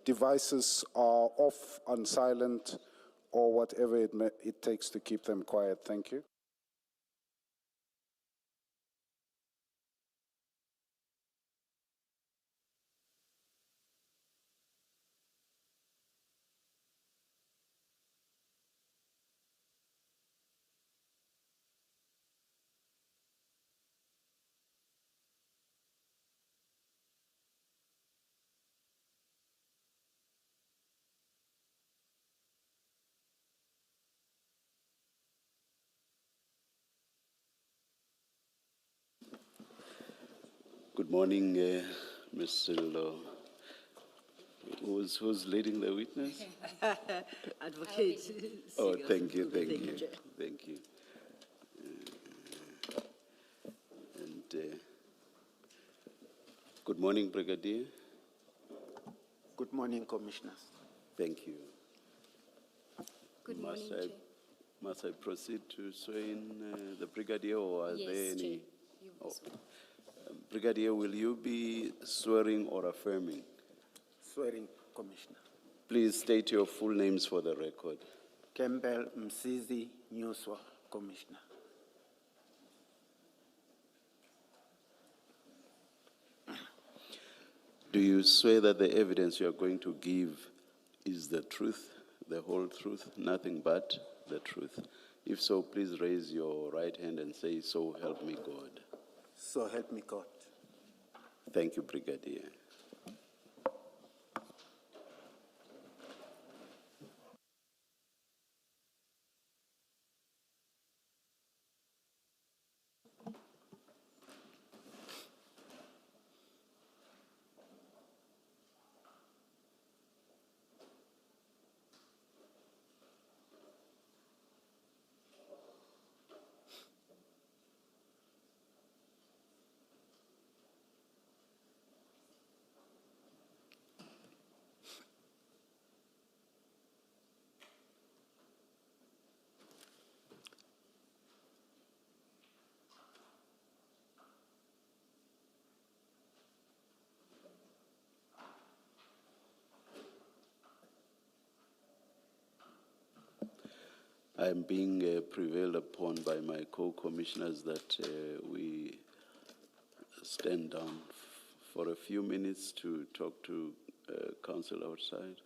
devices are off, on silent, or whatever it takes to keep them quiet. Thank you. Good morning, Mr. Law. Who's leading the witness? Advocate. Oh, thank you. Thank you. Good morning, Brigadier. Good morning, Commissioners. Thank you. Good morning, Chair. Must I proceed to swear in the Brigadier, or are there any? Chair. You Oh. swear. Brigadier, will you be swearing or affirming? Swearing, Commissioner. Please state your full names for the record. Campbell Msizi Nyuswa, Commissioner. Do you swear that the evidence you are going to give is the truth, the whole truth, nothing but the truth? If so, please raise your right hand and say, "So help me God." So help me God. Thank you, Brigadier. I am being prevailed upon by my co-commissioners that we stand down for a few minutes to talk to counsel outside.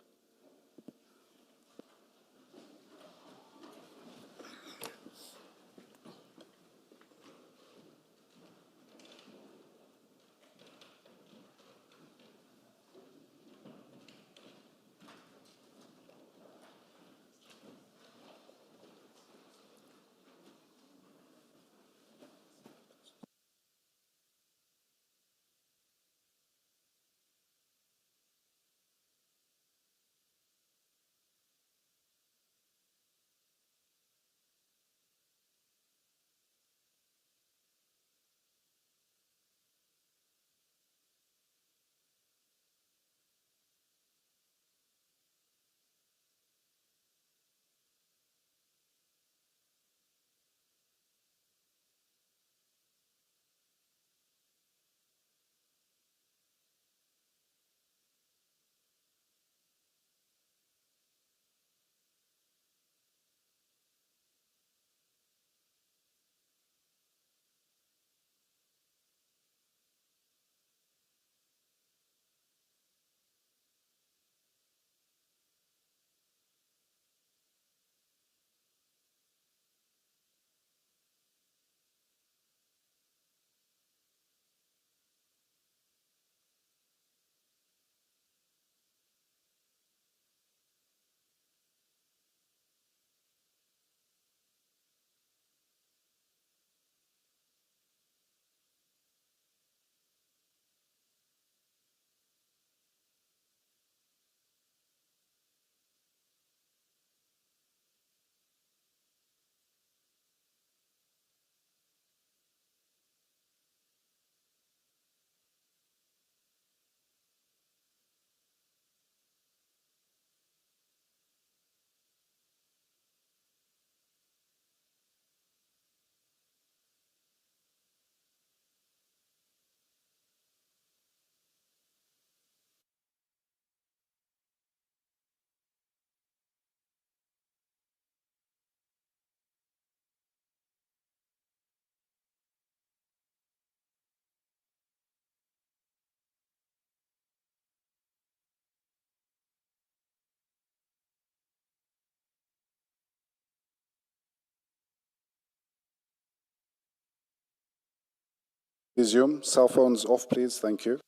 Resume. Cell phones off, please. Thank you.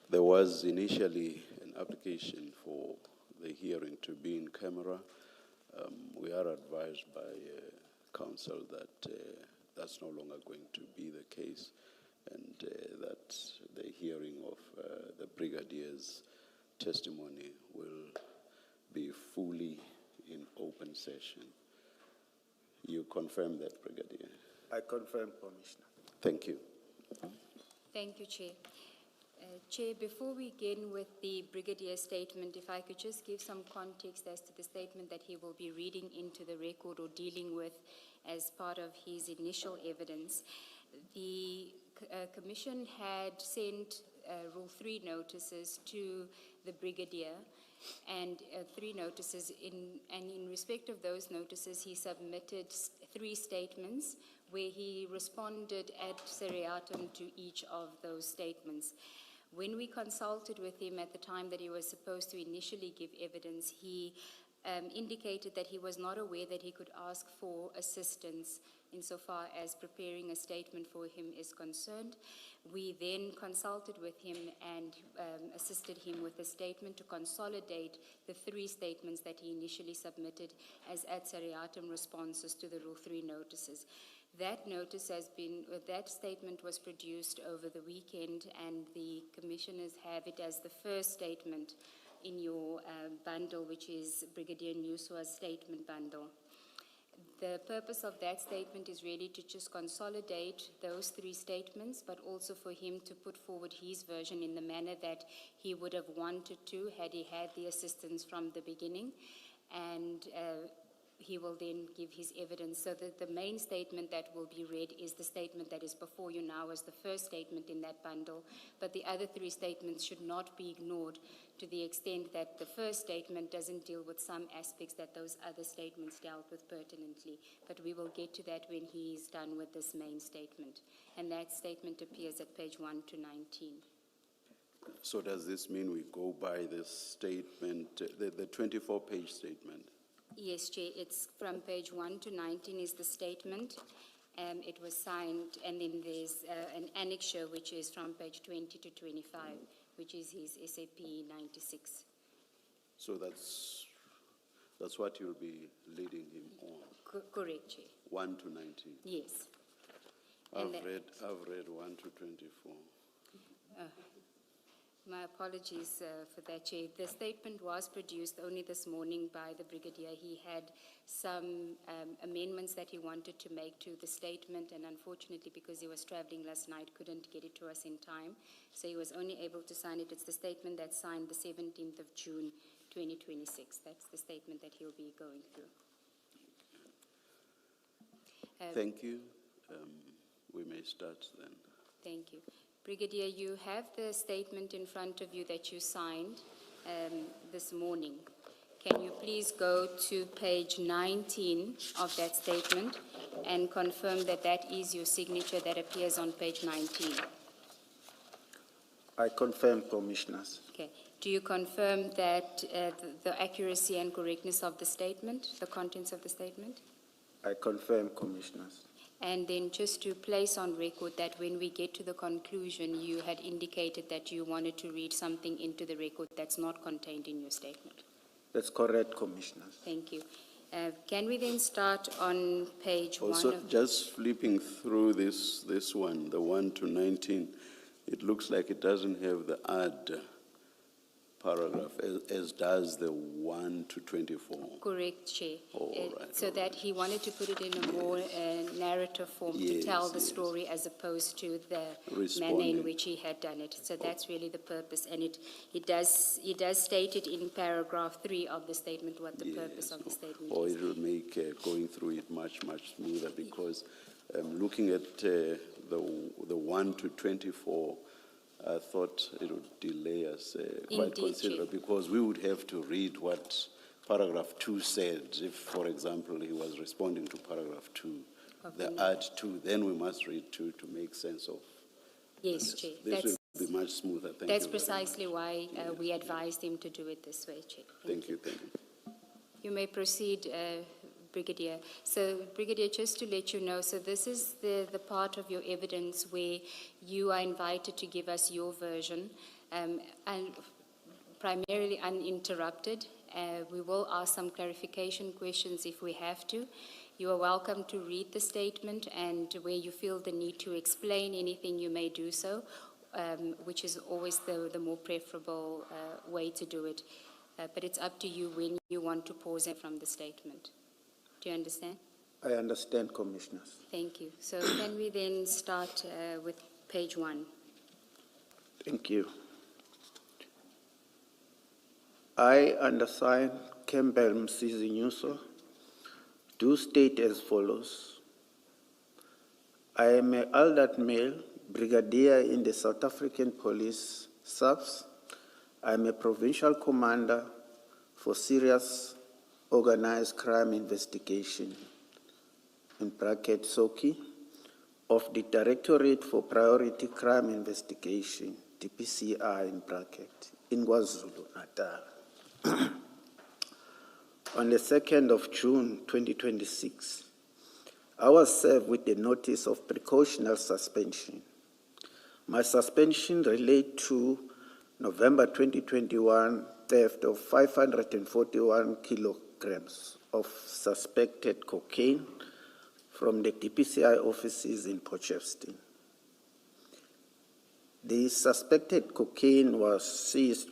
There was initially an application for the hearing to be in camera. We are advised by counsel that that's no longer going to be the case, and that the hearing of the Brigadier's testimony will be fully in open session. You confirm that, Brigadier? I confirm, Commissioner. Thank you. Thank you, Chair. Chair, before we begin with the Brigadier statement, if I could just give some context as to the statement that he will be reading into the record or dealing with as part of his initial evidence. The Commission had sent Rule 3 notices to the Brigadier, and 3 notices, and in respect of those notices, he submitted 3 statements where he responded ad seriatim to each of those statements. When we consulted with him at the time that he was supposed to initially give evidence, he indicated that he was not aware that he could ask for assistance insofar as preparing a statement for him is concerned. We then consulted with him and assisted him with a statement to consolidate the 3 statements that he initially submitted as ad seriatim responses to the Rule 3 notices. That notice has been, that statement was produced over the weekend, and the commissioners have it as the first statement in your bundle, which is Brigadier Nyuswa's statement bundle. The purpose of that statement is really to just consolidate those 3 statements, but also for him to put forward his version in the manner that he would have wanted to had he had the assistance from the beginning. And he will then give his evidence. So that the main statement that will be read is the statement that is before you now as the first statement in that bundle, but the other 3 statements should not be ignored to the extent that the first statement doesn't deal with some aspects that those other statements dealt with pertinently. But we will get to that when he is done with this main statement. And that statement appears at page 1 to 19. So does this mean we go by this statement, the 24-page statement? Yes, Chair, it's from page 1 to 19 is the statement. It was signed, and then there's an annexure which is from page 20 to 25, which is his SAP 96. So that's what you'll be leading him on? Correct, Chair. 1 to 19? Yes. I've read 1 to 24. My apologies for that, Chair. The statement was produced only this morning by the Brigadier. He had some amendments that he wanted to make to the statement, and unfortunately, because he was traveling last night, couldn't get it to us in time. So he was only able to sign it. It's the statement that's signed the 17th of June, 2026. That's the statement that he'll be going through. Thank you. We may start then. Thank you. Brigadier, you have the statement in front of you that you signed this morning. Can you please go to page 19 of that statement and confirm that that is your signature that appears on page 19? I confirm, Commissioners. Okay. Do you confirm that the accuracy and correctness of the statement, the contents of the statement? I confirm, Commissioners. And then just to place on record that when we get to the conclusion, you had indicated that you wanted to read something into the record that's not contained in your statement. That's correct, Commissioners. Thank you. Can we then start on page 1? Also, just flipping through this one, the 1 to 19, it looks like it doesn't have the add paragraph as does the 1 to 24. Correct, Chair. So that he wanted to put it in a more narrative form to tell the story as opposed to the manner in which he had done it. So that's really the purpose, and it does state it in paragraph 3 of the statement what the purpose of the statement is. Or it will make going through it much smoother, because looking at the 1 to 24. I thought it would delay us quite considerably, because we would have to read what paragraph 2 said if, for example, he was responding to paragraph 2. of the name. add to, then we must read to make sense of. Yes, Chair. This will be much smoother. Thank you. That's very precisely why we advised him to do it this way, Chair. much. Thank you, thank you. You may proceed, Brigadier. So, Brigadier, just to let you know, so this is the part of your evidence where you are invited to give us your version, and primarily uninterrupted. We will ask some clarification questions if we have to. You are welcome to read the statement, and where you feel the need to explain anything, you may do so, which is always the more preferable way to do it. But it's up to you when you want to pause it from the statement. Do you understand? I understand, Commissioners. Thank you. So can we then start with page 1? Thank you. I, undersigned Campbell Msizi Nyuswa, do state as follows. I am an elder male, brigadier in the South African Police SAPS. I am a provincial commander for serious organized crime investigation, in bracket SOCI, of the Directorate for Priority Crime Investigation, DPCI in bracket, in KwaZulu-Natal. On the 2nd of June 2026, I was served with a notice of precautionary suspension. My suspension relates to November 2021 theft of 541 kilograms of suspected cocaine from the DPCI offices in Potchefstroom. The suspected cocaine was seized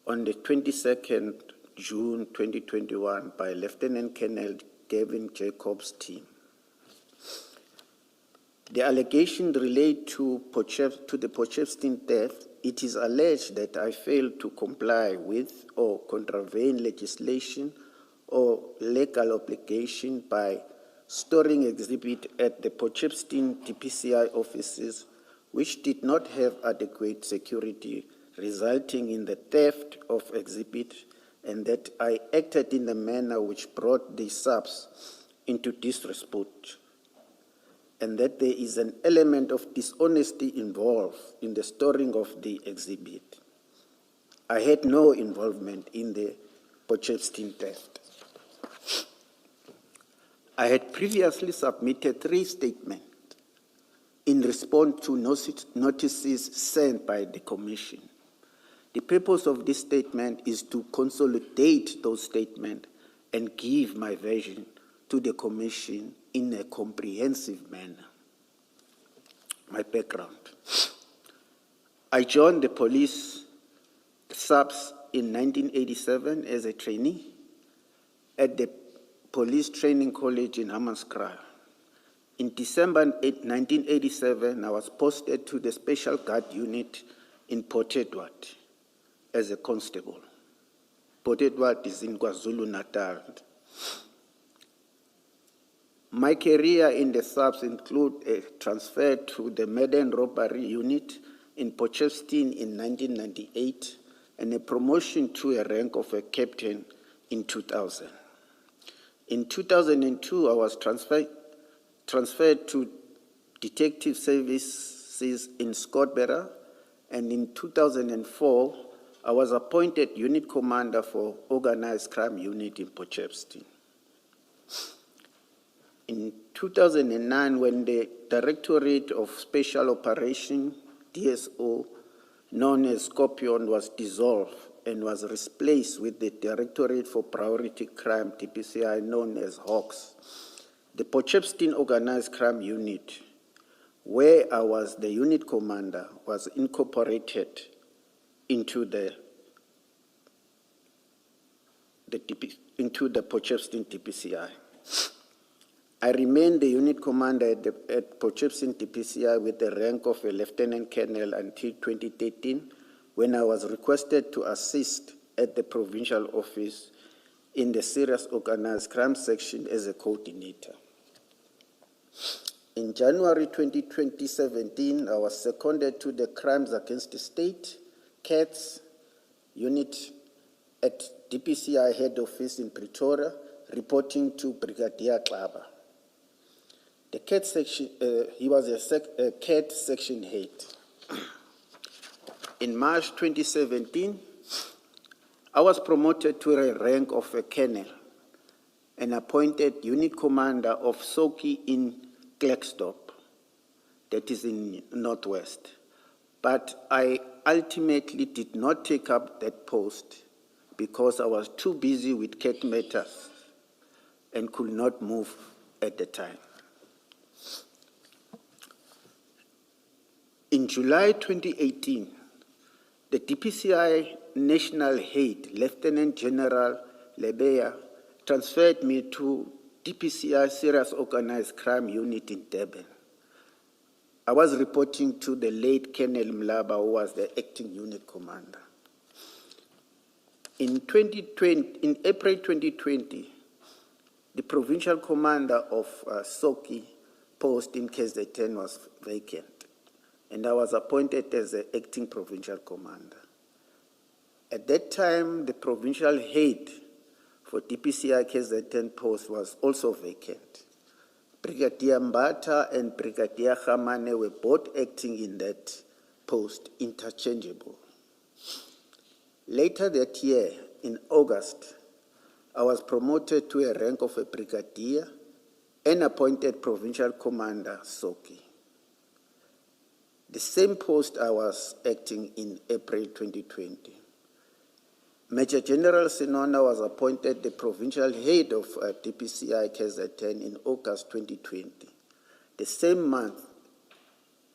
on the 22nd June 2021 by Lieutenant Colonel Gavin Jacobs' team. The allegation relate to the Potchefstroom theft. It is alleged that I failed to comply with or contravene legislation or legal obligation by storing exhibit at the Potchefstroom DPCI offices which did not have adequate security, resulting in the theft of exhibit, and that I acted in a manner which brought the SAPS into disrepute, and that there is an element of dishonesty involved in the storing of the exhibit. I had no involvement in the Potchefstroom theft. I had previously submitted 3 statements in response to notices sent by the Commission. The purpose of this statement is to consolidate those statements and give my version to the Commission in a comprehensive manner. My background. I joined the police SAPS in 1987 as a trainee at the Police Training College in Hammanskraal. In December 1987, I was posted to the Special Guard Unit in Port Edward as a constable. Port Edward is in KwaZulu-Natal. My career in the SAPS include a transfer to the Murder Robbery Unit in Potchefstroom in 1998 and a promotion to a rank of a captain in 2000. In 2002, I was transferred to Detective Services in Scottsboro, and in 2004, I was appointed Unit Commander for Organized Crime Unit in Potchefstroom. In 2009, when the Directorate of Special Operations, DSO, known as Scorpion, was dissolved and was replaced with the Directorate for Priority Crime, DPCI, known as Hawks, the Potchefstroom Organized Crime Unit, where I was the unit commander, was incorporated into the Potchefstroom DPCI. I remained the unit commander at Potchefstroom DPCI with the rank of a lieutenant colonel until 2013, when I was requested to assist at the provincial office in the serious organized crime section as a coordinator. In January 2017, I was seconded to the Crimes Against the State, CATS, unit at DPCI head office in Pretoria, reporting to Brigadier Nyuswa. The CAT section, he was a CAT section head. In March 2017, I was promoted to a rank of a colonel and appointed unit commander of Soki in Klerksdorp, that is in Northwest. But I ultimately did not take up that post because I was too busy with CAT matters and could not move at the time. In July 2018, the DPCI National Head, Lieutenant General Lebeya, transferred me to DPCI Serious Organized Crime Unit in Durban. I was reporting to the late Colonel Mlaba, who was the acting unit commander. In April 2020, the provincial commander of Soki post in KZN was vacant, and I was appointed as the acting provincial commander. At that time, the provincial head for DPCI KZN post was also vacant. Brigadier Mbata and Brigadier Khamane were both acting in that post interchangeable. Later that year, in August, I was promoted to a rank of a brigadier and appointed provincial commander, Soki. The same post I was acting in April 2020. Major General Sinona was appointed the provincial head of DPCI KZN in August 2020, the same month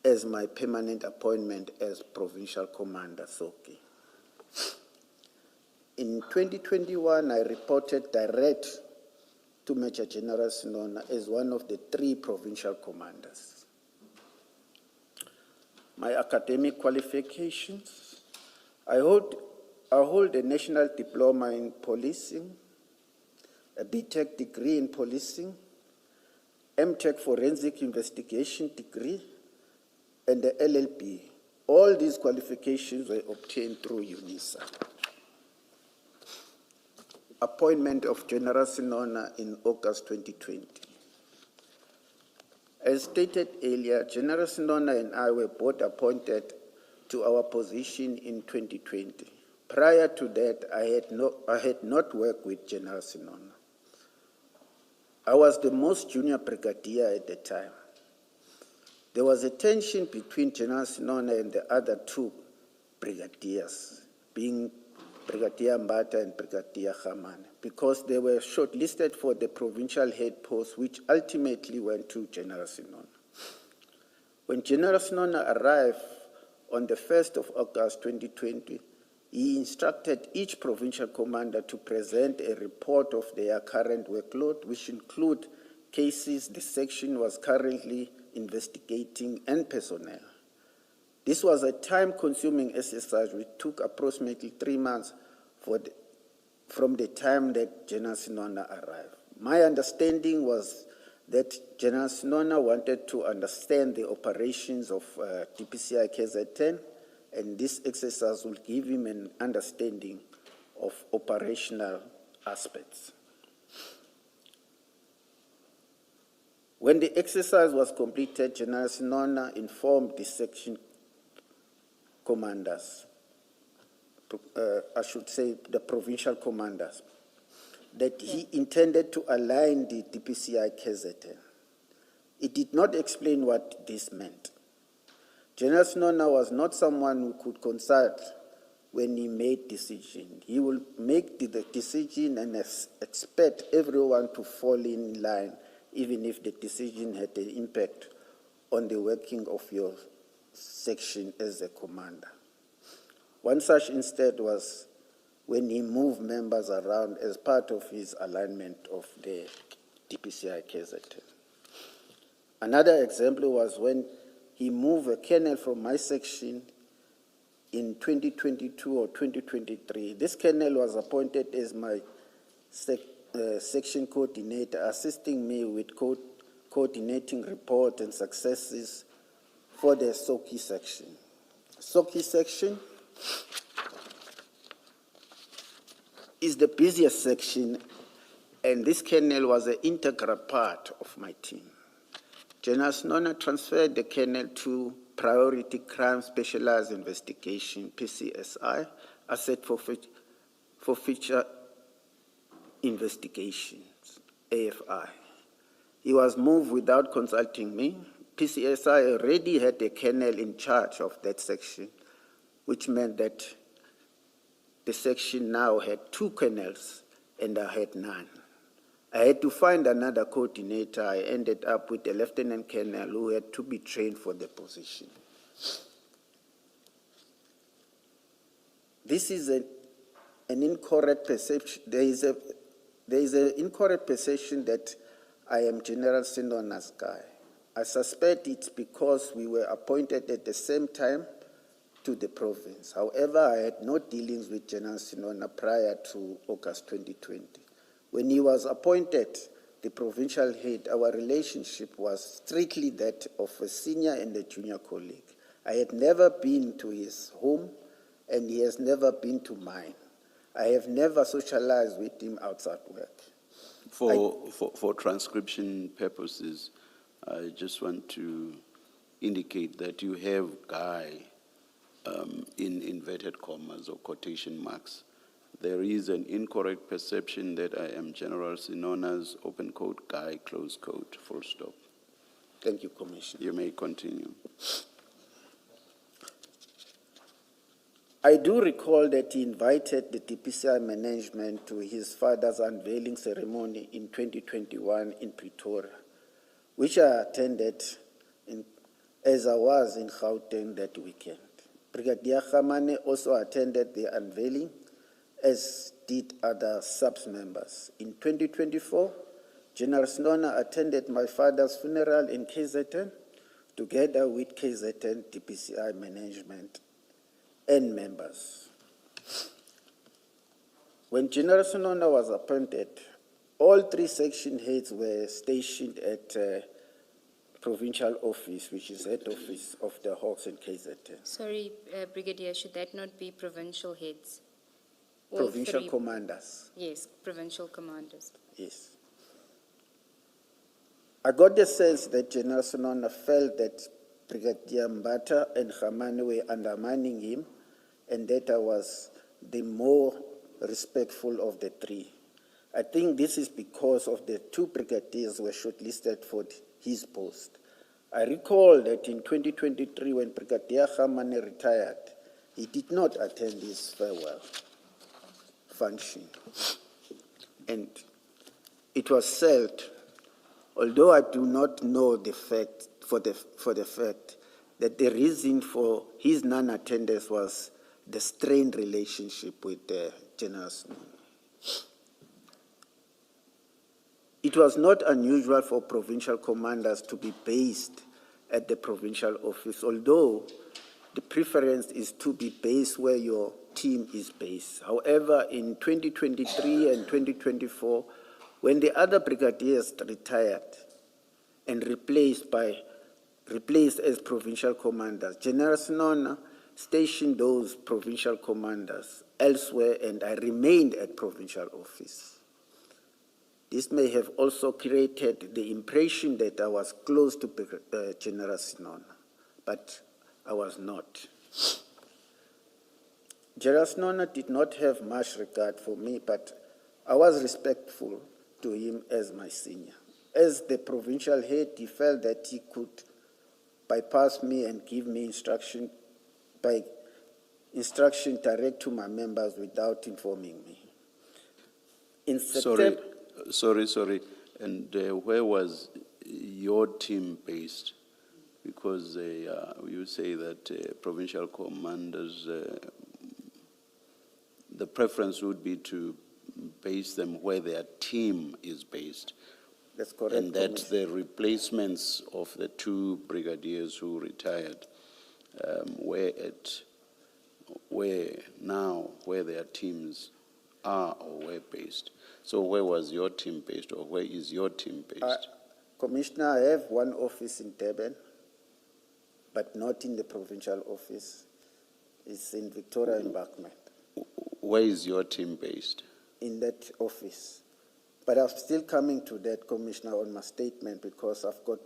as my permanent appointment as provincial commander, Soki. In 2021, I reported direct to Major General Sinona as one of the 3 provincial commanders. My academic qualifications: I hold a national diploma in policing, a BTech degree in policing, MTech forensic investigation degree, and the LLB. All these qualifications were obtained through UNISA. Appointment of General Sinona in August 2020. As stated earlier, General Sinona and I were both appointed to our position in 2020. Prior to that, I had not worked with General Sinona. I was the most junior brigadier at the time. There was a tension between General Sinona and the other 2 brigadiers, being Brigadier Mbata and Brigadier Khamane, because they were shortlisted for the provincial head post, which ultimately went to General Sinona. When General Sinona arrived on the 1st of August 2020, he instructed each provincial commander to present a report of their current workload, which include cases the section was currently investigating and personnel. This was a time-consuming exercise which took approximately 3 months from the time that General Sinona arrived. My understanding was that General Sinona wanted to understand the operations of DPCI KZN, and this exercise will give him an understanding of operational aspects. When the exercise was completed, General Sinona informed the section commanders, I should say the provincial commanders, that he intended to align the DPCI KZN. He did not explain what this meant. General Sinona was not someone who could consult when he made decision. He will make the decision and expect everyone to fall in line, even if the decision had an impact on the working of your section as a commander. One such instance was when he moved members around as part of his alignment of the DPCI KZN. Another example was when he moved a colonel from my section in 2022 or 2023. This colonel was appointed as my section coordinator, assisting me with coordinating report and successes for the Soki section. Soki section is the busiest section, and this colonel was an integral part of my team. General Snona transferred the colonel to Priority Crime Specialized Investigation, PCSI, Asset Forfeiture Investigations, AFI. He was moved without consulting me. PCSI already had a colonel in charge of that section, which meant that the section now had 2 colonels and I had none. I had to find another coordinator. I ended up with a lieutenant colonel who had to be trained for the position. This is an incorrect perception. There is an incorrect perception that I am General Sinona's guy. I suspect it's because we were appointed at the same time to the province. However, I had no dealings with General Sinona prior to August 2020. When he was appointed the provincial head, our relationship was strictly that of a senior and a junior colleague. I had never been to his home, and he has never been to mine. I have never socialized with him outside work. For transcription purposes, I just want to indicate that you have Guy in inverted commas or quotation marks. There is an incorrect perception that I am General Sinona's open quote Guy, close quote, full stop. Thank you, Commissioner. You may continue. I do recall that he invited the DPCI management to his father's unveiling ceremony in 2021 in Pretoria, which I attended as I was in Gauteng that weekend. Brigadier Khamane also attended the unveiling, as did other SAPS members. In 2024, General Snona attended my father's funeral in KZN, together with KZN DPCI management and members. When General Snona was appointed, all 3 section heads were stationed at provincial office, which is head office of the Hawks in KZN. Sorry, Brigadier, should that not be provincial heads? All Provincial 3? commanders. Yes, provincial commanders. Yes. I got the sense that General Sonona felt that Brigadier Mbata and Khamane were undermining him, and that I was the more respectful of the 3. I think this is because of the 2 brigadiers were shortlisted for his post. I recall that in 2023, when Brigadier Khamane retired, he did not attend his farewell function. And it was said, although I do not know the fact, for the fact that the reason for his non-attendance was the strained relationship with General Snow. It was not unusual for provincial commanders to be based at the provincial office, although the preference is to be based where your team is based. However, in 2023 and 2024, when the other brigadiers retired and replaced as provincial commanders, General Snona stationed those provincial commanders elsewhere, and I remained at provincial office. This may have also created the impression that I was close to General Snona, but I was not. General Snona did not have much regard for me, but I was respectful to him as my senior. As the provincial head, he felt that he could bypass me and give me instruction direct to my members without informing me. In September, Sorry. And where was your team based? Because you say that provincial commanders, the preference would be to base them where their team is based. that's correct. And that the replacements of the 2 brigadiers who retired were where their teams are or were based. So where was your team based, or where is your team based? Commissioner, I have one office in Durban, but not in the provincial office. It's in Victoria Embankment, Where is your team based? in that office. But I'm still coming to that, Commissioner, on my statement, because I've got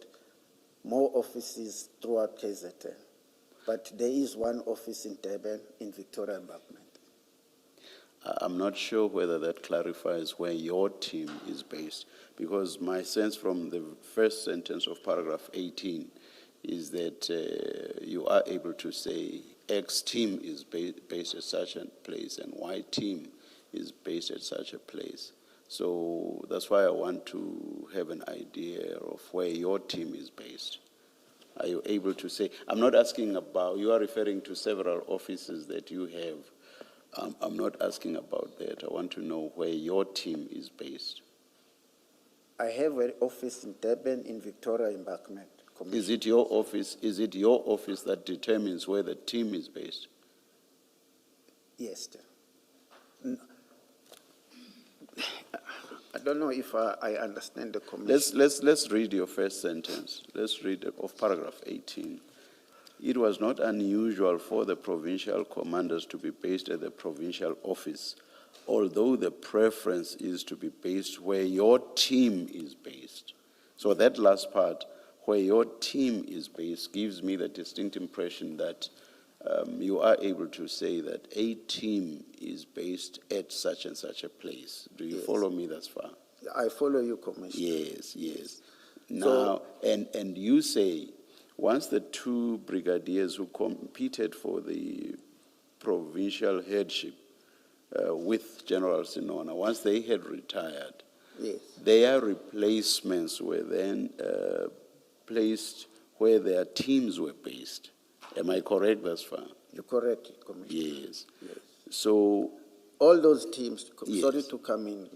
more offices throughout KZN. But there is one office in Durban, in Victoria Embankment. I'm not sure whether that clarifies where your team is based, because my sense from the first sentence of paragraph 18 is that you are able to say X team is based at such a place and Y team is based at such a place. So that's why I want to have an idea of where your team is based. Are you able to say, I'm not asking about, you are referring to several offices that you have. I'm not asking about that. I want to know where your team is based. I have an office in Durban, in Victoria Embankment. Is it your office? Is it your office that determines where the team is based? Yes, sir. I don't know if I understand the commission. Let's read your first sentence. Let's read of paragraph 18. It was not unusual for the provincial commanders to be based at the provincial office, although the preference is to be based where your team is based. So that last part, where your team is based, gives me the distinct impression that you are able to say that a team is based at such and such a place. Do you follow me thus far? I follow you, Commissioner. Yes. Now, and you say, once the two brigadiers who competed for the provincial headship with General Sinona, once they had retired, Yes. their replacements were then placed where their teams were based. Am I correct thus far? You're correct, Commissioner. Yes. Yes. So, All those teams, Yes. sorry to come in,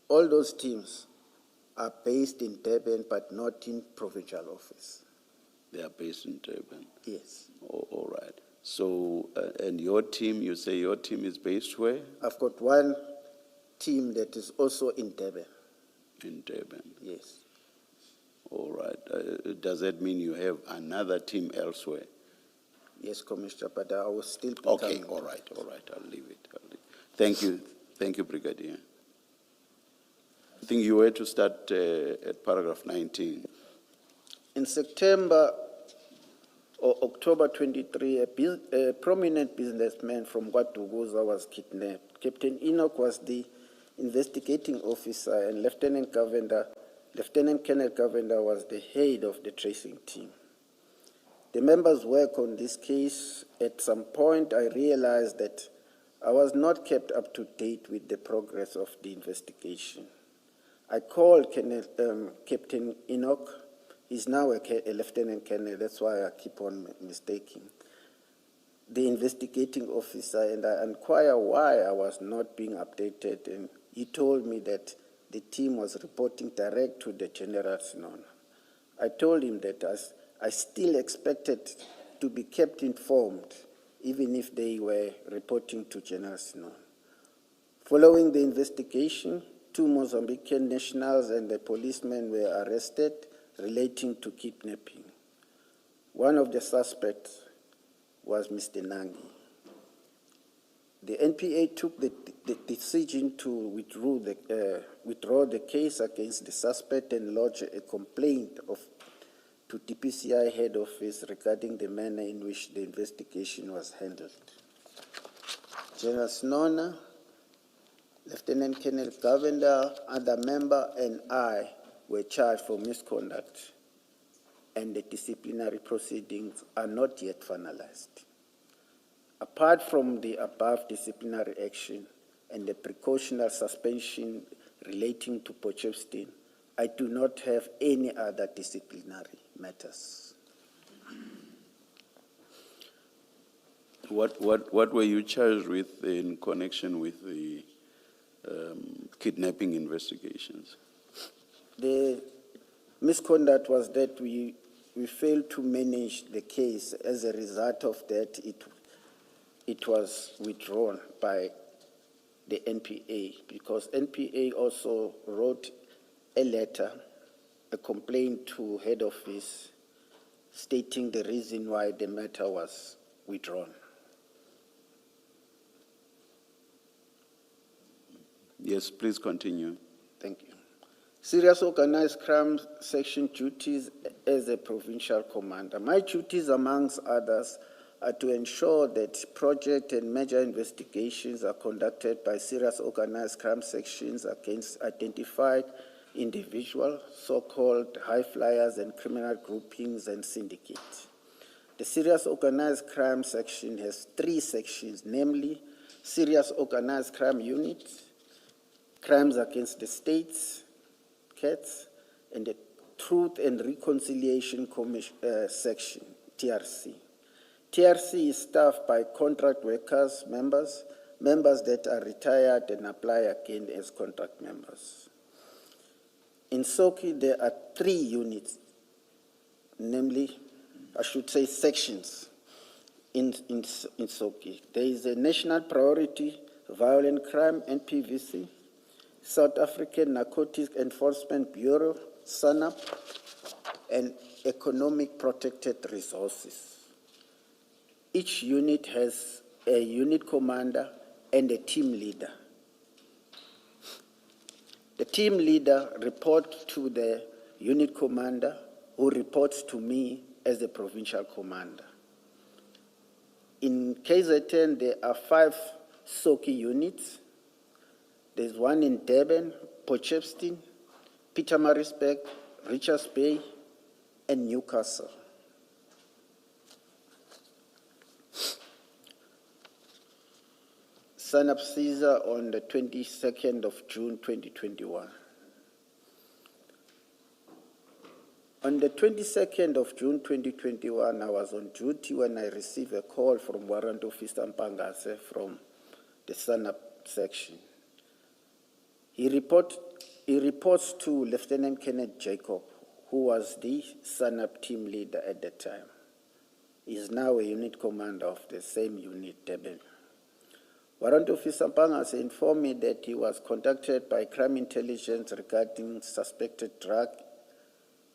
all those teams are based in Durban but not in provincial office. they are based in Durban. Yes. All right. So, and your team, you say your team is based where? I've got one team that is also in Durban. In Durban. Yes. All right. Does that mean you have another team elsewhere? Yes, Commissioner, but I will still be Okay, coming. all right. I'll leave it. Thank you, Brigadier. I think you were to start at paragraph 19. In September or October 23, a prominent businessman from Guaduguza was kidnapped. Captain Enoch was the investigating officer and Lieutenant Colonel Govender was the head of the tracing team. The members work on this case. At some point, I realized that I was not kept up to date with the progress of the investigation. I called Captain Enoch. He's now a lieutenant colonel. That's why I keep on mistaking the investigating officer, and I inquired why I was not being updated, and he told me that the team was reporting direct to the General Sinona. I told him that I still expected to be kept informed, even if they were reporting to General Sinona. Following the investigation, 2 Mozambican nationals and a policeman were arrested relating to kidnapping. One of the suspects was Mr. Nangi. The NPA took the decision to withdraw the case against the suspect and lodge a complaint to DPCI head office regarding the manner in which the investigation was handled. General Sinona, Lieutenant Colonel Govender, other member, and I were charged for misconduct, and the disciplinary proceedings are not yet finalized. Apart from the above disciplinary action and the precautionary suspension relating to Potchefstroom, I do not have any other disciplinary matters. What were you charged with in connection with the kidnapping investigations? The misconduct was that we failed to manage the case. As a result of that, it was withdrawn by the NPA, because NPA also wrote a letter, a complaint to head office stating the reason why the matter was withdrawn. Yes, please continue. Thank you. Serious organized crime section duties as a provincial commander. My duties, amongst others, are to ensure that project and major investigations are conducted by serious organized crime sections against identified individuals, so-called high flyers and criminal groupings and syndicates. The serious organized crime section has 3 sections, namely serious organized crime unit, crimes against the states, CATS, and the Truth and Reconciliation section, TRC. TRC is staffed by contract workers, members that are retired and apply again as contract members. In Soki, there are 3 units, namely, I should say sections in Soki. There is a National Priority Violent Crime, NPVC, South African Narcotics Enforcement Bureau, SANAP, and Economic Protected Resources. Each unit has a unit commander and a team leader. The team leader reports to the unit commander, who reports to me as the provincial commander. In KZN, there are 5 Soki units. There's one in Durban, Potchefstroom, Pietermaritzburg, Richards Bay, and Newcastle. SANAP Caesar on the 22nd of June 2021. On the 22nd of June 2021, I was on duty when I received a call from Warrant Officer Mpangase from the SANAP section. He reports to Lieutenant Kenneth Jacob, who was the SANAP team leader at the time. He is now a unit commander of the same unit, Durban. Warrant Officer Mpangase informed me that he was contacted by crime intelligence regarding suspected drug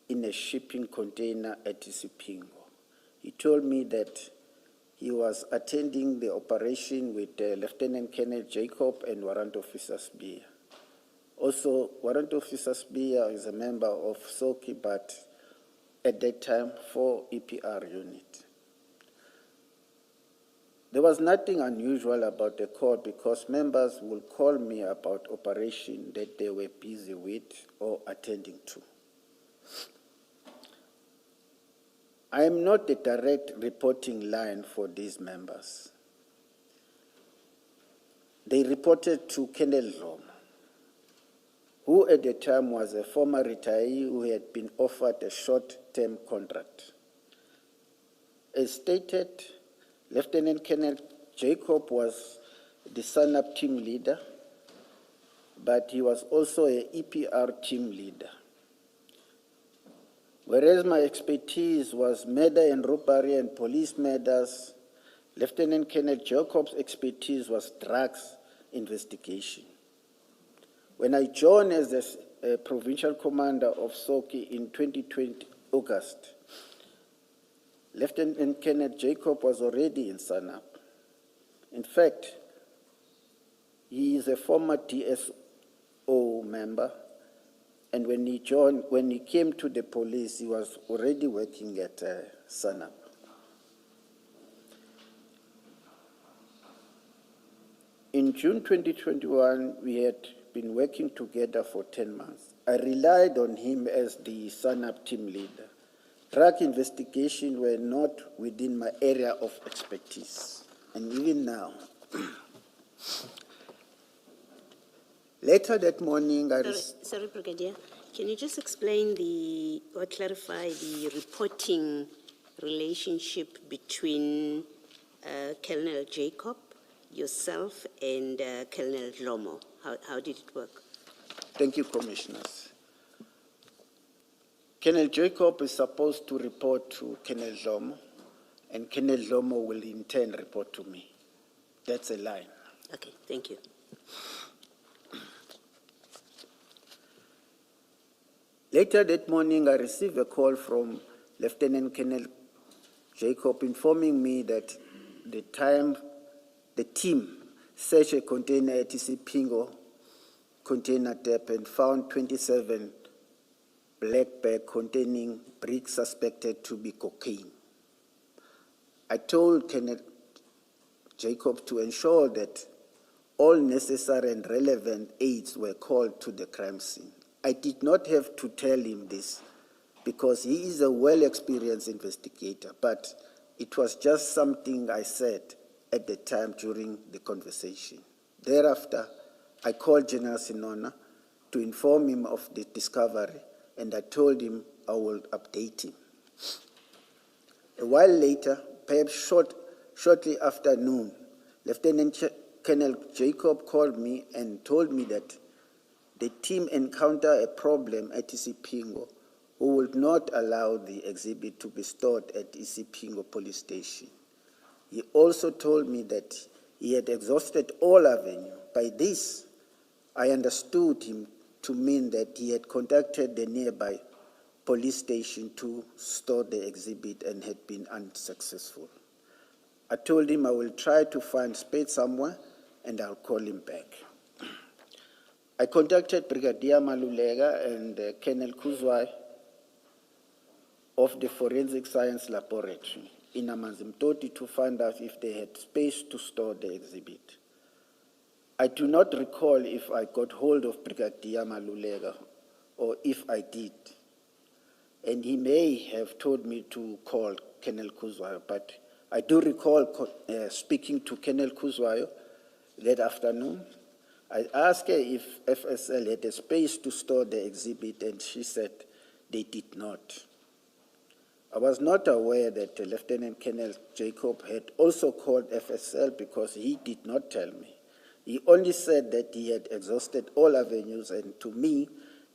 in a shipping container at Isipingo. He told me that he was attending the operation with Lieutenant Kenneth Jacob and Warrant Officer Spear. Also, Warrant Officer Spear is a member of Soki, but at that time, 4 EPR unit. There was nothing unusual about the call because members will call me about operation that they were busy with or attending to. I am not the direct reporting line for these members. They reported to Colonel Roma, who at the time was a former retiree who had been offered a short-term contract. As stated, Lieutenant Kenneth Jacob was the SANAP team leader, but he was also an EPR team leader. Whereas my expertise was murder and robbery and police murders, Lieutenant Kenneth Jacob's expertise was drugs investigation. When I joined as the provincial commander of Soki in 2020 August, Lieutenant Kenneth Jacob was already in SANAP. In fact, he is a former DSO member, and when he came to the police, he was already working at SANAP. In June 2021, we had been working together for 10 months. I relied on him as the SANAP team leader. Drug investigation were not within my area of expertise, and even now. Later that morning, Sorry, Brigadier. Can you just explain or clarify the reporting relationship between Colonel Jacob, yourself, and Colonel Lomo? How did it work? Thank you, Commissioners. Colonel Jacob is supposed to report to Colonel Lomo, and Colonel Lomo will in turn report to me. That's a line. Okay, thank you. Later that morning, I received a call from Lieutenant Colonel Jacob informing me that the team searched a container at Isipingo container tap and found 27 black bags containing bricks suspected to be cocaine. I told Kenneth Jacob to ensure that all necessary and relevant aides were called to the crime scene. I did not have to tell him this because he is a well-experienced investigator, but it was just something I said at the time during the conversation. Thereafter, I called General Sinona to inform him of the discovery, and I told him I would update him. A while later, perhaps shortly after noon, Lieutenant Colonel Jacob called me and told me that the team encountered a problem at Isipingo who would not allow the exhibit to be stored at Isipingo police station. He also told me that he had exhausted all avenue. By this, I understood him to mean that he had contacted the nearby police station to store the exhibit and had been unsuccessful. I told him I will try to find space somewhere and I'll call him back. I contacted Brigadier Madlanga and Colonel Nyuswa of the Forensic Science Laboratory in Amanzimtoti to find out if they had space to store the exhibit. I do not recall if I got hold of Brigadier Madlanga or if I did. And he may have told me to call Colonel Nyuswa, but I do recall speaking to Colonel Nyuswa that afternoon. I asked her if FSL had a space to store the exhibit, and she said they did not. I was not aware that Lieutenant Colonel Jacob had also called FSL because he did not tell me. He only said that he had exhausted all avenues, and to me,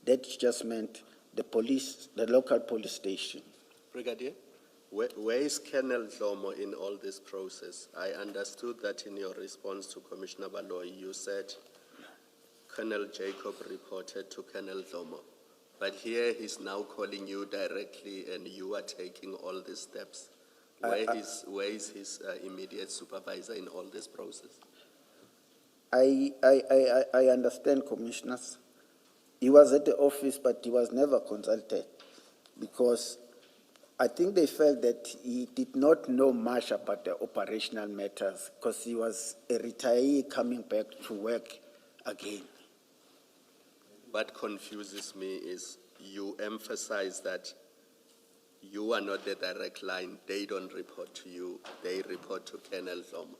that just meant the local police station. Brigadier, where is Colonel Zomo in all this process? I understood that in your response to Commissioner Baloyi, you said Colonel Jacob reported to Colonel Zomo. But here he's now calling you directly and you are taking all these steps. Where is his immediate supervisor in all this process? I understand, Commissioners. He was at the office, but he was never consulted because I think they felt that he did not know much about the operational matters because he was a retiree coming back to work again. What confuses me is you emphasize that you are not the direct line. They don't report to you. They report to Colonel Zomo.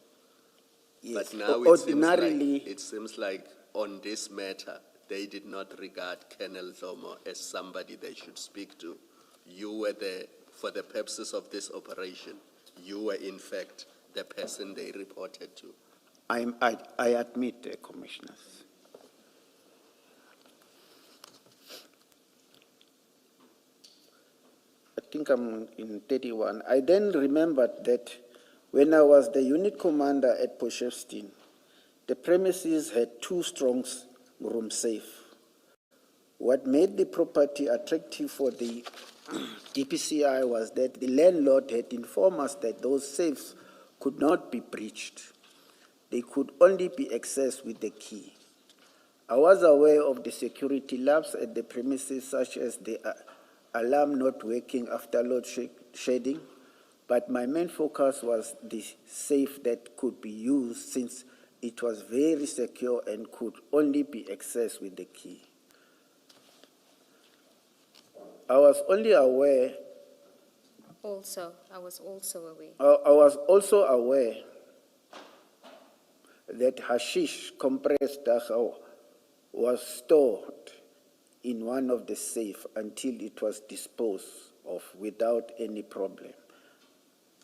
Yes. But now it seems like on this matter, they did not regard Colonel Zomo as somebody they should speak to. You were there for the purposes of this operation. You were, in fact, the person they reported to. I admit, Commissioners. I think I'm in 31. I then remembered that when I was the unit commander at Potchefstroom, the premises had 2 strong room safes. What made the property attractive for the DPCI was that the landlord had informed us that those safes could not be breached. They could only be accessed with the key. I was aware of the security lapse at the premises, such as the alarm not working after load shedding, but my main focus was the safe that could be used since it was very secure and could only be accessed with the key. I was also aware that hashish compressed dachau was stored in one of the safes until it was disposed of without any problem.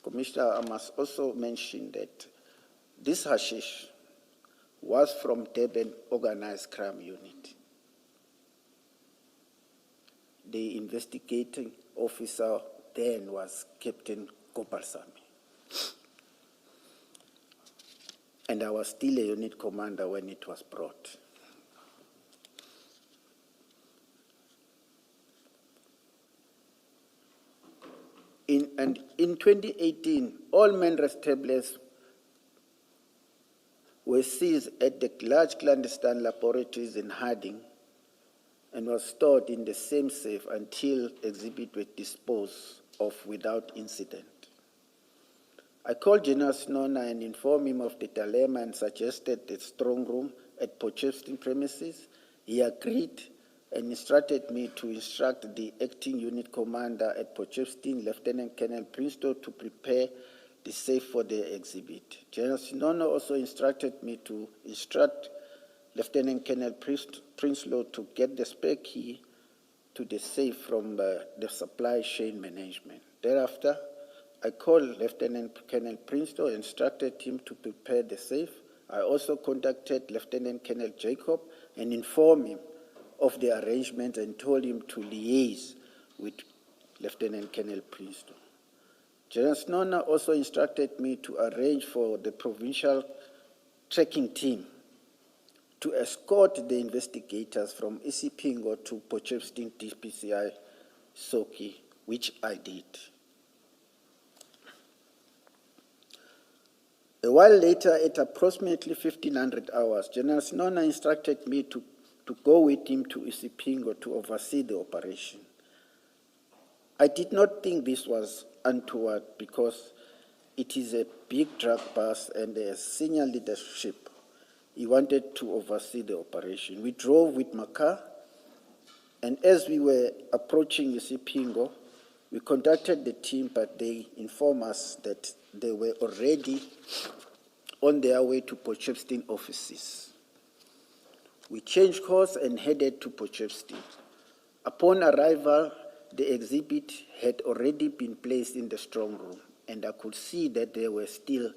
Commissioner, I must also mention that this hashish was from Durban Organized Crime Unit. The investigating officer then was Captain Gopalsamy. And I was still a unit commander when it was brought. In 2018, all men tablets were seized at the large clandestine laboratories in Harding and was stored in the same safe until exhibit were disposed of without incident. I called General Snona and informed him of the dilemma and suggested a strong room at Potchefstroom premises. He agreed and instructed me to instruct the acting unit commander at Potchefstroom, Lieutenant Colonel Princeton, to prepare the safe for the exhibit. General Snona also instructed me to instruct Lieutenant Colonel Princeton to get the spare key to the safe from the supply chain management. Thereafter, I called Lieutenant Colonel Princeton and instructed him to prepare the safe. I also contacted Lieutenant Colonel Jacob and informed him of the arrangement and told him to liaise with Lieutenant Colonel Princeton. General Snona also instructed me to arrange for the provincial tracking team to escort the investigators from Isipingo to Potchefstroom DPCI Soki, which I did. A while later, at approximately 1500 hours, General Snona instructed me to go with him to Isipingo to oversee the operation. I did not think this was untoward because it is a big drug bust and as senior leadership, he wanted to oversee the operation. We drove with Maka, and as we were approaching Isipingo, we contacted the team, but they informed us that they were already on their way to Potchefstroom offices. We changed course and headed to Potchefstroom. Upon arrival, the exhibit had already been placed in the strong room, and I could see that they were still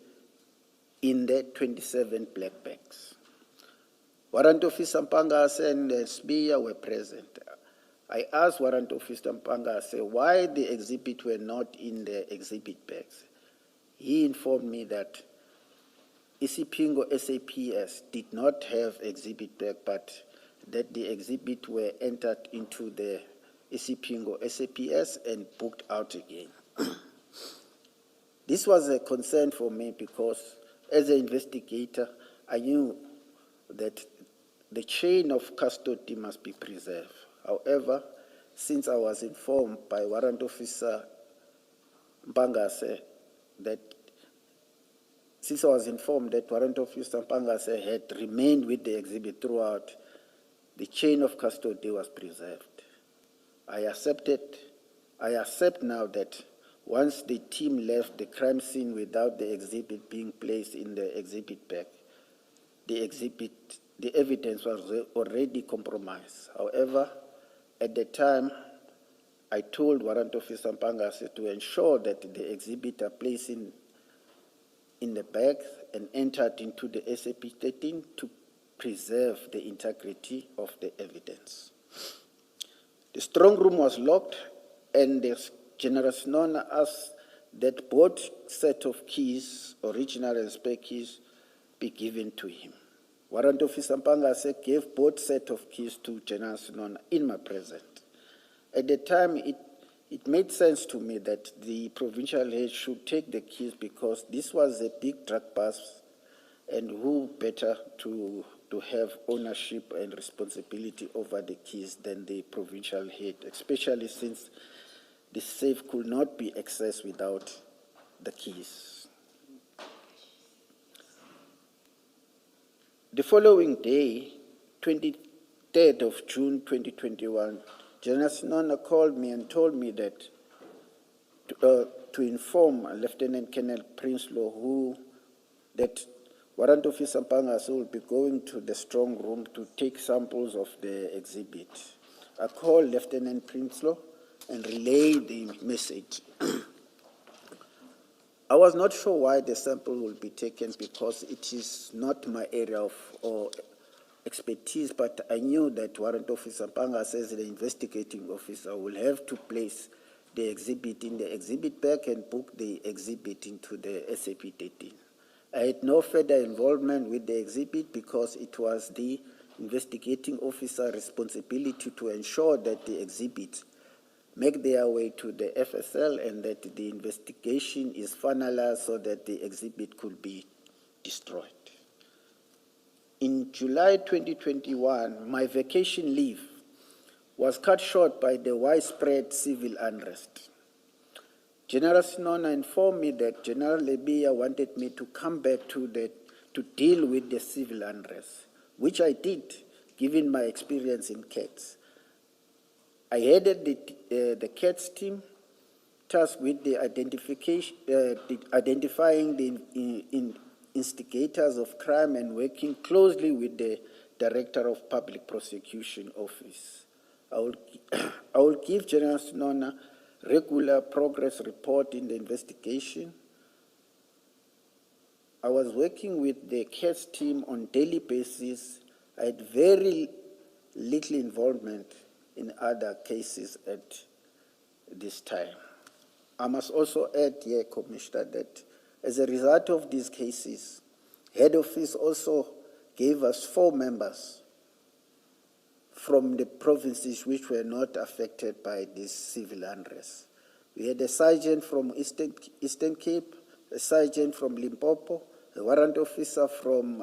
in the 27 black bags. Warrant Officer Mpangase and Spear were present. I asked Warrant Officer Mpangase why the exhibit were not in the exhibit bags. He informed me that Isipingo SAPS did not have exhibit bag, but that the exhibit were entered into the Isipingo SAPS and booked out again. This was a concern for me because as an investigator, I knew that the chain of custody must be preserved. However, since I was informed by Warrant Officer Mpangase that Warrant Officer Mpangase had remained with the exhibit throughout, the chain of custody was preserved. I accept now that once the team left the crime scene without the exhibit being placed in the exhibit bag, the evidence was already compromised. However, at the time, I told Warrant Officer Mpangase to ensure that the exhibit are placed in the bag and entered into the SAP-13 to preserve the integrity of the evidence. The strong room was locked, and the General Snona asked that both set of keys, original and spare keys, be given to him. Warrant Officer Mpangase gave both set of keys to General Snona in my presence. At the time, it made sense to me that the provincial head should take the keys because this was a big drug bust, and who better to have ownership and responsibility over the keys than the provincial head, especially since the safe could not be accessed without the keys. The following day, 23rd of June 2021, General Snona called me and told me that to inform Lieutenant Colonel Princeton that Warrant Officer Mpangase will be going to the strong room to take samples of the exhibit. I called Lieutenant Princeton and relayed the message. I was not sure why the sample will be taken because it is not my area of expertise, but I knew that Warrant Officer Mpangase, as the investigating officer, will have to place the exhibit in the exhibit bag and book the exhibit into the SAP-13. I had no further involvement with the exhibit because it was the investigating officer's responsibility to ensure that the exhibits make their way to the FSL and that the investigation is finalized so that the exhibit could be destroyed. in July 2021, my vacation leave was cut short by the widespread civil unrest. General Sinona informed me that General Lebiya wanted me to come back to deal with the civil unrest, which I did, given my experience in CATS. I headed the CATS team, tasked with the identifying the instigators of crime and working closely with the Director of Public Prosecution Office. I will give General Sinona regular progress report in the investigation. I was working with the CATS team on a daily basis. I had very little involvement in other cases at this time. I must also add here, Commissioner, that as a result of these cases, Head Office also gave us 4 members from the provinces which were not affected by this civil unrest. We had a sergeant from Eastern Cape, a sergeant from Limpopo, a warrant officer from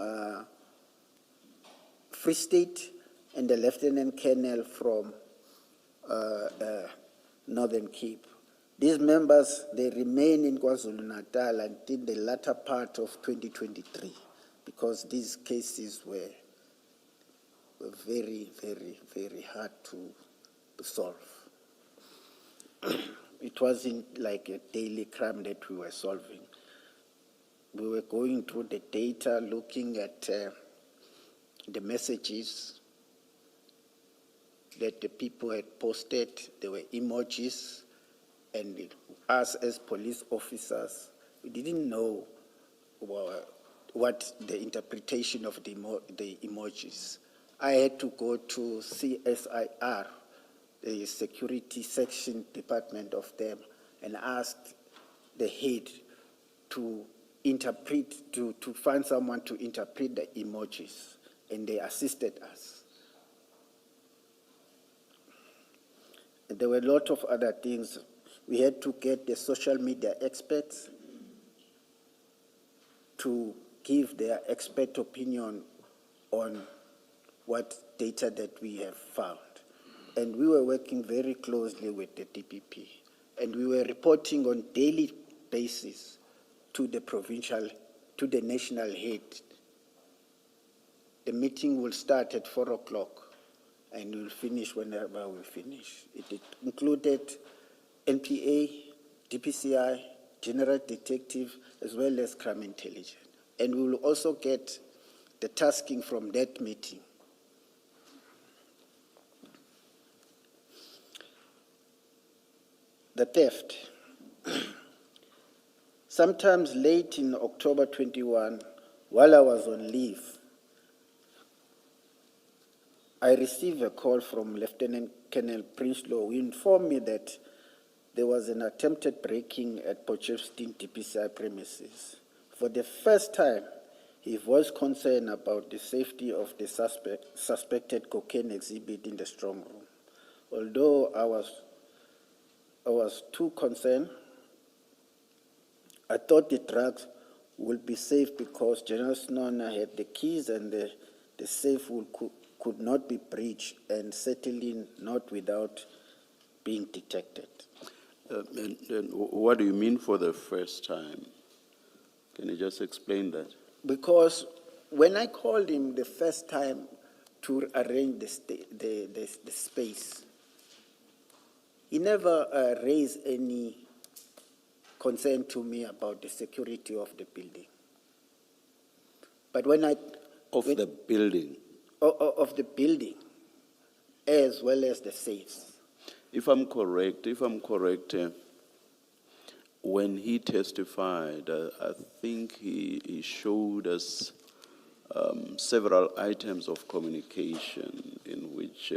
Free State, and a lieutenant colonel from Northern Cape. These members, they remain in KwaZulu-Natal until the latter part of 2023, because these cases were very, very, very hard to solve. It wasn't like a daily crime that we were solving. We were going through the data, looking at the messages that the people had posted. There were emojis, and us as police officers, we didn't know what the interpretation of the emojis. I had to go to CSIR, the security section department of them, and asked the head to interpret, to find someone to interpret the emojis, and they assisted us. And there were a lot of other things. We had to get the social media experts to give their expert opinion on what data that we have found. And we were working very closely with the DPP. And we were reporting on a daily basis to the provincial, to the national head. The meeting will start at 4 o'clock and we'll finish whenever we finish. It included NPA, DPCI, General Detective, as well as Crime Intelligence. And we will also get the tasking from that meeting. The theft. Sometimes late in October 21, while I was on leave, I received a call from Lieutenant Colonel Prinsloo, who informed me that there was an attempted break-in at Potchefstroom DPCI premises. For the first time, he voiced concern about the safety of the suspected cocaine exhibit in the strong room. Although I was too concerned, I thought the drugs would be safe because General Sinona had the keys and the safe could not be breached, and certainly not without being detected. And what do you mean for the first time? Can you just explain that? Because when I called him the first time to arrange the space, he never raised any concern to me about the security of the building. But when I... The building? Of the building, as well as the safes. If I'm correct, when he testified, I think he showed us several items of communication in which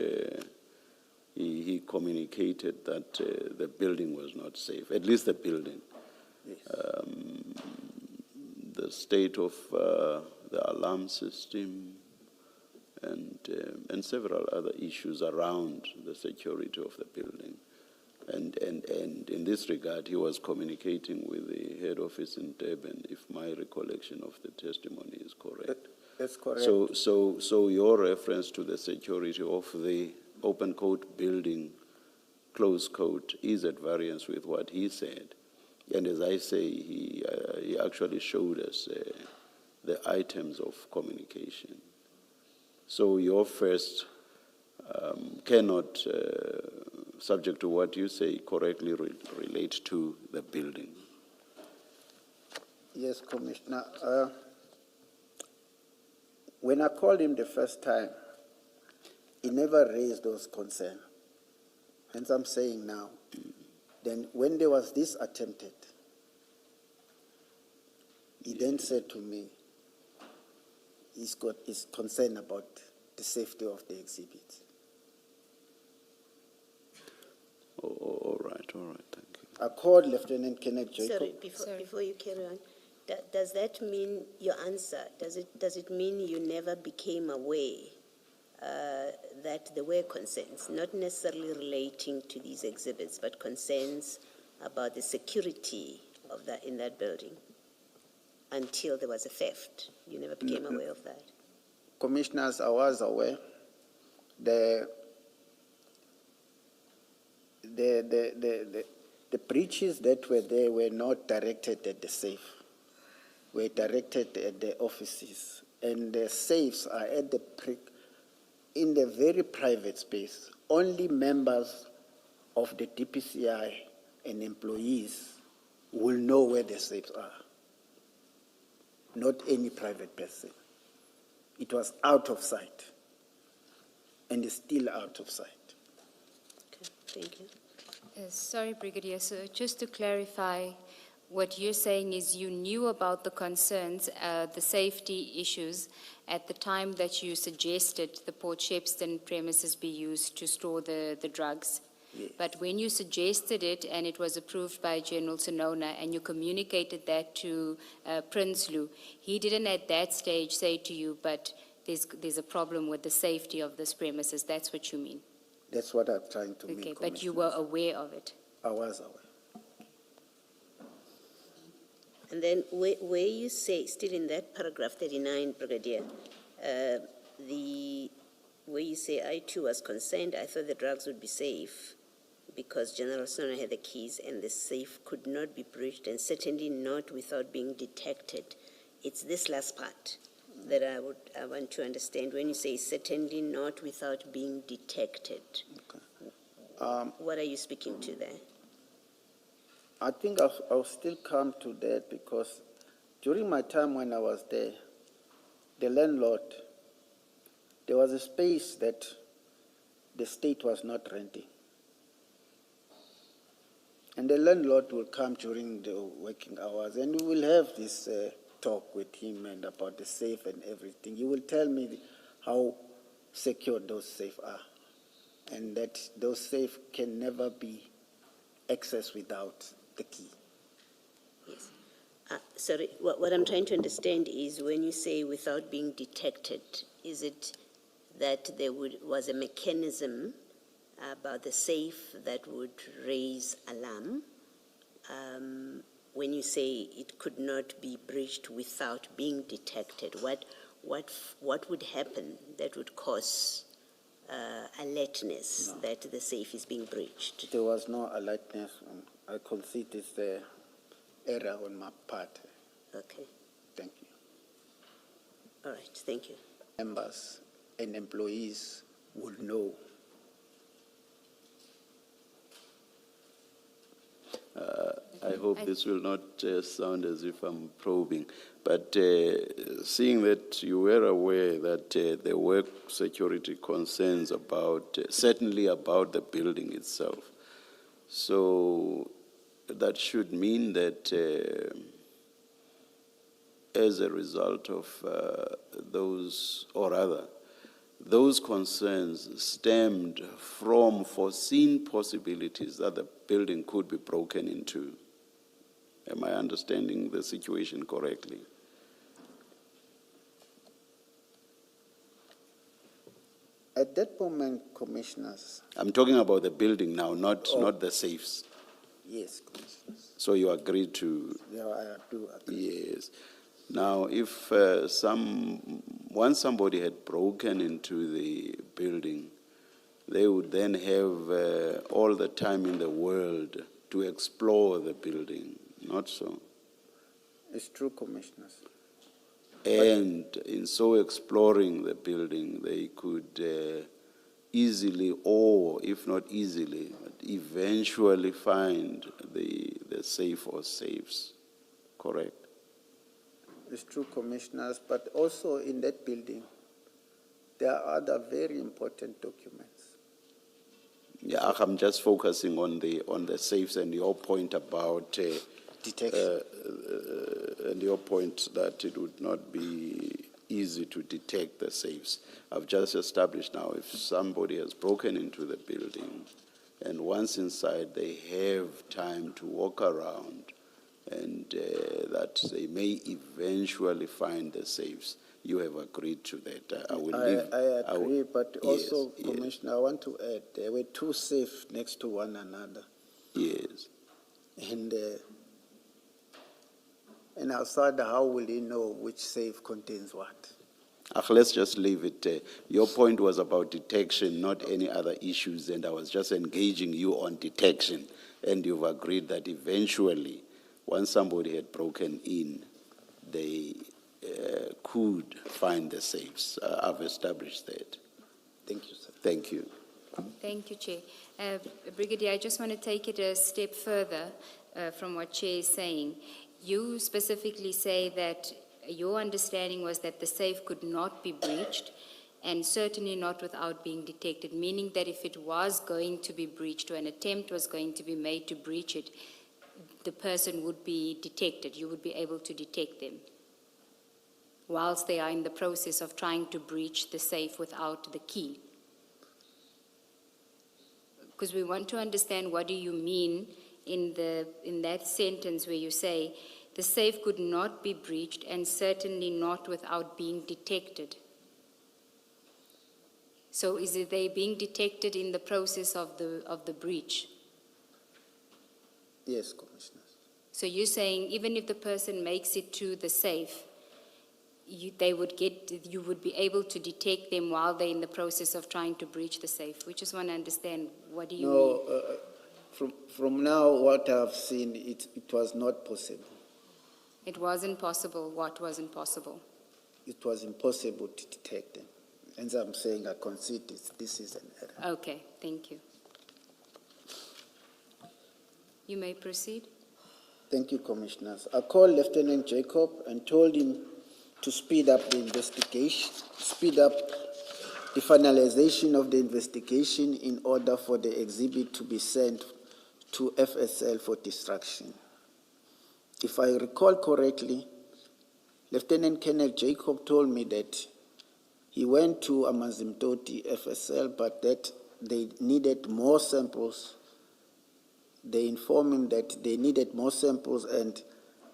he communicated that the building was not safe, at least the building. Yes. The state of the alarm system, and several other issues around the security of the building. And in this regard, he was communicating with the head office in Durban, if my recollection of the testimony is correct. That's correct. So your reference to the security of the open quote building, close quote, is at variance with what he said. And as I say, he actually showed us the items of communication. So your first cannot, subject to what you say, correctly relate to the building. Yes, Commissioner. When I called him the first time, he never raised those concerns. Hence I'm saying now, then when there was this attempted, he then said to me, he's concerned about the safety of the exhibit. All right, thank you. I called Lieutenant Kenneth Jacob. Sorry, before you carry on, does that mean your answer? Does it mean you never became aware that there were concerns, not necessarily relating to these exhibits, but concerns about the security of that in that building until there was a theft? You never became aware of that? Commissioners, I was aware. The breaches that were there were not directed at the safe, were directed at the offices. And the safes are at in the very private space. Only members of the DPCI and employees will know where the safes are, not any private person. It was out of sight, and is still out of sight. Okay, thank you. Sorry, Brigadier. So just to clarify, what you're saying is you knew about the concerns, the safety issues, at the time that you suggested the Port Shepstone premises be used to store the drugs. Yes. But when you suggested it and it was approved by General Sonona and you communicated that to Prinsloo, he didn't at that stage say to you, but there's a problem with the safety of this premises. That's what you mean? That's what I'm trying to mean. Okay, but you were aware of it? I was aware. And then where you say, still in that paragraph 39, Brigadier, where you say, I too was concerned, I thought the drugs would be safe because General Sonona had the keys and the safe could not be breached and certainly not without being detected. It's this last part that I want to understand. When you say certainly not without being detected, Okay. what are you speaking to there? I think I'll still come to that because during my time when I was there, the landlord, there was a space that the state was not renting. And the landlord will come during the working hours and we will have this talk with him and about the safe and everything. He will tell me how secure those safes are and that those safes can never be accessed without the key. Yes. Sorry, what I'm trying to understand is when you say without being detected, is it that there was a mechanism about the safe that would raise alarm? When you say it could not be breached without being detected, what would happen that would cause alertness that the safe is being breached? There was no alertness. I concede it's the error on my part. Okay. Thank you. All right. Thank you. Members and employees will know. I hope this will not sound as if I'm probing, but seeing that you were aware that there were security concerns about, certainly about the building itself, so that should mean that as a result of those, or rather, those concerns stemmed from foreseen possibilities that the building could be broken into. Am I understanding the situation correctly? At that moment, commissioners, I'm talking about the building now, not the safes. yes, commissioners. So you agree to, Yeah, I do agree. yes. Now, if once somebody had broken into the building, they would then have all the time in the world to explore the building, not so? It's true, commissioners. And in so exploring the building, they could easily, or if not easily, but eventually find the safe or safes, correct? It's true, commissioners, but also in that building, there are other very important documents. Yeah, I'm just focusing on the safes and your point about Detection. and your point that it would not be easy to detect the safes. I've just established now if somebody has broken into the building and once inside they have time to walk around and that they may eventually find the safes. You have agreed to that. I will leave. I agree, but also, yes. Commissioner, I want to add, there were two safes next to one another. Yes. And outside, how will he know which safe contains what? Let's just leave it. Your point was about detection, not any other issues, and I was just engaging you on detection. And you've agreed that eventually, once somebody had broken in, they could find the safes. I've established that. Thank you, sir. Thank you. Thank you, Chair. Brigadier, I just want to take it a step further from what Chair is saying. You specifically say that your understanding was that the safe could not be breached and certainly not without being detected, meaning that if it was going to be breached or an attempt was going to be made to breach it, the person would be detected. You would be able to detect them whilst they are in the process of trying to breach the safe without the key. Because we want to understand what do you mean in that sentence where you say the safe could not be breached and certainly not without being detected. So is it they being detected in the process of the breach? Yes, Commissioners. So you're saying even if the person makes it to the safe, you would be able to detect them while they're in the process of trying to breach the safe. We just want to understand what do you mean? From now, what I've seen, it was not possible. It wasn't possible. What wasn't possible? It was impossible to detect them. And I'm saying I concede this is an error. Okay, thank you. You may proceed. Thank you, Commissioners. I called Lieutenant Jacob and told him to speed up the investigation, speed up the finalization of the investigation in order for the exhibit to be sent to FSL for destruction. If I recall correctly, Lieutenant Colonel Jacob told me that he went to Amazimtoti FSL, but that they needed more samples. They informed him that they needed more samples and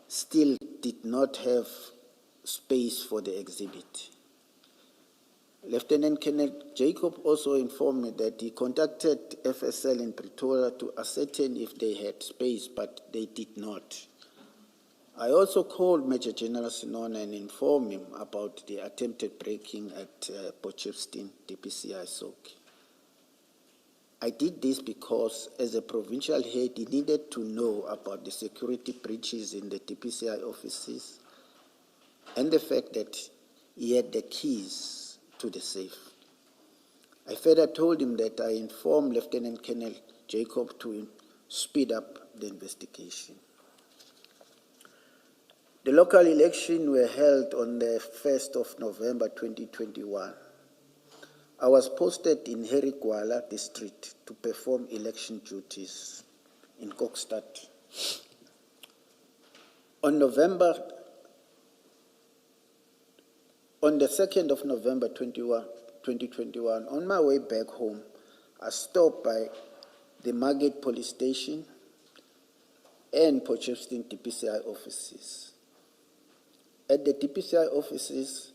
still did not have space for the exhibit. Lieutenant Colonel Jacob also informed me that he contacted FSL in Pretoria to ascertain if they had space, but they did not. I also called Major General Sinona and informed him about the attempted breaking at Potchefstroom, DPCI Soke. I did this because, as a provincial head, he needed to know about the security breaches in the DPCI offices and the fact that he had the keys to the safe. I further told him that I informed Lieutenant Colonel Jacob to speed up the investigation. The local elections were held on the 1st of November 2021. I was posted in Herikwala district to perform election duties in Kokstad. On the 2nd of November 2021, on my way back home, I stopped by the Margate Police Station and Potchefstroom DPCI offices. At the DPCI offices,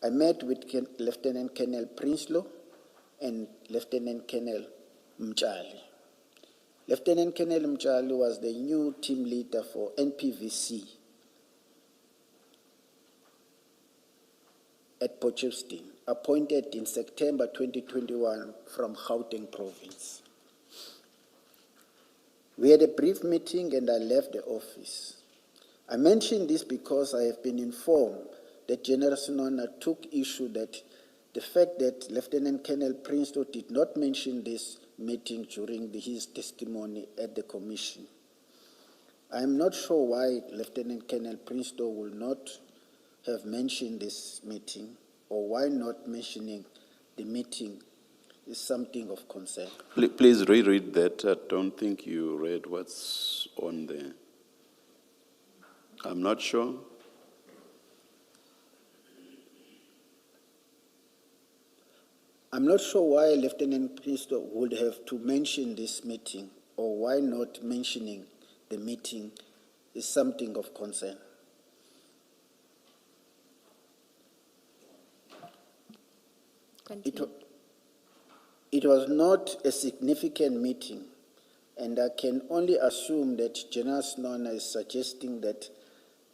I met with Lieutenant Colonel Prinsloo and Lieutenant Colonel Mchali. Lieutenant Colonel Mchali was the new team leader for NPVC at Potchefstroom, appointed in September 2021 from Gauteng province. We had a brief meeting and I left the office. I mention this because I have been informed that General Sinona took issue that the fact that Lieutenant Colonel Princeton did not mention this meeting during his testimony at the commission. I am not sure why Lieutenant Colonel Princeton will not have mentioned this meeting, or why not mentioning the meeting is something of concern. Please reread that. I don't think you read what's on there. I'm not sure. I'm not sure why Lieutenant Princeton would have to mention this meeting, or why not mentioning the meeting is something of concern. Continue. It was not a significant meeting, and I can only assume that General Sinona is suggesting that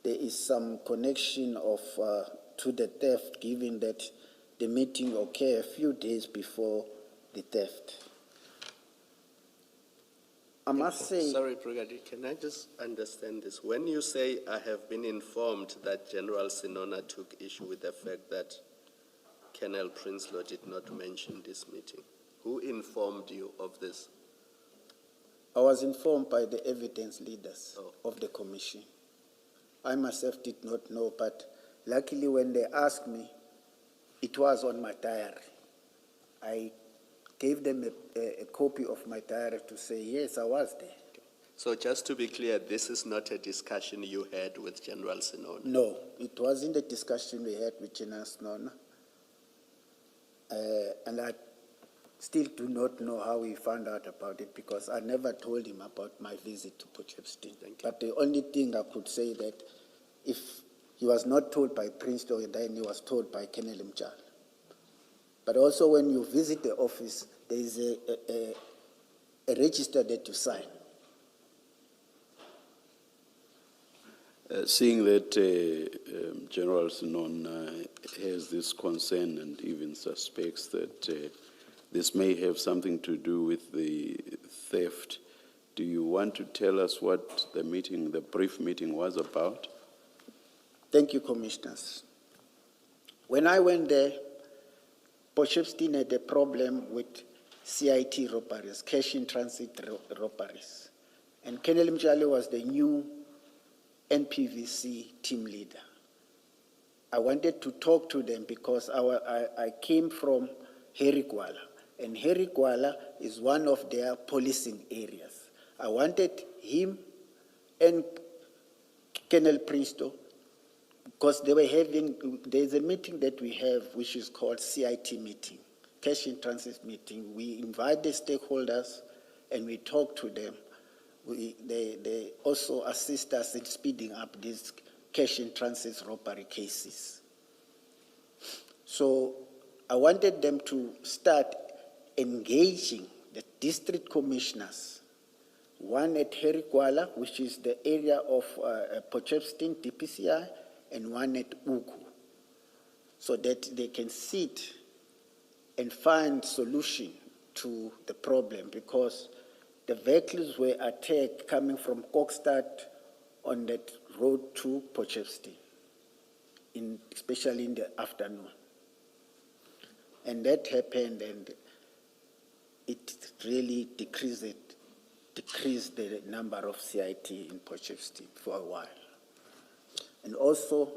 there is some connection to the theft, given that the meeting occurred a few days before the theft. I must say... Sorry, Brigadier, can I just understand this? When you say I have been informed that General Sinona took issue with the fact that Colonel Prinsloo did not mention this meeting, who informed you of this? I was informed by the evidence leaders of the commission. I myself did not know, but luckily when they asked me, it was on my diary. I gave them a copy of my diary to say, yes, I was there. Okay. So just to be clear, this is not a discussion you had with General Sinona? No, it wasn't a discussion we had with General Sinona. And I still do not know how he found out about it, because I never told him about my visit to Potchefstroom. But the only thing I could say that if he was not told by Princeton, then he was told by Colonel Mchali. But also when you visit the office, there is a register that you sign. Seeing that General Sinona has this concern and even suspects that this may have something to do with the theft, do you want to tell us what the meeting, the brief meeting, was about? Thank you, Commissioners. When I went there, Potchefstroom had a problem with CIT robberies, cash in transit robberies. And Colonel Mchali was the new NPVC team leader. I wanted to talk to them because I came from Herikwala, and Herikwala is one of their policing areas. I wanted him and Colonel Princeton, because they were having, there's a meeting that we have which is called CIT meeting, cash in transit meeting. We invite the stakeholders and we talk to them. They also assist us in speeding up these cash in transit robbery cases. So I wanted them to start engaging the district commissioners, one at Herikwala, which is the area of Potchefstroom, DPCI, and one at Ugu, so that they can sit and find solution to the problem, because the vehicles were attacked coming from Kokstad on that road to Potchefstroom, especially in the afternoon. And that happened, and it really decreased the number of CIT in Potchefstroom for a while. And also,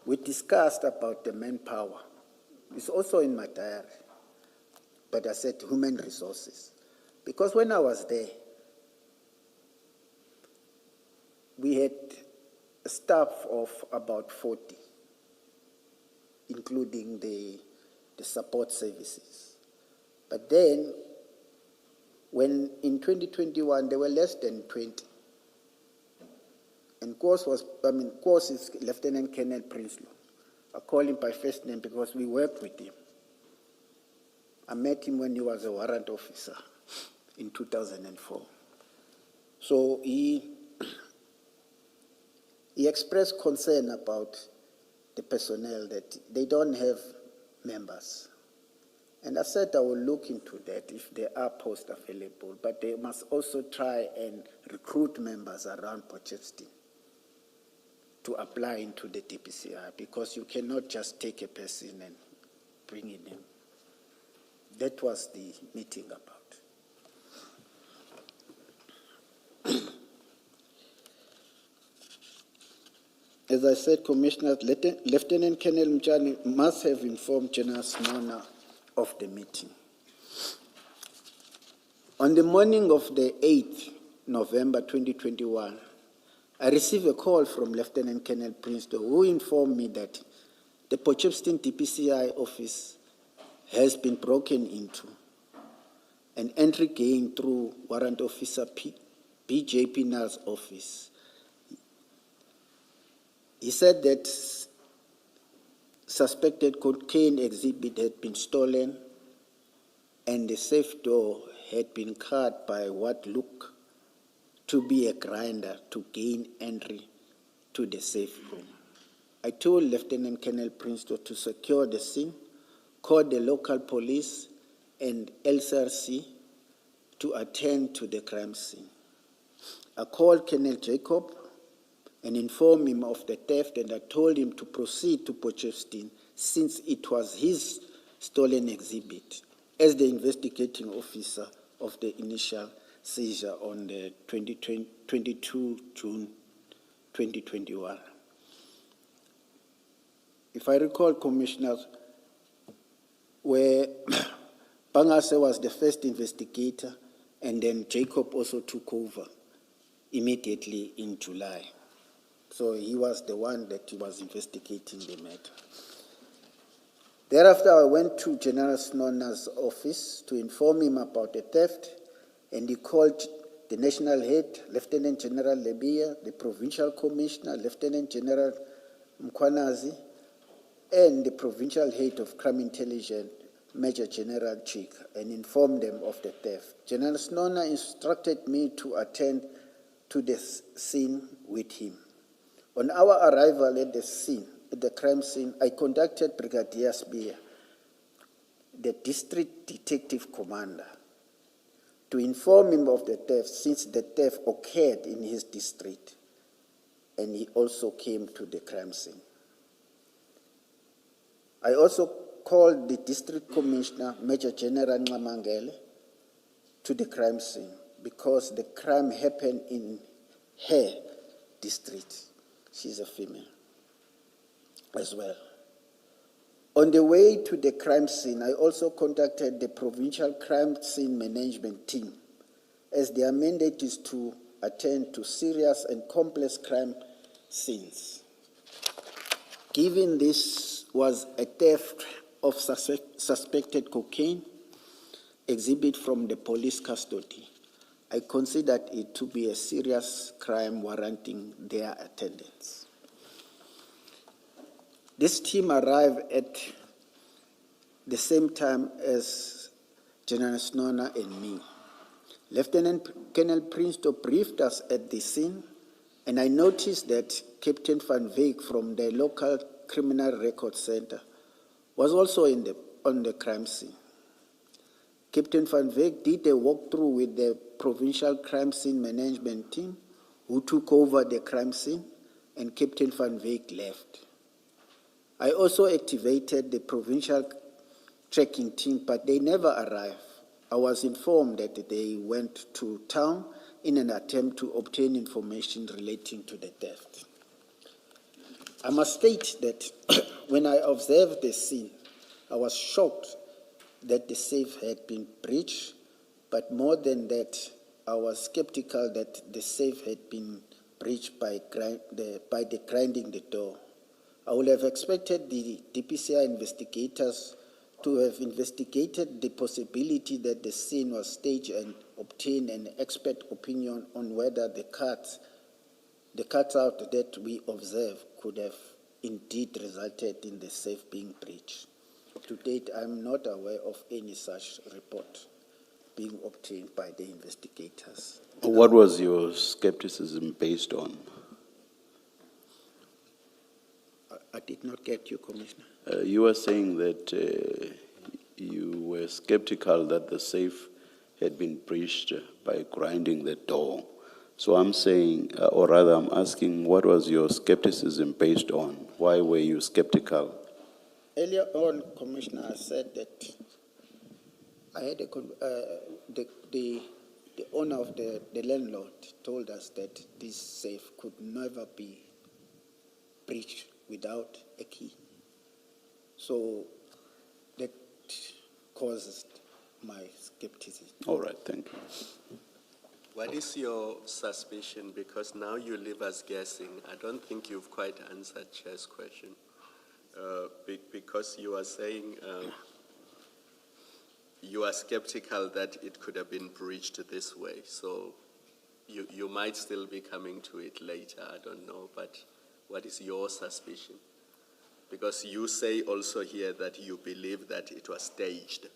we discussed about the manpower. It's also in my diary, but I said human resources. Because when I was there, we had a staff of about 40, including the support services. But then, when in 2021, there were less than 20. And course is Lieutenant Colonel Prinsloo. I call him by first name because we work with him. I met him when he was a warrant officer in 2004. So he expressed concern about the personnel that they don't have members. And I said I will look into that if there are posts available, but they must also try and recruit members around Potchefstroom to apply into the DPCI, because you cannot just take a person and bring it in. That was the meeting about. As I said, Commissioner, Lieutenant Colonel Mchani must have informed General Smona of the meeting. On the morning of the 8th November 2021, I received a call from Lieutenant Colonel Princeton, who informed me that the Potchefstroom DPCI office has been broken into, an entry gained through Warrant Officer BJ Pinal's office. He said that suspected cocaine exhibit had been stolen and the safe door had been cut by what looked to be a grinder to gain entry to the safe room. I told Lieutenant Colonel Princeton to secure the scene, call the local police and LCRC to attend to the crime scene. I called Colonel Jacob and informed him of the theft, and I told him to proceed to Potchefstroom since it was his stolen exhibit as the investigating officer of the initial seizure on the 22 June 2021. If I recall, Commissioners, where Pangase was the first investigator, and then Jacob also took over immediately in July. So he was the one that was investigating the matter. Thereafter, I went to General Snona's office to inform him about the theft, and he called the national head, Lieutenant General Lebia, the provincial commissioner, Lieutenant General Mkwanazi, and the provincial head of crime intelligence, Major General Chik, and informed them of the theft. General Snona instructed me to attend to the scene with him. On our arrival at the scene, at the crime scene, I contacted Brigadier Spear, the district detective commander, to inform him of the theft, since the theft occurred in his district, and he also came to the crime scene. I also called the district commissioner, Major General Nxamangele, to the crime scene because the crime happened in her district. She's a female as well. On the way to the crime scene, I also contacted the provincial crime scene management team, as their mandate is to attend to serious and complex crime scenes. Given this was a theft of suspected cocaine exhibit from the police custody, I considered it to be a serious crime warranting their attendance. This team arrived at the same time as General Snona and me. Lieutenant Colonel Princeton briefed us at the scene, and I noticed that Captain Van Veek from the local criminal record center was also on the crime scene. Captain Van Veek did a walkthrough with the provincial crime scene management team, who took over the crime scene, and Captain Van Veek left. I also activated the provincial tracking team, but they never arrived. I was informed that they went to town in an attempt to obtain information relating to the theft. I must state that when I observed the scene, I was shocked that the safe had been breached, but more than that, I was skeptical that the safe had been breached by the grinding the door. I would have expected the DPCI investigators to have investigated the possibility that the scene was staged and obtained an expert opinion on whether the cutout that we observed could have indeed resulted in the safe being breached. To date, I'm not aware of any such report being obtained by the investigators. What was your skepticism based on? I did not get you, Commissioner. You were saying that you were skeptical that the safe had been breached by grinding the door. So I'm saying, or rather I'm asking, what was your skepticism based on? Why were you skeptical? Earlier on, Commissioner, I said that I had the owner of the landlord told us that this safe could never be breached without a key. So that caused my skepticism. All right, thank you. What is your suspicion? Because now you leave us guessing. I don't think you've quite answered Chair's question. Because you are saying you are skeptical that it could have been breached this way. So you might still be coming to it later, I don't know. But what is your suspicion? Because you say also here that you believe that it was staged.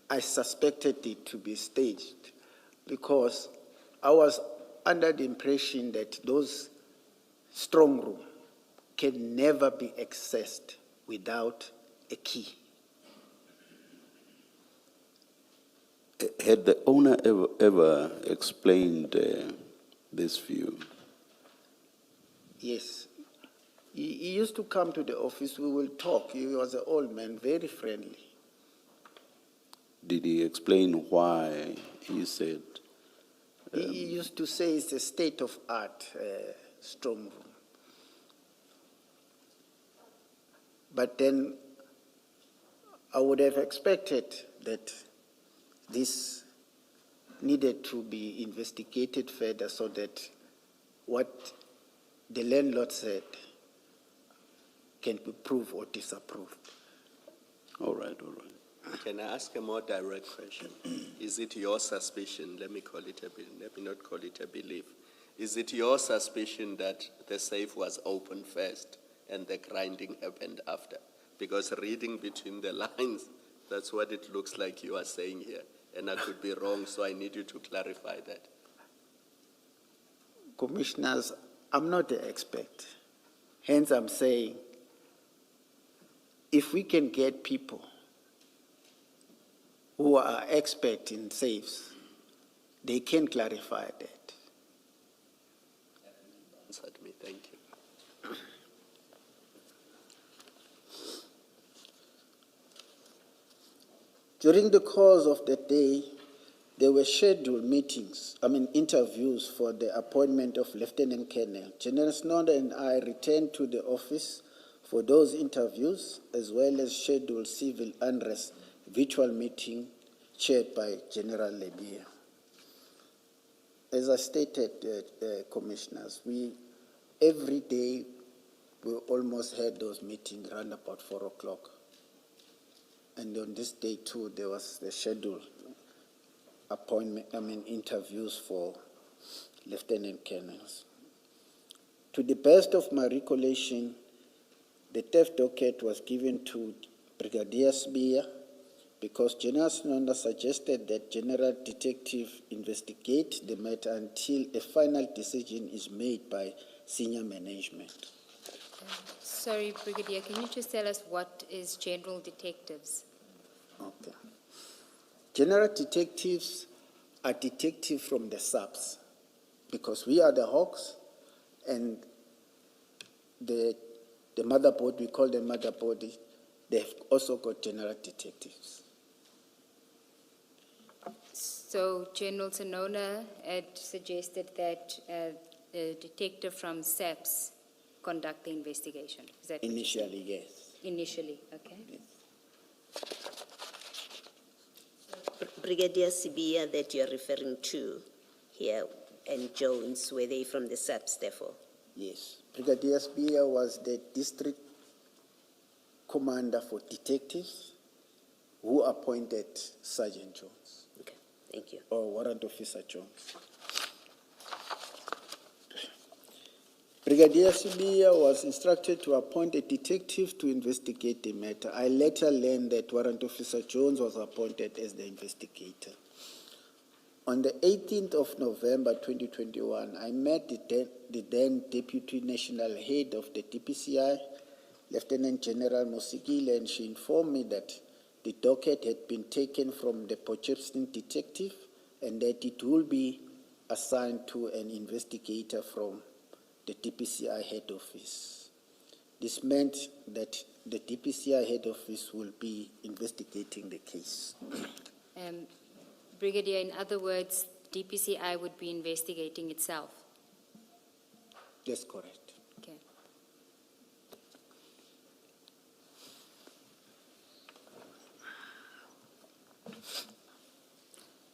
I suspected it to be staged because I was under the impression that those strong rooms can never be accessed without a key. Had the owner ever explained this view? Yes. He used to come to the office, we will talk. He was an old man, very friendly. Did he explain why he said? He used to say it's a state-of-art strong room. But then I would have expected that this needed to be investigated further so that what the landlord said can be proved or disapproved. All right, all right. Can I ask a more direct question? Is it your suspicion, let me not call it a belief, is it your suspicion that the safe was opened first and the grinding happened after? Because reading between the lines, that's what it looks like you are saying here. And I could be wrong, so I need you to clarify that. Commissioners, I'm not an expert. Hence, I'm saying, if we can get people who are expert in safes, they can clarify that. Answered me, thank you. During the course of the day, there were scheduled interviews for the appointment of Lieutenant Colonel. General Snoda and I returned to the office for those interviews, as well as scheduled civil unrest virtual meeting chaired by General Lebia. As I stated, Commissioners, every day we almost had those meetings around about 4 o'clock. And on this day too, there was the scheduled interviews for lieutenant colonels. To the best of my recollection, the theft docket was given to Brigadier Nyuswa because General Snonda suggested that General Detective investigate the matter until a final decision is made by senior management. Sorry, Brigadier, can you just tell us what is general detectives? Okay. General detectives are detectives from the subs because we are the hawks and the motherboard, we call them motherboard, they've also got general detectives. So General Sonona had suggested that the detective from SAPS conduct the investigation. Is that what you're saying? Initially, yes. Initially, okay. Yes. Brigadier Nyuswa that you're referring to here and Jones, were they from the SAPS therefore? Yes. Brigadier Nyuswa was the district commander for detectives who appointed Sergeant Jones. Okay, thank you. Or Warrant Officer Jones. Brigadier Sibia was instructed to appoint a detective to investigate the matter. I later learned that Warrant Officer Jones was appointed as the investigator. On the 18th of November 2021, I met the then Deputy National Head of the DPCI, Lieutenant General Mosikile, and she informed me that the docket had been taken from the Potchefstroom detective and that it will be assigned to an investigator from the DPCI head office. This meant that the DPCI head office will be investigating the case. Brigadier, in other words, DPCI would be investigating itself. That's correct. Okay.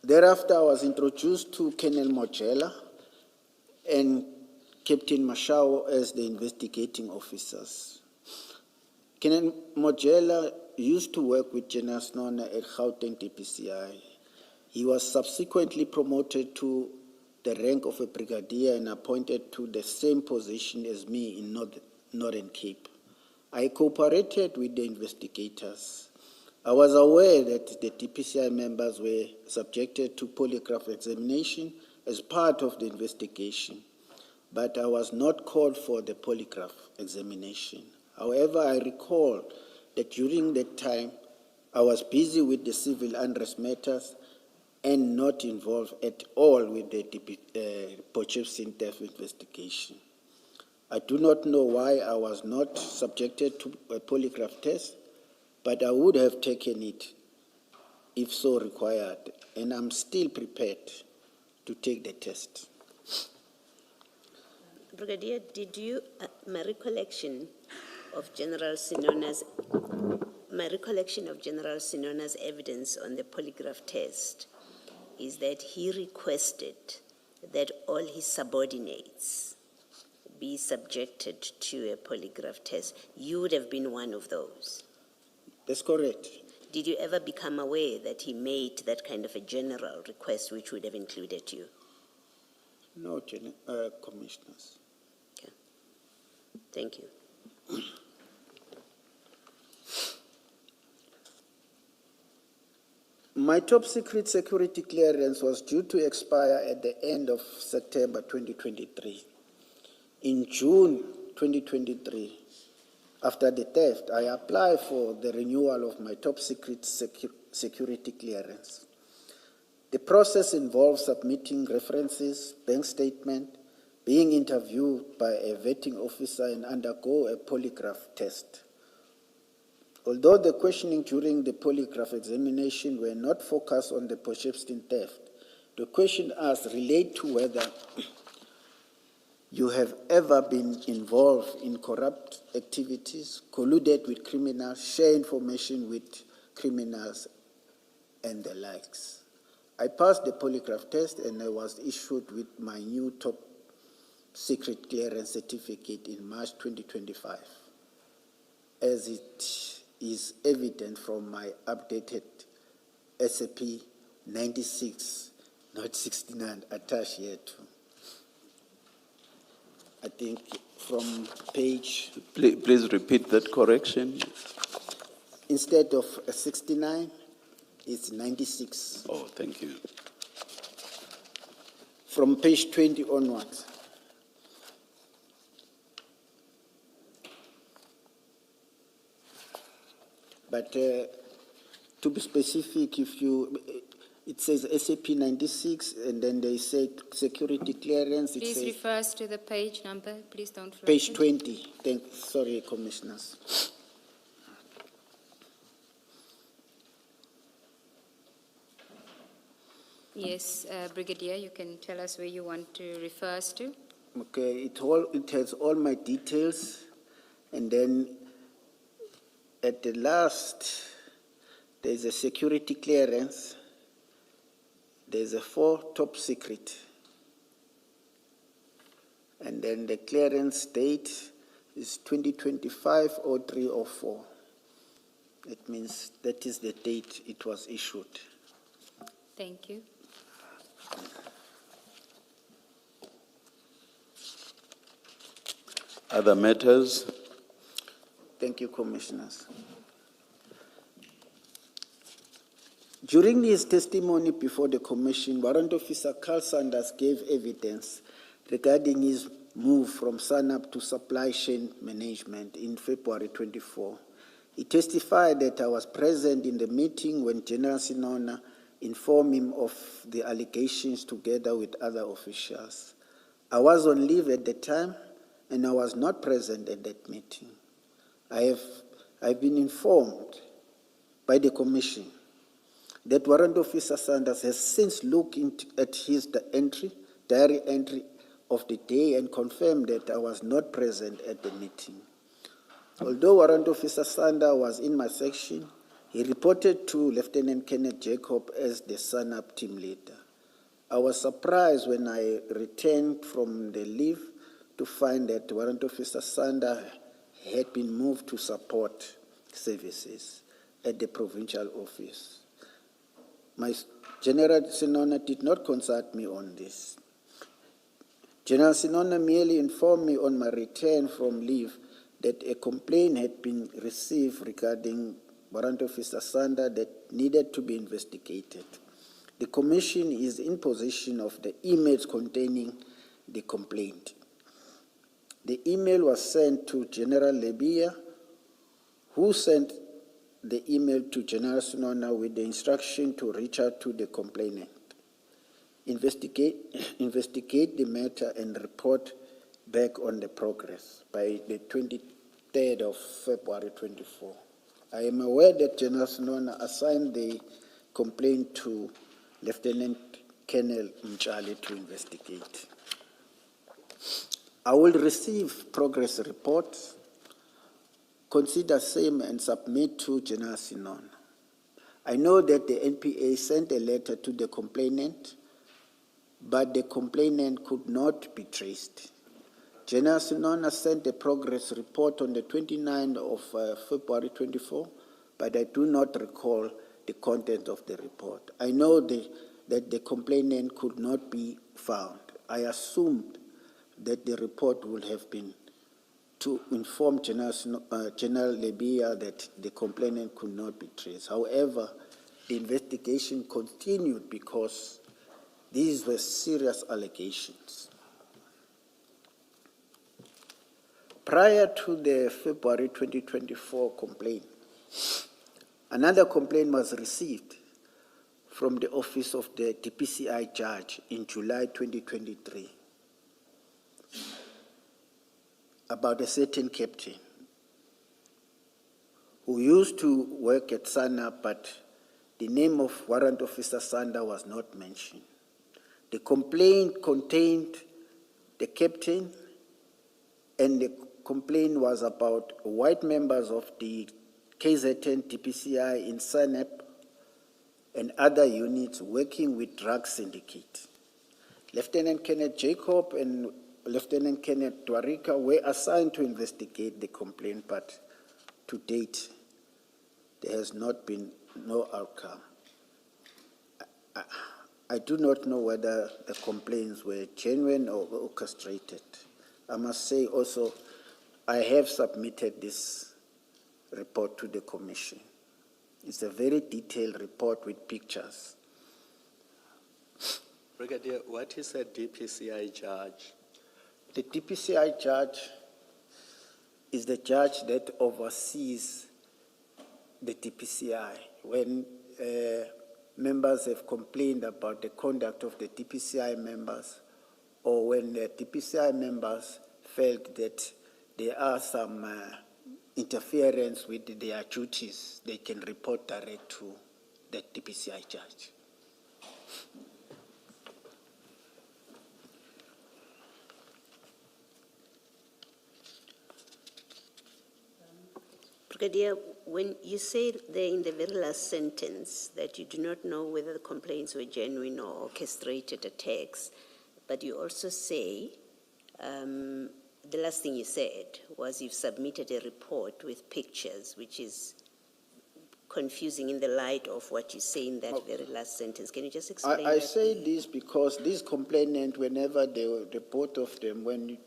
Thereafter, I was introduced to Colonel Mojela and Captain Mashao as the investigating officers. Colonel Mojela used to work with General Snona at Gauteng DPCI. He was subsequently promoted to the rank of a brigadier and appointed to the same position as me in Northern Cape. I cooperated with the investigators. I was aware that the DPCI members were subjected to polygraph examination as part of the investigation, but I was not called for the polygraph examination. However, I recall that during that time, I was busy with the civil unrest matters and not involved at all with the Potchefstroom death investigation. I do not know why I was not subjected to a polygraph test, but I would have taken it if so required, and I'm still prepared to take the test. Brigadier, did you, my recollection of General Sinona's evidence on the polygraph test is that he requested that all his subordinates be subjected to a polygraph test. You would have been one of those. That's correct. Did you ever become aware that he made that kind of a general request which would have included you? No, commissioners. Okay. Thank you. My top secret security clearance was due to expire at the end of September 2023. In June 2023, after the theft, I applied for the renewal of my top secret security clearance. The process involves submitting references, bank statement, being interviewed by a vetting officer, and undergo a polygraph test. Although the questioning during the polygraph examination were not focused on the Potchefstroom theft, the question asked relate to whether you have ever been involved in corrupt activities, colluded with criminals, share information with criminals, and the likes. I passed the polygraph test and I was issued with my new top secret clearance certificate in March 2025, as it is evident from my updated SAP 96, not 69, attached here too. I think from page... Please repeat that correction. Instead of 69, it's 96. Oh, thank you. From page 20 onwards. But to be specific, it says SAP 96, and then they say security clearance. Please refer us to the page number. Please don't flash Page it. 20. Sorry, commissioners. Yes, Brigadier, you can tell us where you want to refer us to. Okay, it has all my details, and then at the last, there's a security clearance. There's a 4 top secret. And then the clearance date is 2025-03-04. It means that is the date it was issued. Thank you. Other matters? Thank you, Commissioners. During his testimony before the Commission, Warrant Officer Carl Sanders gave evidence regarding his move from SANAP to supply chain management in February 24. He testified that I was present in the meeting when General Sinona informed him of the allegations together with other officials. I was on leave at the time and I was not present at that meeting. I've been informed by the Commission that Warrant Officer Sanders has since looked at his diary entry of the day and confirmed that I was not present at the meeting. Although Warrant Officer Sanders was in my section, he reported to Lieutenant Kenneth Jacob as the SANAP team leader. I was surprised when I returned from the leave to find that Warrant Officer Sanders had been moved to support services at the provincial office. My General Sinona did not consult me on this. General Sinona merely informed me on my return from leave that a complaint had been received regarding Warrant Officer Sanders that needed to be investigated. The Commission is in possession of the emails containing the complaint. The email was sent to General Lebia, who sent the email to General Sinona with the instruction to reach out to the complainant, investigate the matter and report back on the progress by the 23rd of February 24. I am aware that General Sinona assigned the complaint to Lieutenant Colonel Mchali to investigate. I will receive progress reports, consider same and submit to General Sinona. I know that the NPA sent a letter to the complainant, but the complainant could not be traced. General Sinona sent a progress report on the 29th of February 24, but I do not recall the content of the report. I know that the complainant could not be found. I assumed that the report would have been to inform General Lebia that the complainant could not be traced. However, the investigation continued because these were serious allegations. Prior to the February 2024 complaint, another complaint was received from the office of the DPCI judge in July 2023 about a certain captain who used to work at SANA, but the name of Warrant Officer Sanders was not mentioned. The complaint contained the captain, and the complaint was about white members of the KZN DPCI in SANEP and other units working with drug syndicate. Lieutenant Kenneth Jacob and Lieutenant Kenneth Dwarika were assigned to investigate the complaint, but to date, there has not been no outcome. I do not know whether the complaints were genuine or orchestrated. I must say also, I have submitted this report to the Commission. It's a very detailed report with pictures. Brigadier, what is a DPCI judge? The DPCI judge is the judge that oversees the DPCI. When members have complained about the conduct of the DPCI members, or when the DPCI members felt that there are some interference with their duties, they can report direct to the DPCI judge. Brigadier, when you say there in the very last sentence that you do not know whether the complaints were genuine or orchestrated attacks, but you also say, the last thing you said was you've submitted a report with pictures, which is confusing in the light of what you say in that very last sentence. Can you just explain that? I say this because these complainants, whenever the both of them, when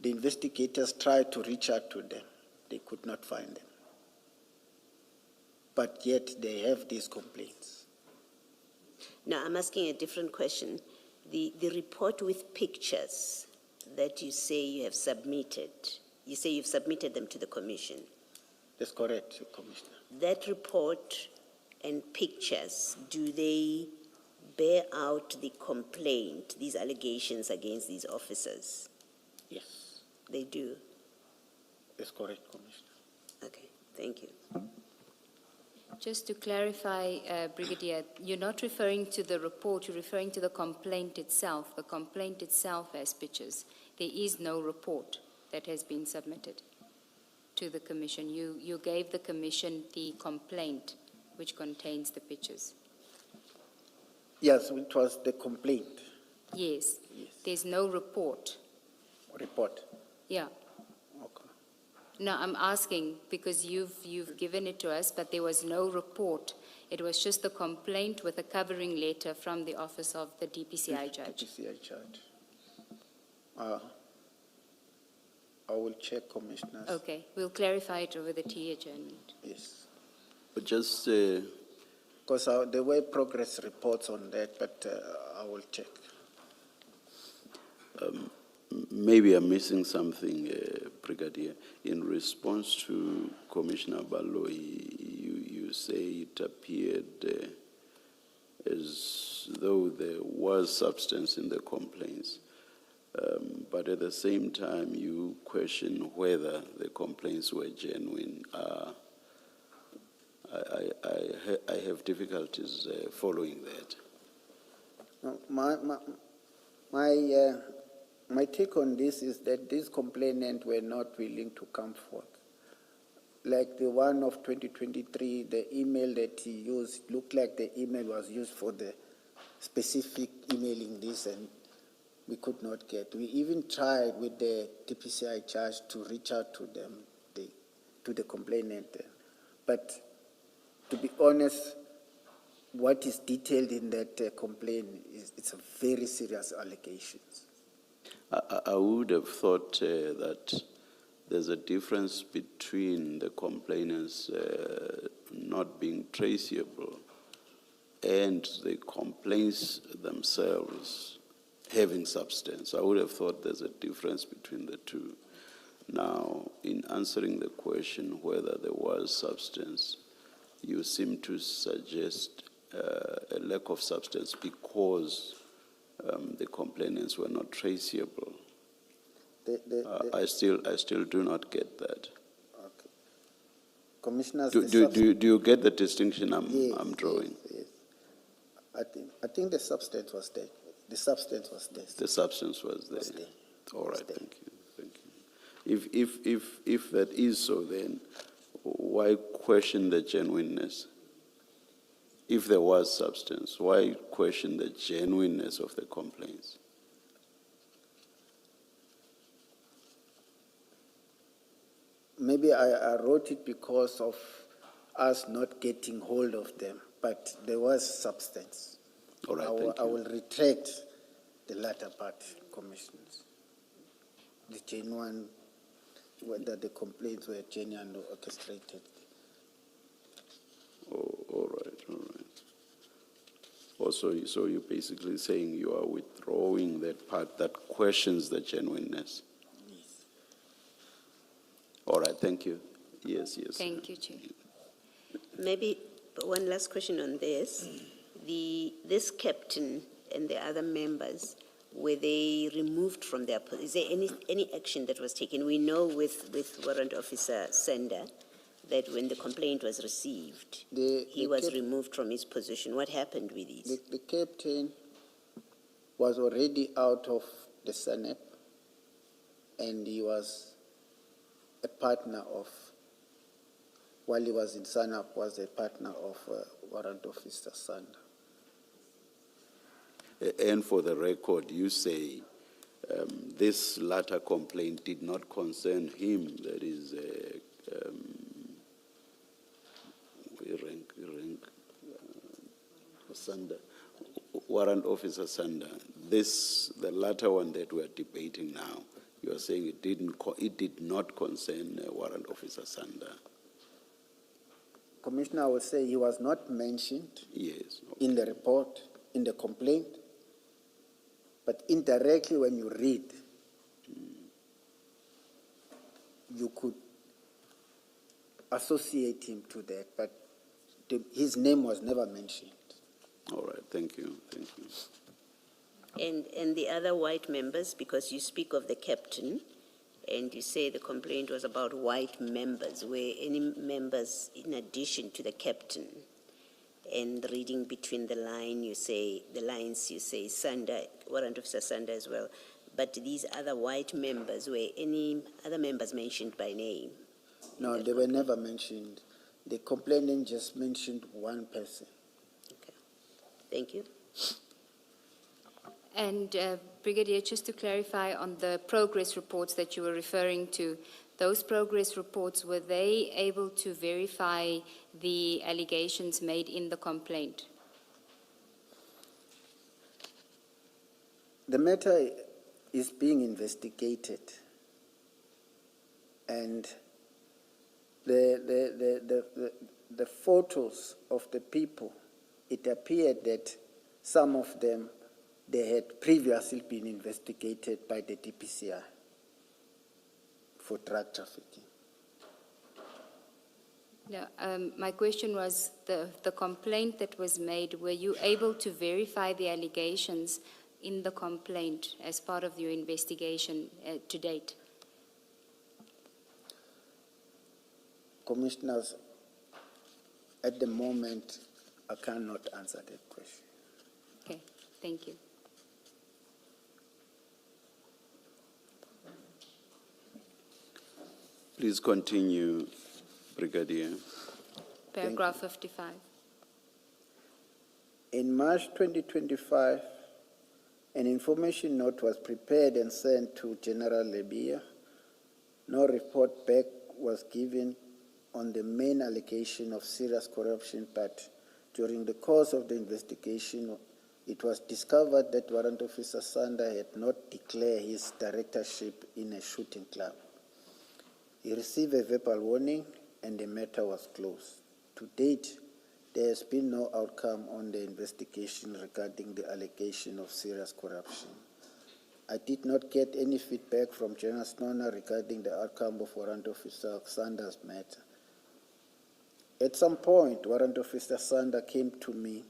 The investigators tried to reach out to them. They could not find them. But yet they have these complaints. Now, I'm asking a different question. The report with pictures that you say you have submitted, you say you've submitted them to the commission. That's correct, Commissioner. That report and pictures, do they bear out the complaint, these allegations against these officers? Yes, They do? that's correct, Commissioner. Okay, thank you. Just to clarify, Brigadier, you're not referring to the report, you're referring to the complaint itself. The complaint itself has pictures. There is no report that has been submitted to the Commission. You gave the Commission the complaint, which contains the pictures. Yes, it was the complaint Yes. Yes. There's no report. report. Yeah. Okay. No, I'm asking because you've given it to us, but there was no report. It was just the complaint with a covering letter from the office of the DPCI judge. DPCI judge. I will check, Commissioners. Okay, we'll clarify it over the tea adjournment. Yes. But just, Because there were progress reports on that, but I will check. maybe I'm missing something, Brigadier. In response to Commissioner Baloyi, you say it appeared as though there was substance in the complaints. But at the same time, you question whether the complaints were genuine. I have difficulties following that. My take on this is that these complainants were not willing to come forth. Like the one of 2023, the email that he used looked like the email was used for the specific emailing this, and we could not get. We even tried with the DPCI judge to reach out to them, to the complainant. But to be honest, what is detailed in that complaint it's a very serious allegations. I would have thought that there's a difference between the complainants not being traceable and the complaints themselves having substance. I would have thought there's a difference between the two. Now, in answering the question whether there was substance, you seem to suggest a lack of substance because the complainants were not traceable. I still do not get that. Okay. Commissioners, Do you get the distinction yes, I'm drawing? Yes. I think the substance was there. The substance was there. The substance was there. Was there. All right, Was there. thank you. If that is so, then why question the genuineness? If there was substance, why question the genuineness of the complaints? Maybe I wrote it because of us not getting hold of them, but there was substance. All right, thank I you. will retract the latter part, Commissioners. The genuine, whether the complaints were genuine or orchestrated. Oh, all right. Also, so you're basically saying you are withdrawing that part that questions the genuineness. Yes. All right, thank you. Yes. Thank you, Chair. Maybe one last question on this. This captain and the other members, were they removed from their position? Is there any action that was taken? We know with Warrant Officer Sender that when the complaint was received, he was removed from his position. What happened with these? The captain was already out of the Senate, and he was a partner of, while he was in SANAP, was a partner of Warrant Officer Sanda. And for the record, you say this latter complaint did not concern him, that is Sanda, Warrant Officer Sanda. The latter one that we're debating now, you you are saying it did not concern Warrant Officer Sanda. Commissioner, I would say he was not mentioned Yes. in the report, in the complaint, but indirectly when you read, you could associate him to that, but his name was never mentioned. All right. Thank you. Thank you. And the other white members, because you speak of the captain, and you say the complaint was about white members, were any members in addition to the captain? And reading between the lines, you say Sanda, Warrant Officer Sanda as well. But these other white members, were any other members mentioned by name? No, they were never mentioned. The complainant just mentioned one person. Okay. Thank you. And Brigadier, just to clarify on the progress reports that you were referring to, those progress reports, were they able to verify the allegations made in the complaint? The matter is being investigated, and the photos of the people, it appeared that some of them, they had previously been investigated by the DPCI for drug trafficking. No, my question was the complaint that was made, were you able to verify the allegations in the complaint as part of your investigation to date? Commissioners, at the moment, I cannot answer that question. Okay, thank you. Please continue, Brigadier. Paragraph 55. In March 2025, an information note was prepared and sent to General Lebia. No report back was given on the main allegation of serious corruption, but during the course of the investigation, it was discovered that Warrant Officer Sanda had not declared his directorship in a shooting club. He received a verbal warning and the matter was closed. To date, there has been no outcome on the investigation regarding the allegation of serious corruption. I did not get any feedback from General Snona regarding the outcome of Warrant Officer Sanda's matter. At some point, Warrant Officer Sanda came to me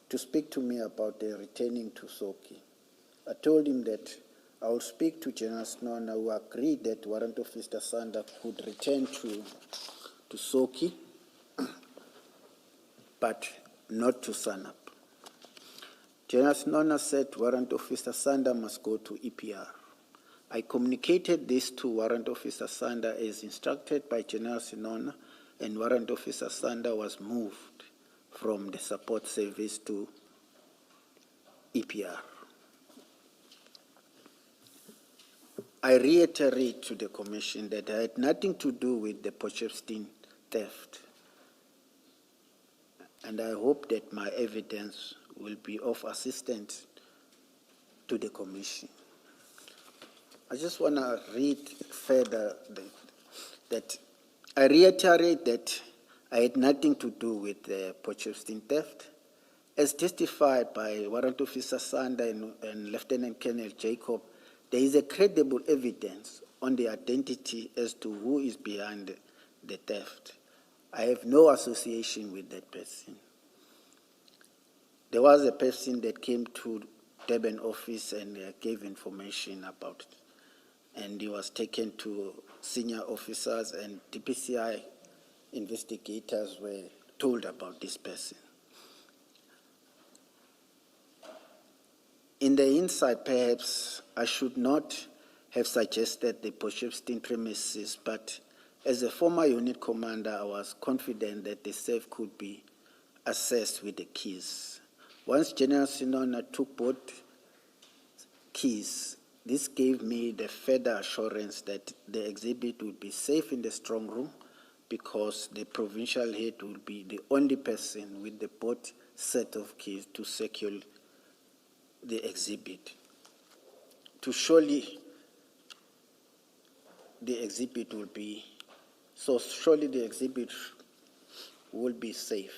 to speak to me about the returning to Soki. I told him that I would speak to General Snona, who agreed that Warrant Officer Sanda could return to Soki, but not to Sanap. General Snona said Warrant Officer Sanda must go to EPR. I communicated this to Warrant Officer Sanda as instructed by General Snona, and Warrant Officer Sanda was moved from the support service to EPR. I reiterate to the Commission that I had nothing to do with the Potchefstroom theft, and I hope that my evidence will be of assistance to the Commission. I just want to read further that I reiterate that I had nothing to do with the Potchefstroom theft. As testified by Warrant Officer Sanda and Lieutenant Colonel Jacob, there is a credible evidence on the identity as to who is behind the theft. I have no association with that person. There was a person that came to Durban office and gave information about it, and he was taken to senior officers, and DPCI investigators were told about this person. In the inside, perhaps I should not have suggested the Potchefstroom premises, but as a former unit commander, I was confident that the safe could be accessed with the keys. Once General Sinona took both keys, this gave me the further assurance that the exhibit would be safe in the strong room, because the provincial head will be the only person with the both set of keys to secure the exhibit. To surely the exhibit will be, so surely the exhibit will be safe.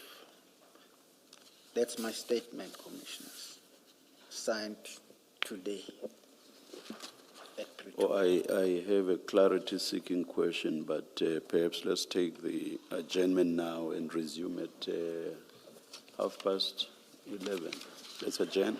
That's my statement, Commissioners. Signed today. at Pretoria. Oh, I have a clarity-seeking question, but perhaps let's take the adjournment now and resume at 11:30. Let's adjourn.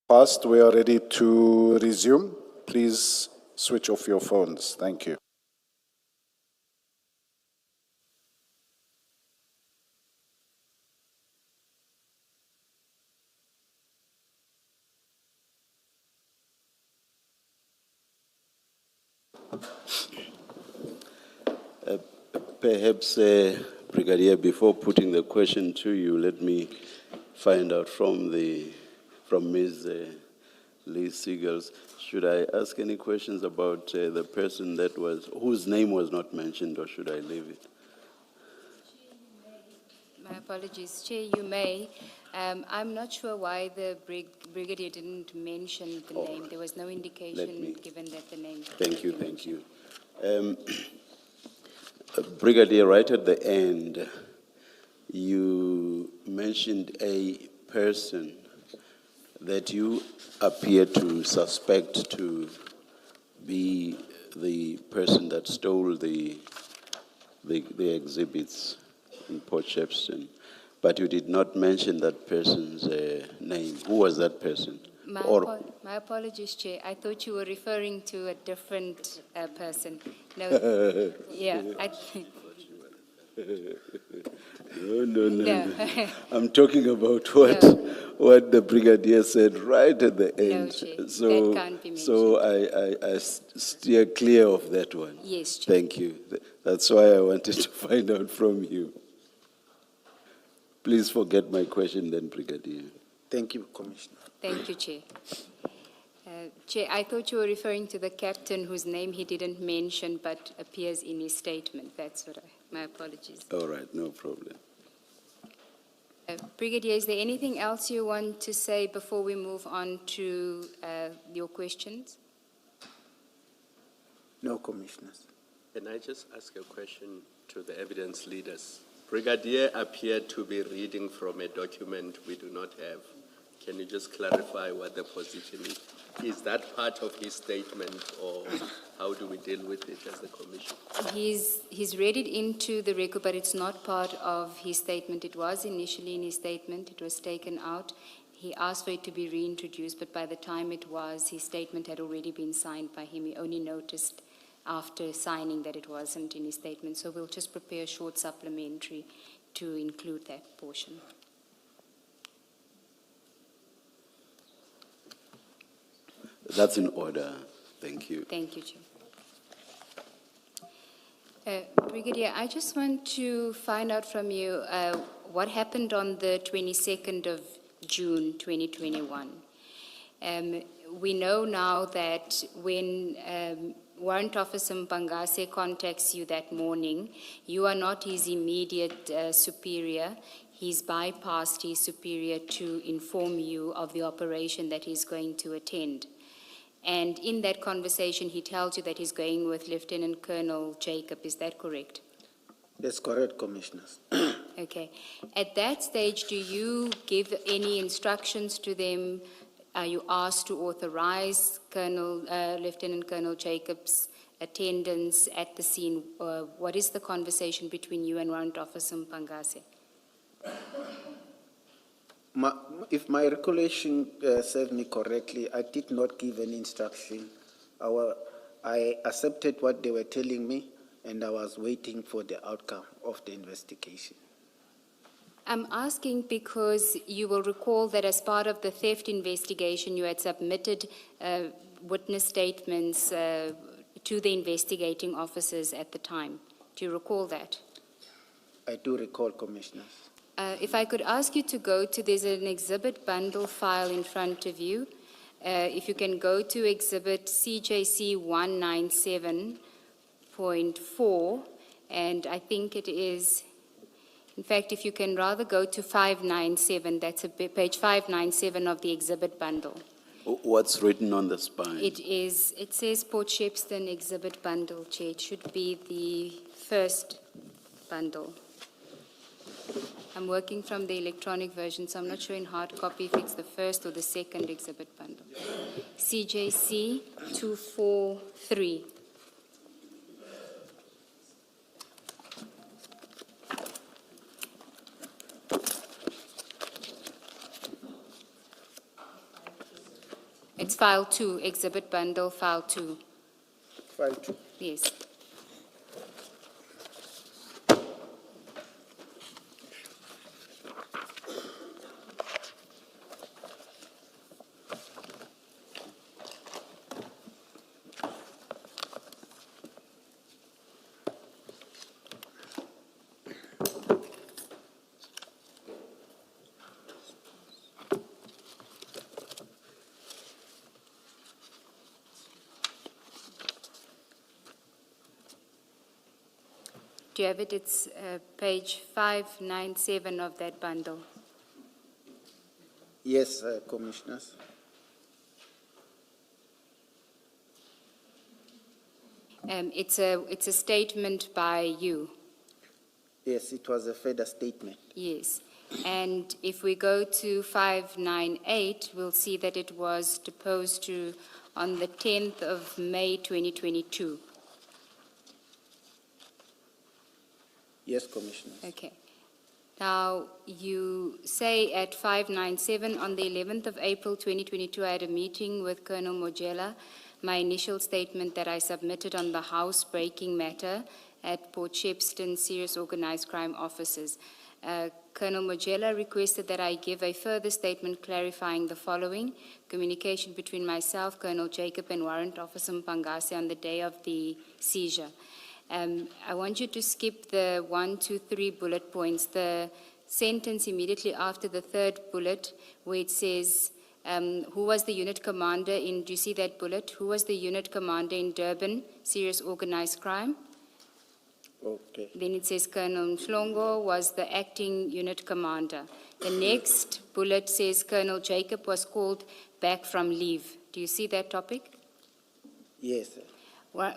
Passed. We are ready to resume. Please switch off your phones. Thank you. Perhaps, Brigadier, before putting the question to you, let me find out from Ms. Lee Siegels. Should I ask any questions about the person whose name was not mentioned, or should I leave it? My apologies. Chair, you may. I'm not sure why the Brigadier didn't mention the name. There was no indication given that the name. Thank you, thank you. Brigadier, right at the end, you mentioned a person that you appear to suspect to be the person that stole the exhibits in Port Shepstone, but you did not mention that person's name. Who was that person? My apologies, Chair. I thought you were referring to a different person. No, yeah. No. I'm talking about what the Brigadier said right at the end. Chair, so, that can't be mentioned. So I steer clear of that one. Yes, Chair. Thank you. That's why I wanted to find out from you. Please forget my question then, Brigadier. Thank you, Commissioner. Thank you, Chair. Chair, I thought you were referring to the captain whose name he didn't mention but appears in his statement. That's what my apologies. All right, no problem. Brigadier, is there anything else you want to say before we move on to your questions? No, Commissioners. Can I just ask a question to the evidence leaders? Brigadier appeared to be reading from a document we do not have. Can you just clarify what the position is? Is that part of his statement, or how do we deal with it as the Commission? He's read it into the record, but it's not part of his statement. It was initially in his statement. It was taken out. He asked for it to be reintroduced, but by the time it was, his statement had already been signed by him. He only noticed after signing that it wasn't in his statement. So we'll just prepare a short supplementary to include that portion. That's in order. Thank you. Thank you, Chair. Brigadier, I just want to find out from you what happened on the 22nd of June 2021. We know now that when Warrant Officer Mpangase contacts you that morning, you are not his immediate superior. He's bypassed his superior to inform you of the operation that he's going to attend. And in that conversation, he tells you that he's going with Lieutenant Colonel Jacob. Is that correct? That's correct, Commissioners. Okay. At that stage, do you give any instructions to them? Are you asked to authorize Lieutenant Colonel Jacob's attendance at the scene? What is the conversation between you and Warrant Officer Mpangase? If my recollection serves me correctly, I did not give any instruction. I accepted what they were telling me, and I was waiting for the outcome of the investigation. I'm asking because you will recall that as part of the theft investigation, you had submitted witness statements to the investigating officers at the time. Do you recall that? I do recall, Commissioners. If I could ask you to go to, there's an exhibit bundle file in front of you. If you can go to exhibit CJC 197.4, and I think it is, in fact, if you can rather go to 597, that's page 597 of the exhibit bundle. What's written on the spine? It says Port Shepstone exhibit bundle, Chair. It should be the first bundle. I'm working from the electronic version, so I'm not sure in hard copy if it's the first or the second exhibit bundle. CJC 243. It's file 2, exhibit bundle, file 2. File 2. Yes. Do you have it? It's page 597 of that bundle. Yes, Commissioners. It's a statement by you. Yes, it was a further statement. Yes. And if we go to 598, we'll see that it was deposed to on the 10th of May 2022. Yes, Commissioners. Okay. Now, you say at 597, on the 11th of April 2022, I had a meeting with Colonel Mojela. My initial statement that I submitted on the house-breaking matter at Port Shepstone Serious Organized Crime Officers. Colonel Mojela requested that I give a further statement clarifying the following: communication between myself, Colonel Jacob, and Warrant Officer Mpangase on the day of the seizure. I want you to skip the 1, 2, 3 bullet points. The sentence immediately after the third bullet where it says, who was the unit commander in, do you see that bullet? Who was the unit commander in Durban, serious organized crime? Okay. Then it says Colonel Mhlongo was the acting unit commander. The next bullet says Colonel Jacob was called back from leave. Do you see that topic? Yes, sir.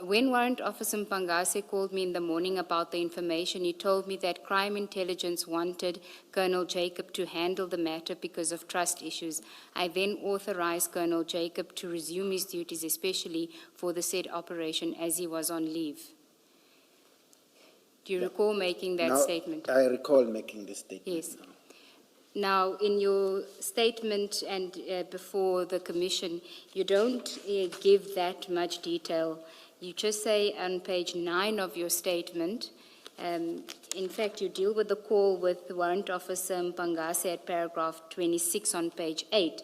When Warrant Officer Mpangase called me in the morning about the information, he told me that crime intelligence wanted Colonel Jacob to handle the matter because of trust issues. I then authorized Colonel Jacob to resume his duties, especially for the said operation, as he was on leave. Do you recall making that statement? I recall making this statement. Yes. Now, in your statement and before the commission, you don't give that much detail. You just say on page 9 of your statement, in fact, you deal with the call with Warrant Officer Mpangase at paragraph 26 on page 8.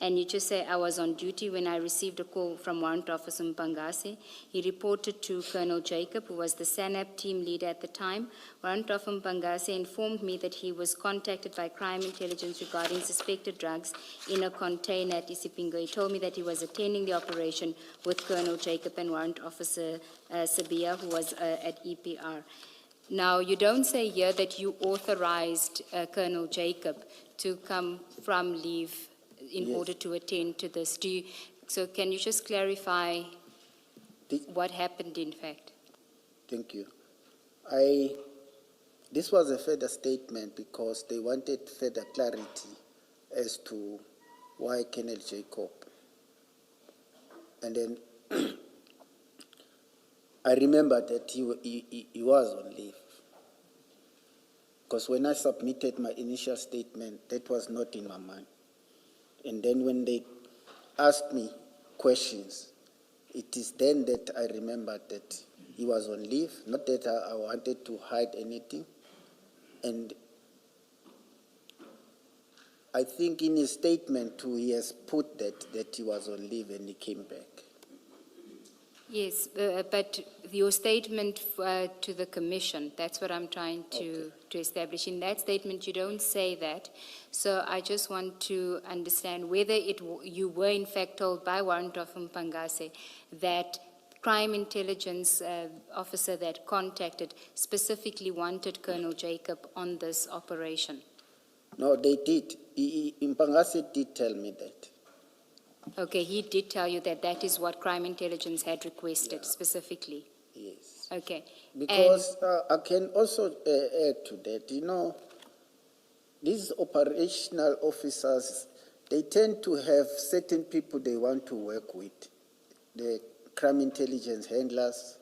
And you just say, I was on duty when I received a call from Warrant Officer Mpangase. He reported to Colonel Jacob, who was the SANAP team leader at the time. Warrant Officer Mpangase informed me that he was contacted by crime intelligence regarding suspected drugs in a container at Isipingo. He told me that he was attending the operation with Colonel Jacob and Warrant Officer Sabia, who was at EPR. Now, you don't say here that you authorized Colonel Jacob to come from leave in order to attend to this. So can you just clarify what happened in fact? Thank you. This was a further statement because they wanted further clarity as to why Colonel Jacob. And then I remember that he was on leave. Because when I submitted my initial statement, that was not in my mind. And then when they asked me questions, it is then that I remembered that he was on leave, not that I wanted to hide anything. And I think in his statement too, he has put that he was on leave and he came back. Yes, but your statement to the commission, that's what I'm trying to establish. In that statement, you don't say that. So I just want to understand whether you were in fact told by Warrant Officer Mpangase that crime intelligence officer that contacted specifically wanted Colonel Jacob on this operation. No, they did. Mpangase did tell me that. Okay, he did tell you that that is what crime intelligence had requested specifically. Yes. Okay. Because I can also add to that, these operational officers, they tend to have certain people they want to work with, the crime intelligence handlers,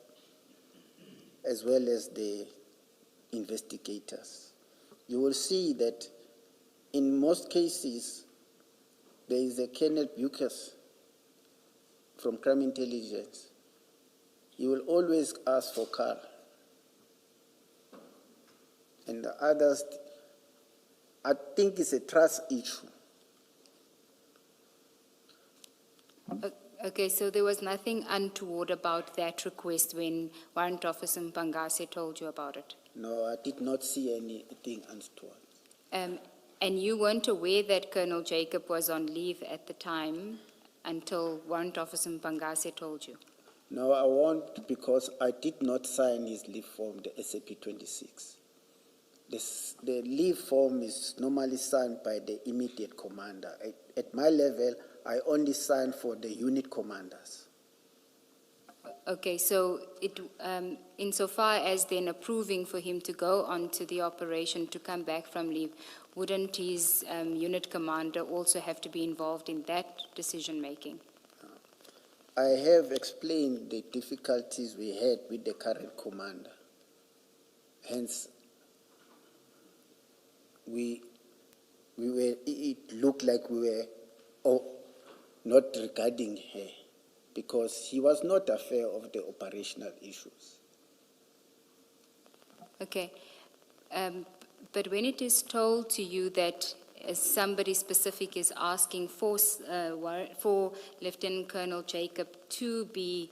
as well as the investigators. You will see that in most cases, there is a Colonel Bucas from crime intelligence, he will always ask for Carl. And the others, I think it's a trust issue. Okay, so there was nothing untoward about that request when Warrant Officer Mpangase told you about it? No, I did not see anything untoward. And you weren't aware that Colonel Jacob was on leave at the time until Warrant Officer Mpangase told you? No, I won't, because I did not sign his leave form, the SAP 26. The leave form is normally signed by the immediate commander. At my level, I only sign for the unit commanders. Okay, so insofar as then approving for him to go on to the operation to come back from leave, wouldn't his unit commander also have to be involved in that decision-making? I have explained the difficulties we had with the current commander. Hence, it looked like we were not regarding her, because he was not aware of the operational issues. Okay, but when it is told to you that somebody specific is asking for Lieutenant Colonel Jacob to be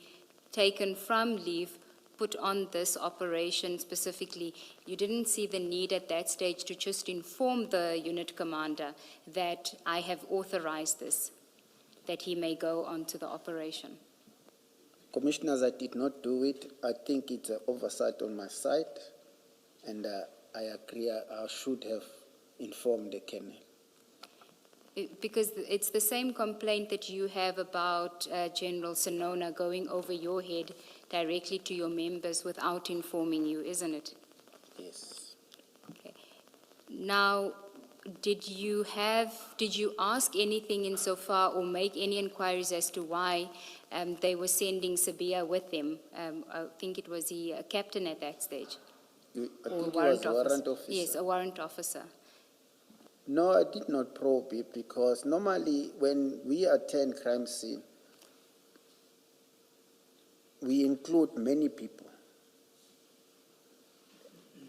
taken from leave, put on this operation specifically, you didn't see the need at that stage to just inform the unit commander that I have authorized this, that he may go on to the operation? Commissioners, I did not do it. I think it's an oversight on my side, and I agree I should have informed the colonel. Because it's the same complaint that you have about General Sonona going over your head directly to your members without informing you, isn't it? Yes. Okay. Now, did you ask anything insofar or make any inquiries as to why they were sending Sabia with them? I think it was the captain at that stage. I think he was a warrant officer. Yes, a warrant officer. No, I did not probe it, because normally when we attend crime scene, we include many people.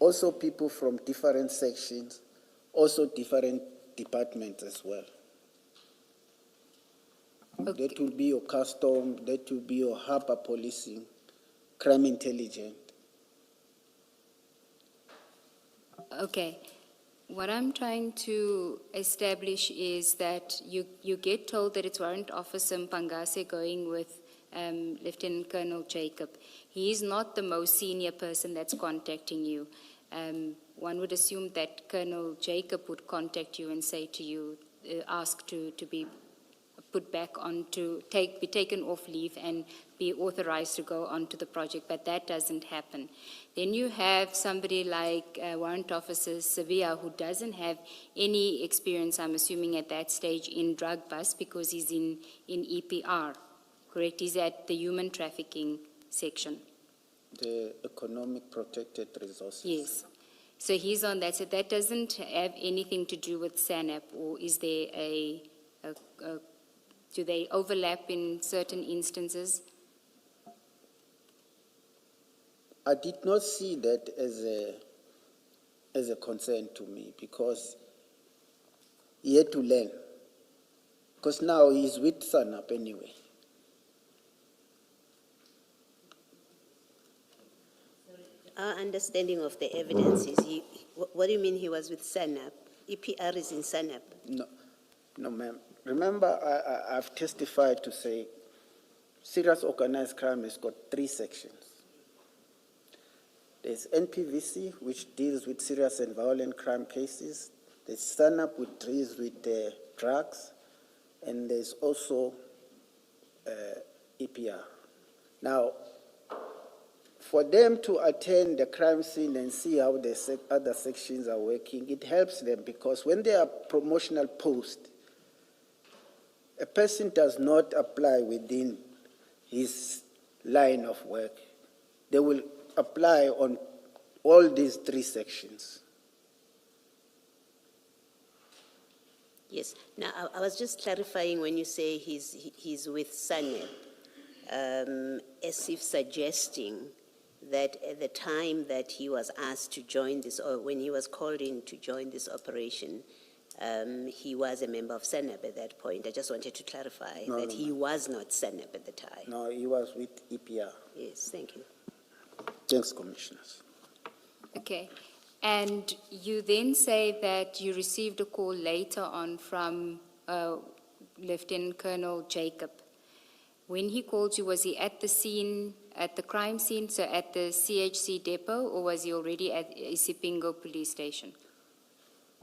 Also people from different sections, also different departments as well. Okay. That will be your custom, that will be your harbor policing, crime intelligence. Okay. What I'm trying to establish is that you get told that it's Warrant Officer Mpangase going with Lieutenant Colonel Jacob. He is not the most senior person that's contacting you. One would assume that Colonel Jacob would contact you and say to you, ask to be put back on to be taken off leave and be authorized to go onto the project, but that doesn't happen. Then you have somebody like Warrant Officer Sevilla, who doesn't have any experience, I'm assuming at that stage, in drug bust, because he's in EPR, correct? He's at the human trafficking section. The economic protected resources. Yes. So he's on that. So that doesn't have anything to do with SANAP, or is there do they overlap in certain instances? I did not see that as a concern to me, because he had to learn. Because now he's with SANAP anyway. Our understanding of the evidence is, what do you mean he was with SANAP? EPR is in SANAP. No, ma'am. Remember, I've testified to say serious organized crime has got 3 sections. There's NPVC, which deals with serious and violent crime cases. There's SANAP, which deals with drugs. And there's also EPR. Now, for them to attend the crime scene and see how the other sections are working, it helps them, because when there are promotional posts, a person does not apply within his line of work. They will apply on all these 3 sections. Yes. Now, I was just clarifying when you say he's with SANAP. as if suggesting that at the time that he was asked to join this, or when he was called in to join this operation, he was a member of SENAB at that point. I just wanted to clarify that he was not SENAB at the time. No, he was with EPR. Yes, thank you. Thanks, Commissioners. Okay. And you then say that you received a call later on from Lieutenant Colonel Jacob. When he called you, was he at the scene, at the crime scene, so at the CHC depot, or was he already at Isipingo police station?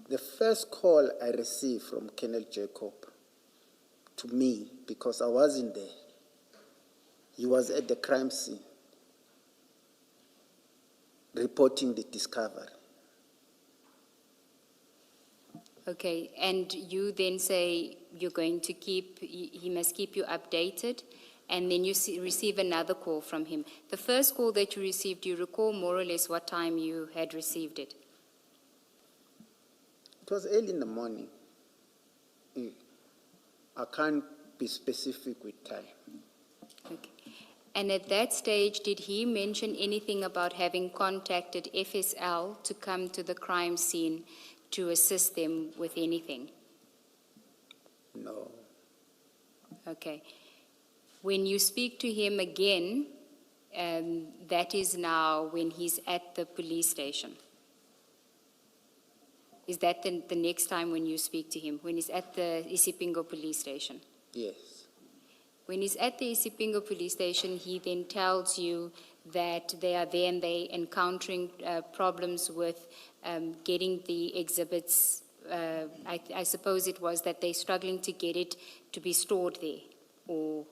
The first call I received from Colonel Jacob to me, because I wasn't there, he was at the crime scene reporting the discovery. Okay, and you then say you're going to keep, he must keep you updated, and then you receive another call from him. The first call that you received, do you recall more or less what time you had received it? It was early in the morning. I can't be specific with time. Okay. And at that stage, did he mention anything about having contacted FSL to come to the crime scene to assist them with anything? No. Okay. When you speak to him again, that is now when he's at the police station. Is that the next time when you speak to him, when he's at the Isipingo police station? Yes. When he's at the Isipingo police station, he then tells you that they are there and they encountering problems with getting the exhibits. I suppose it was that they're struggling to get it to be stored there, or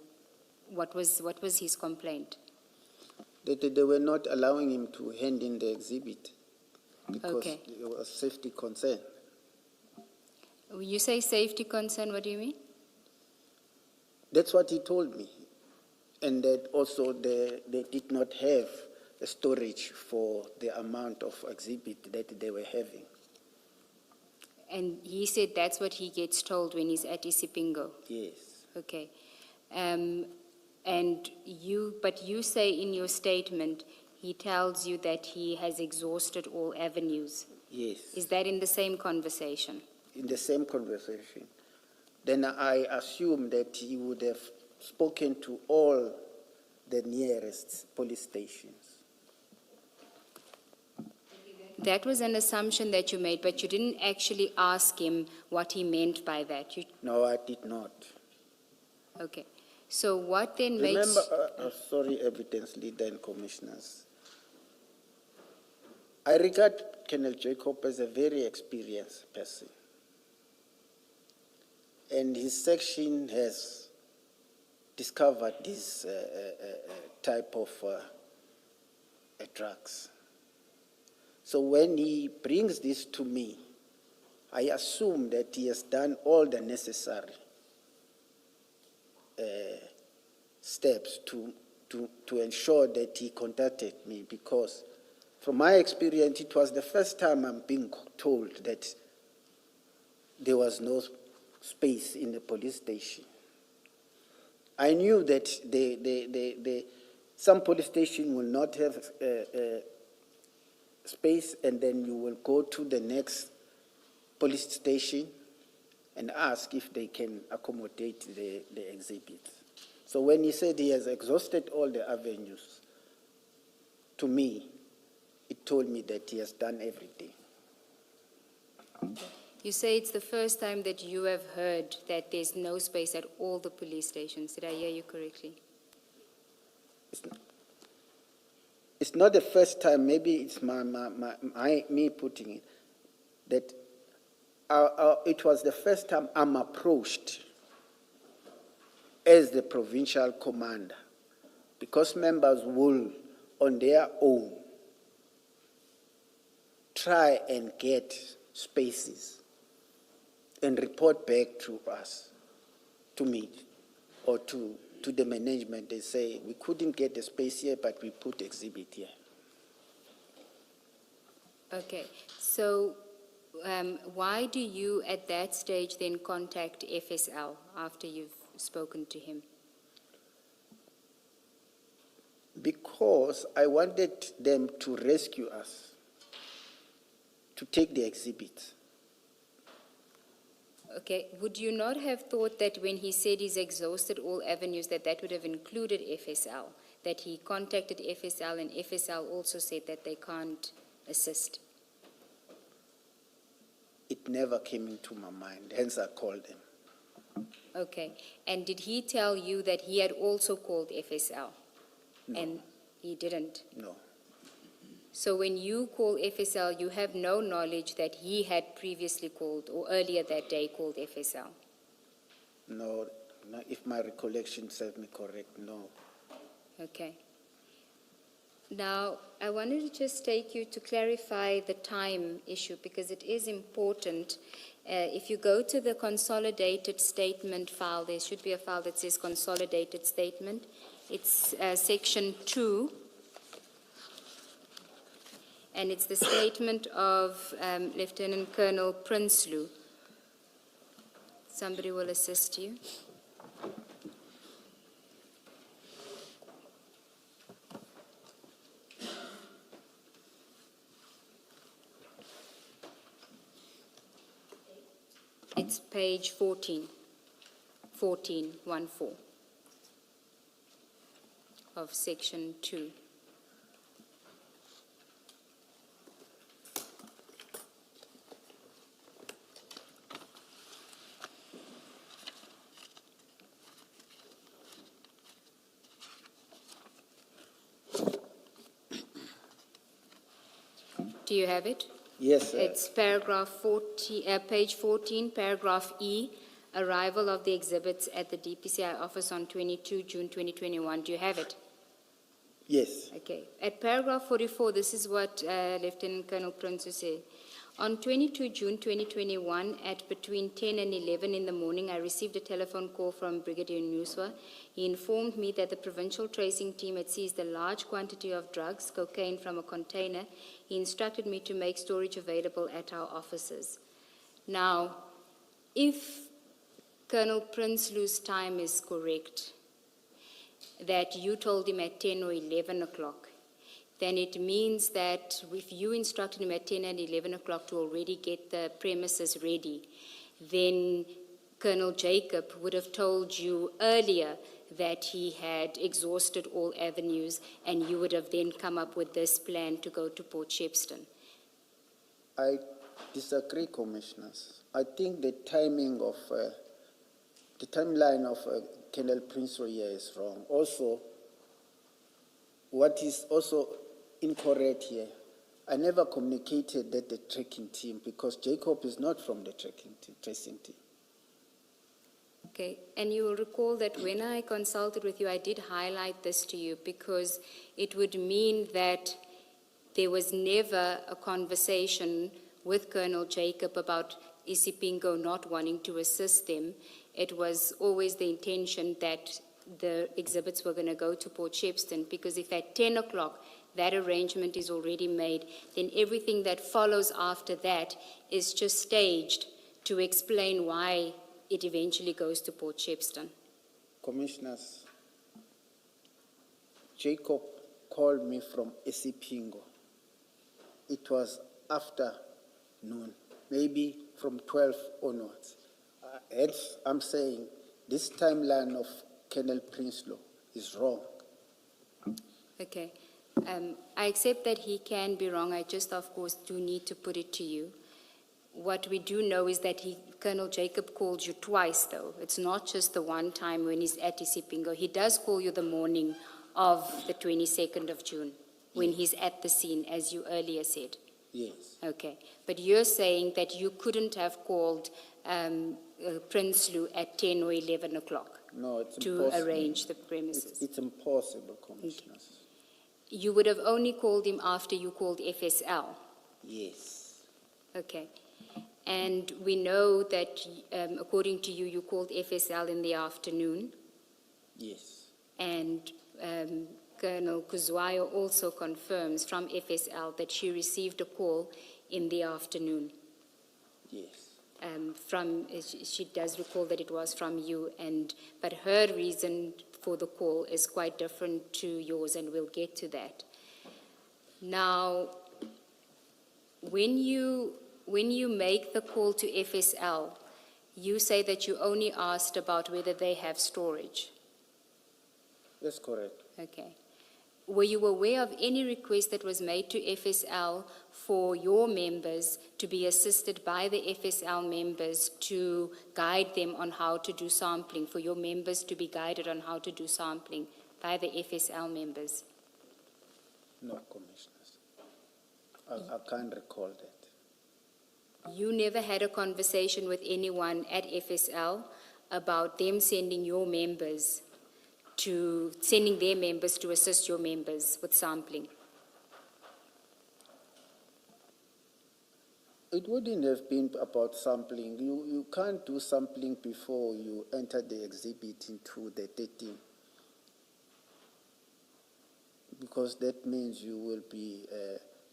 what was his complaint? They were not allowing him to hand in the exhibit because Okay. it was safety concern. When you say safety concern, what do you mean? That's what he told me. And that also they did not have a storage for the amount of exhibit that they were having. And he said that's what he gets told when he's at Isipingo. Yes. Okay. But you say in your statement, he tells you that he has exhausted all avenues. Yes. Is that in the same conversation? In the same conversation. Then I assume that he would have spoken to all the nearest police stations. That was an assumption that you made, but you didn't actually ask him what he meant by that. No, I did not. Okay. So what then Remember, makes... sorry, evidence leader and commissioners. I regard Colonel Jacob as a very experienced person. And his section has discovered this type of drugs. So when he brings this to me, I assume that he has done all the necessary steps to ensure that he contacted me, because from my experience, it was the first time I'm being told that there was no space in the police station. I knew that some police station will not have space, and then you will go to the next police station and ask if they can accommodate the exhibits. So when he said he has exhausted all the avenues, to me, it told me that he has done everything. You say it's the first time that you have heard that there's no space at all the police stations. Did I hear you correctly? It's not the first time, maybe it's me putting it, that it was the first time I'm approached as the provincial commander, because members will, on their own, try and get spaces and report back to us, to me, or to the management. They say, we couldn't get a space here, but we put exhibit here. Okay, so why do you at that stage then contact FSL after you've spoken to him? because I wanted them to rescue us, to take the exhibits. Okay, would you not have thought that when he said he's exhausted all avenues, that that would have included FSL? That he contacted FSL and FSL also said that they can't assist? It never came into my mind, hence I called them. Okay, and did he tell you that he had also called FSL? No. And he didn't? No, So when you call FSL, you have no knowledge that he had previously called or earlier that day called FSL? no, if my recollection serves me correct, no. Okay. Now, I wanted to just take you to clarify the time issue because it is important. If you go to the consolidated statement file, there should be a file that says consolidated statement. It's section 2. And it's the statement of Lieutenant Colonel Prinsloo. Somebody will assist you. It's page 14, 14 of section 2. Do you have it? Yes, sir. It's paragraph 40, page 14, paragraph E, arrival of the exhibits at the DPCI office on 22 June 2021. Do you have it? Yes. Okay. At paragraph 44, this is what Lieutenant Colonel Prinsloo said. On 22 June 2021, at between 10 and 11 in the morning, I received a telephone call from Brigadier Nyuswa. He informed me that the provincial tracing team had seized a large quantity of drugs, cocaine, from a container. He instructed me to make storage available at our offices. Now, if Colonel Prinsloo's time is correct, that you told him at 10 or 11 o'clock, then it means that if you instructed him at 10 and 11 o'clock to already get the premises ready, then Colonel Jacob would have told you earlier that he had exhausted all avenues and you would have then come up with this plan to go to Port Shepstone. I disagree, Commissioners. I think the timing of, the timeline of Colonel Prinsloo here is wrong. Also, what is also incorrect here, I never communicated that the tracking team, because Jacob is not from the tracing team. Okay, and you will recall that when I consulted with you, I did highlight this to you because it would mean that there was never a conversation with Colonel Jacob about Isipingo not wanting to assist them. It was always the intention that the exhibits were going to go to Port Shepstone, because if at 10 o'clock that arrangement is already made, then everything that follows after that is just staged to explain why it eventually goes to Port Shepstone. Commissioners, Jacob called me from Isipingo. It was after noon, maybe from 12 onwards. Hence, I'm saying this timeline of Colonel Prinsloo is wrong. Okay. I accept that he can be wrong. I just, of course, do need to put it to you. What we do know is that Colonel Jacob called you twice, though. It's not just the one time when he's at Isipingo. He does call you the morning of the 22nd of June, when he's at the scene, as you earlier said. Yes. Okay. But you're saying that you couldn't have called Prinsloo at 10 or 11 o'clock No, it's to impossible. arrange the premises? It's impossible, Commissioners. You would have only called him after you called FSL? Yes. Okay. And we know that, according to you, you called FSL in the afternoon, Yes. and Colonel Kuzwayo also confirms from FSL that she received a call in the afternoon. Yes. She does recall that it was from you, but her reason for the call is quite different to yours, and we'll get to that. Now, when you make the call to FSL, you say that you only asked about whether they have storage. That's correct. Okay. Were you aware of any request that was made to FSL for your members to be assisted by the FSL members to guide them on how to do sampling, for your members to be guided on how to do sampling by the FSL members? No, Commissioners. I can't recall that. You never had a conversation with anyone at FSL about them sending their members to assist your members with sampling? It wouldn't have been about sampling. You can't do sampling before you enter the exhibit into the 13. Because that means you will be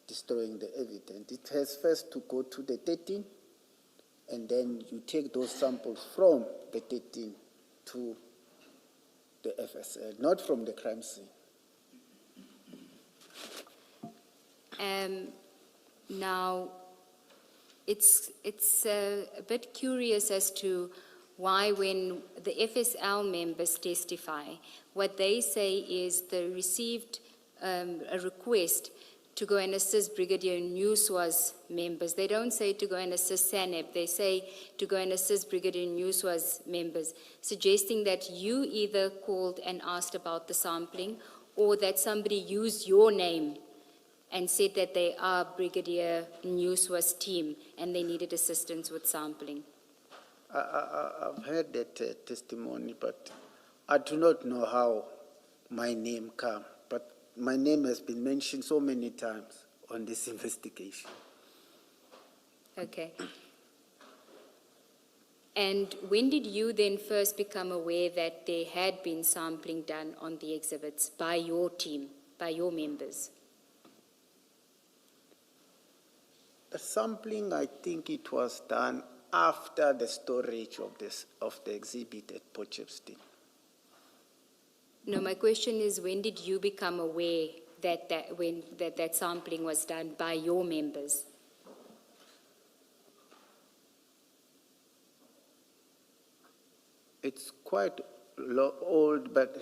destroying the evidence. It has first to go to the 13, and then you take those samples from the 13 to the FSL, not from the crime scene. Now, it's a bit curious as to why when the FSL members testify, what they say is they received a request to go and assist Brigadier Nyuswa's members. They don't say to go and assist SANEP, they say to go and assist Brigadier Nyuswa's members, suggesting that you either called and asked about the sampling or that somebody used your name and said that they are Brigadier Nyuswa's team and they needed assistance with sampling. I've heard that testimony, but I do not know how my name came. But my name has been mentioned so many times on this investigation. Okay. And when did you then first become aware that there had been sampling done on the exhibits by your team, by your members? The sampling, I think it was done after the storage of the exhibit at Potchefstroom. No, my question is, when did you become aware that sampling was done by your members? It's quite old, but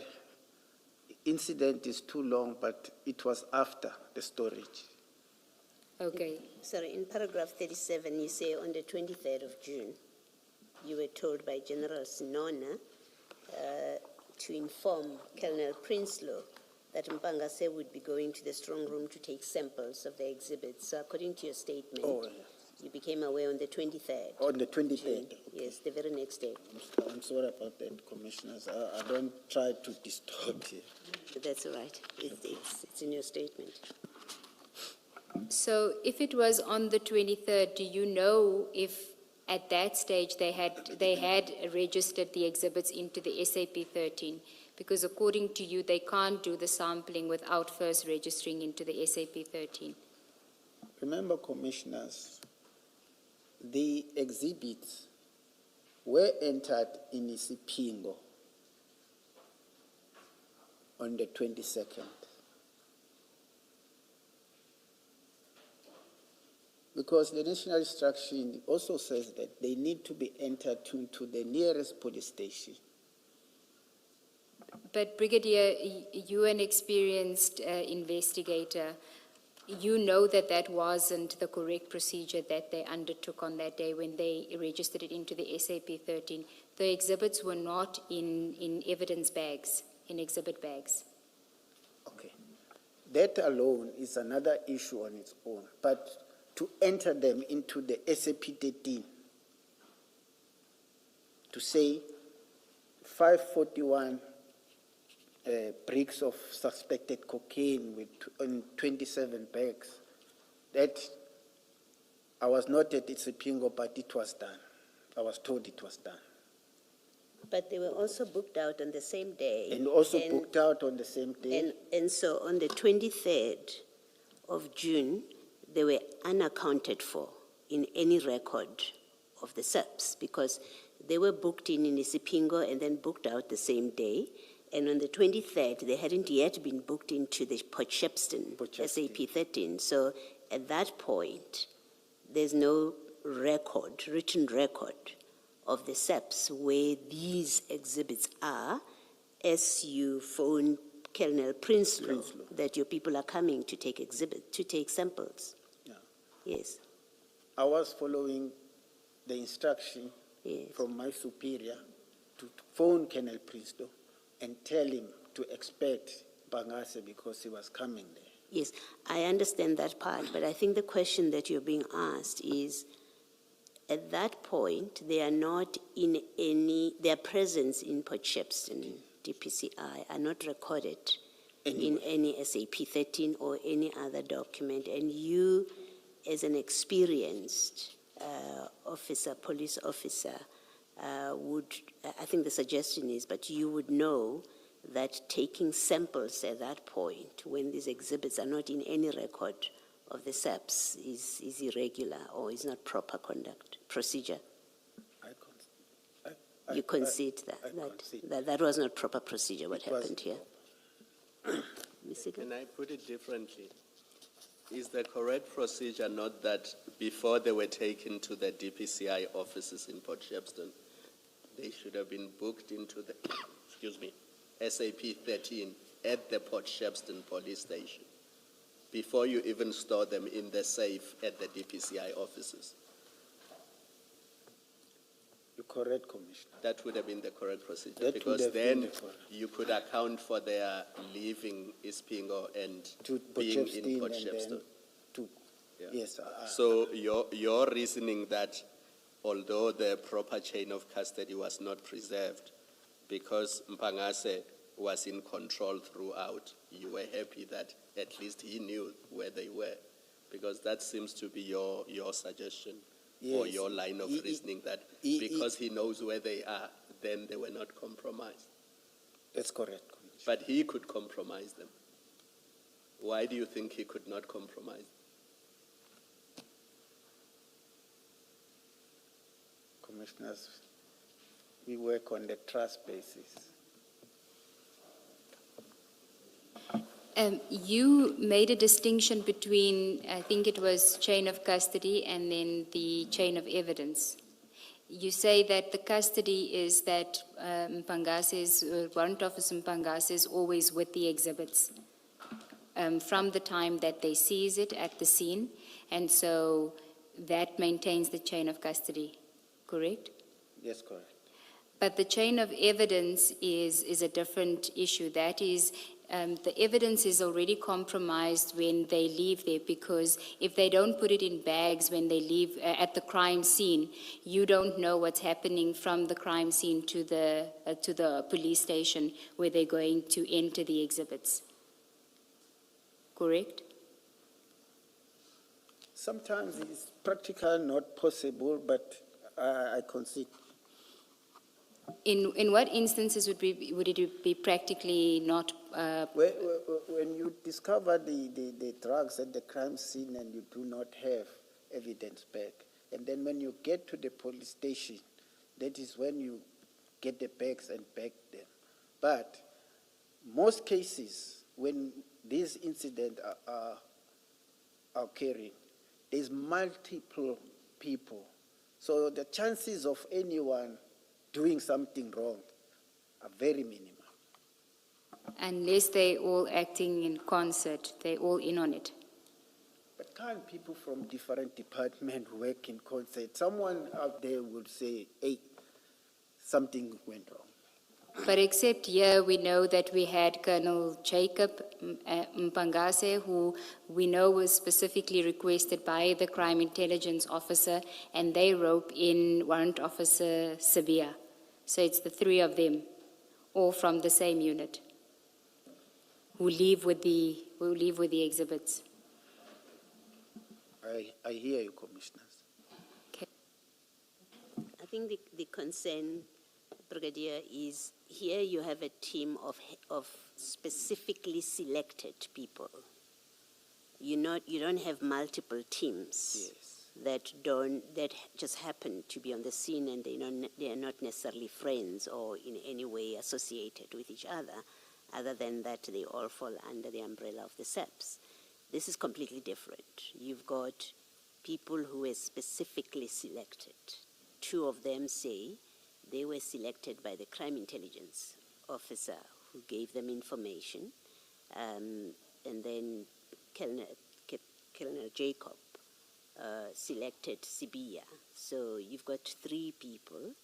incident is too long, but it was after the storage. Okay. Sorry, in paragraph 37, you say on the 23rd of June, you were told by General Sinona to inform Colonel Prinsloo that Mpangase would be going to the strong room to take samples of the exhibits. So according to your statement, you became aware on the 23rd. On the 23rd? Yes, the very next day. I'm sorry about that, Commissioners. I don't try to distort here. That's all right. It's in your statement. So if it was on the 23rd, do you know if at that stage they had registered the exhibits into the SAP 13? Because according to you, they can't do the sampling without first registering into the SAP 13. Remember, Commissioners, the exhibits were entered in Isipingo on the 22nd. Because the national instruction also says that they need to be entered to the nearest police station. But Brigadier, you're an experienced investigator. You know that that wasn't the correct procedure that they undertook on that day when they registered it into the SAP 13. The exhibits were not in evidence bags, in exhibit bags. Okay. That alone is another issue on its own. But to enter them into the SAP 13, to say 541 bricks of suspected cocaine with 27 bags, that I was not at Isipingo, but it was done. I was told it was done. But they were also booked out on the same day. And also booked out on the same day. And so on the 23rd of June, they were unaccounted for in any record of the SERPs because they were booked in Isipingo and then booked out the same day. And on the 23rd, they hadn't yet been booked into the Port Shepstone SAP 13. So at that point, there's no written record of the SEPs where these exhibits are, as you phone Colonel Prinsloo, that your people are coming to take samples. Yeah. Yes, I was following the instruction yes. from my superior to phone Colonel Prinsloo and tell him to expect Bangase because he was coming there. Yes, I understand that part, but I think the question that you're being asked is, at that point, they are not in their presence in Port Shepstone, DPCI, are not recorded in any SAP 13 or any other document, and you, as an experienced officer, police officer, I think the suggestion is, but you would know that taking samples at that point, when these exhibits are not in any record of the SAPs, is irregular or is not proper procedure. You concede that was not proper procedure, what happened here. Ms. Seeger? Can I put it differently? Is the correct procedure not that before they were taken to the DPCI offices in Port Shepstone, they should have been booked into the, SAP 13 at the Port Shepstone police station before you even store them in the safe at the DPCI offices? You're correct, Commissioner. That would have been the correct procedure, That would because have been then the correct. you could account for their leaving Ispingo and To being in Port and Shepstone. then to, Yeah. yes. So your reasoning that although the proper chain of custody was not preserved, because Mpangase was in control throughout, you were happy that at least he knew where they were, because that seems to be your suggestion or Yes. your line of reasoning, that because he knows where they are, then they were not compromised. That's correct, Commissioner. But he could compromise them. Why do you think he could not compromise? Commissioners, we work on the trust basis. You made a distinction between, I think it was chain of custody and then the chain of evidence. You say that the custody is that Warrant Officer Mpangase is always with the exhibits from the time that they seize it at the scene, and so that maintains the chain of custody, correct? Yes, correct. But the chain of evidence is a different issue. That is, the evidence is already compromised when they leave there, because if they don't put it in bags when they leave at the crime scene, you don't know what's happening from the crime scene to the police station where they're going to enter the exhibits. Correct? Sometimes it's practical, not possible, but I concede. In what instances would it be practically not? When you discover the drugs at the crime scene and you do not have evidence back, and then when you get to the police station, that is when you get the bags and bag them. But most cases, when these incidents are occurring, there's multiple people. So the chances of anyone doing something wrong are very minimal. Unless they're all acting in concert, they're all in on it. But can't people from different departments work in concert? Someone out there would say, hey, something went wrong. But except here, we know that we had Colonel Jacob Mpangase, who we know was specifically requested by the crime intelligence officer, and they rope in Warrant Officer Sabia. So it's the three of them, all from the same unit, who leave with the exhibits. I hear you, Commissioners. Okay. I think the concern, Brigadier, is here you have a team of specifically selected people. You don't have multiple teams. Yes. that just happen to be on the scene, and they are not necessarily friends or in any way associated with each other than that they all fall under the umbrella of the SEPs. This is completely different. You've got people who were specifically selected. Two of them say they were selected by the crime intelligence officer who gave them information, and then Colonel Jacob selected Sibia. So you've got three people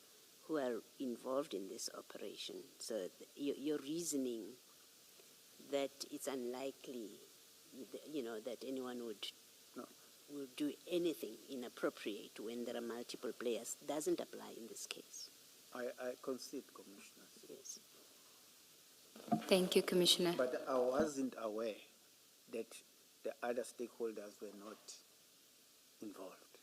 who are involved in this operation. So your reasoning that it's unlikely, that anyone would do anything inappropriate when there are multiple players doesn't apply in this case. I concede, Commissioner. Yes. Thank you, Commissioner. But I wasn't aware that the other stakeholders were not involved.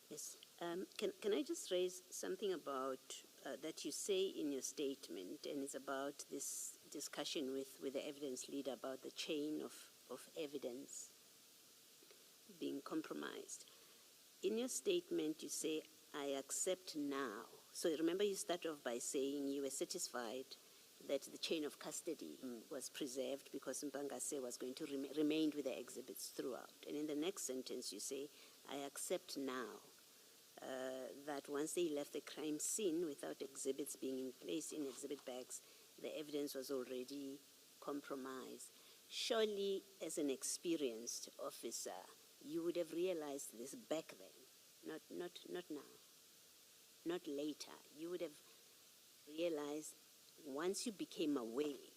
Yes. Can I just raise something about that you say in your statement, and it's about this discussion with the evidence leader about the chain of evidence being compromised. In your statement, you say, I accept now. So remember, you start off by saying you were satisfied that the chain of custody was preserved because Mpangase was going to remain with the exhibits throughout. And in the next sentence, you say, I accept now that once they left the crime scene without exhibits being in place in exhibit bags, the evidence was already compromised. Surely, as an experienced officer, you would have realized this back then, not now, not later. You would have realized once you became aware.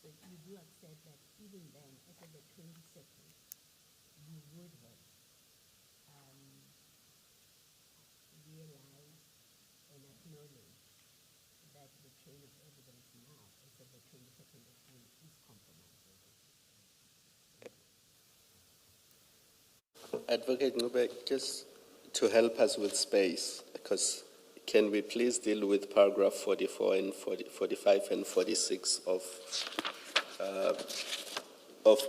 So you do accept that even then, after the 22nd, you would have realized and acknowledged that the chain of evidence now, after the 22nd of June, is compromised. Advocate Ngube, just to help us with space, because can we please deal with paragraph 44 and 45 and 46 of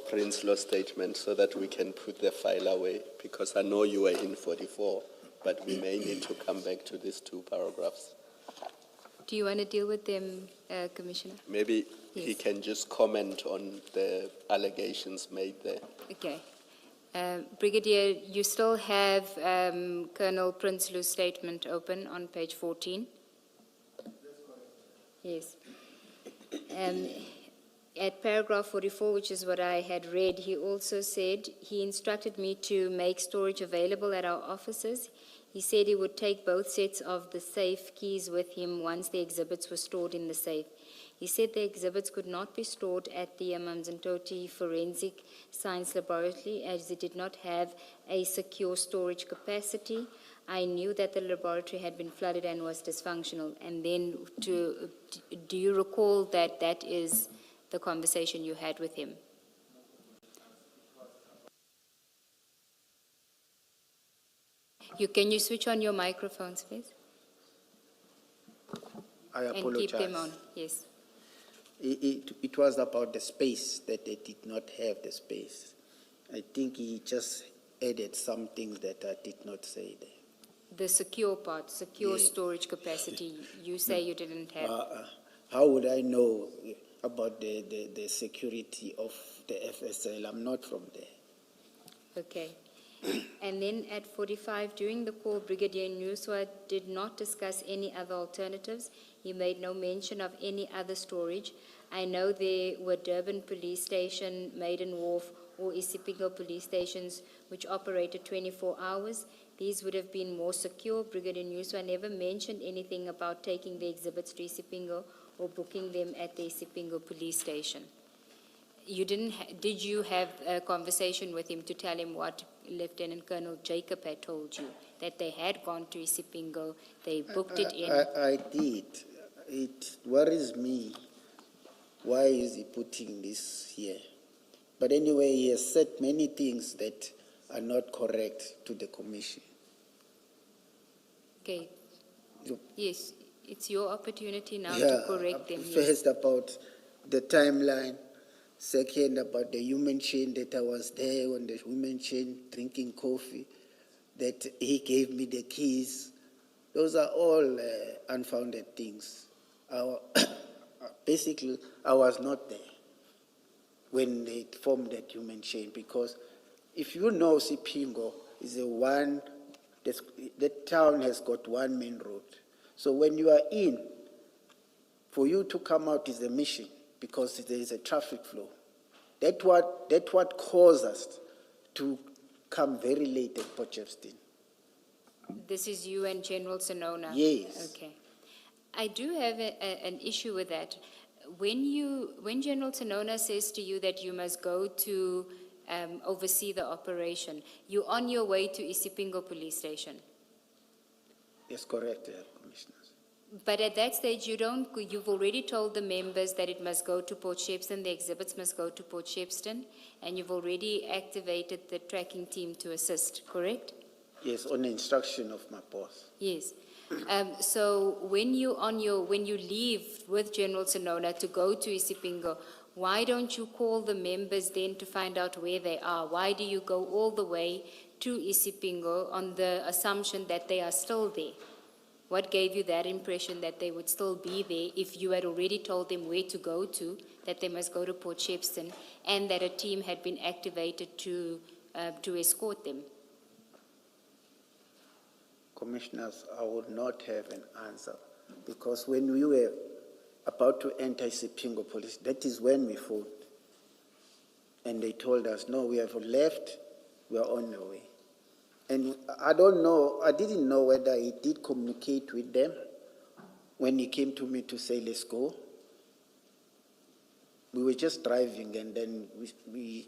Prince Law's statement so that we can put the file away? Because I know you were in 44, but we may need to come back to these two paragraphs. Do you want to deal with them, Commissioner? Maybe he Yes. can just comment on the allegations made there. Okay. Brigadier, you still have Colonel Prinsloo's statement open on page 14? Yes. At paragraph 44, which is what I had read, he also said he instructed me to make storage available at our offices. He said he would take both sets of the safe keys with him once the exhibits were stored in the safe. He said the exhibits could not be stored at the Mamzantoti Forensic Science Laboratory as it did not have a secure storage capacity. I knew that the laboratory had been flooded and was dysfunctional. And then do you recall that that is the conversation you had with him? Can you switch on your microphones, please? I apologize. And keep them on, yes. It was about the space, that they did not have the space. I think he just added some things that I did not say there. The secure part, secure Yeah. storage capacity, you say you didn't have. How would I know about the security of the FSL? I'm not from there. Okay. And then at 45, during the call, Brigadier Nyuswa did not discuss any other alternatives. He made no mention of any other storage. I know there were Durban Police Station, Maiden Wharf, or Isipingo police stations which operated 24 hours. These would have been more secure. Brigadier Nyuswa never mentioned anything about taking the exhibits to Isipingo or booking them at the Isipingo police station. You did you have a conversation with him to tell him what Lieutenant Colonel Jacob had told you, that they had gone to Isipingo, they booked it in? I did. It worries me. Why is he putting this here? But anyway, he has said many things that are not correct to the commission. Okay. Look. Yes, it's your opportunity now Yeah, to correct them. Yes. First about the timeline. Second about the human chain, that I was there on the human chain drinking coffee, that he gave me the keys. Those are all unfounded things. Basically, I was not there when they formed that human chain, because if you know Sipingo is the town has got one main road. So when you are in, for you to come out is a mission, because there is a traffic flow. That's what caused us to come very late at Potchefstroom. This is you and General Sonona? Yes. Okay. I do have an issue with that. When General Sonona says to you that you must go to oversee the operation, you're on your way to Isipingo police station? That's correct, Commissioners. But at that stage, you've already told the members that it must go to Port Shepstone, the exhibits must go to Port Shepstone, and you've already activated the tracking team to assist, correct? Yes, on the instruction of my boss. Yes. So when you leave with General Sonona to go to Isipingo, why don't you call the members then to find out where they are? Why do you go all the way to Isipingo on the assumption that they are still there? What gave you that impression that they would still be there if you had already told them where to go to, that they must go to Port Shepstone, and that a team had been activated to escort them? Commissioners, I would not have an answer, because when we were about to enter Isipingo police, that is when we phoned. And they told us, no, we have left, we are on the way. And I didn't know whether he did communicate with them when he came to me to say, let's go. We were just driving, and then we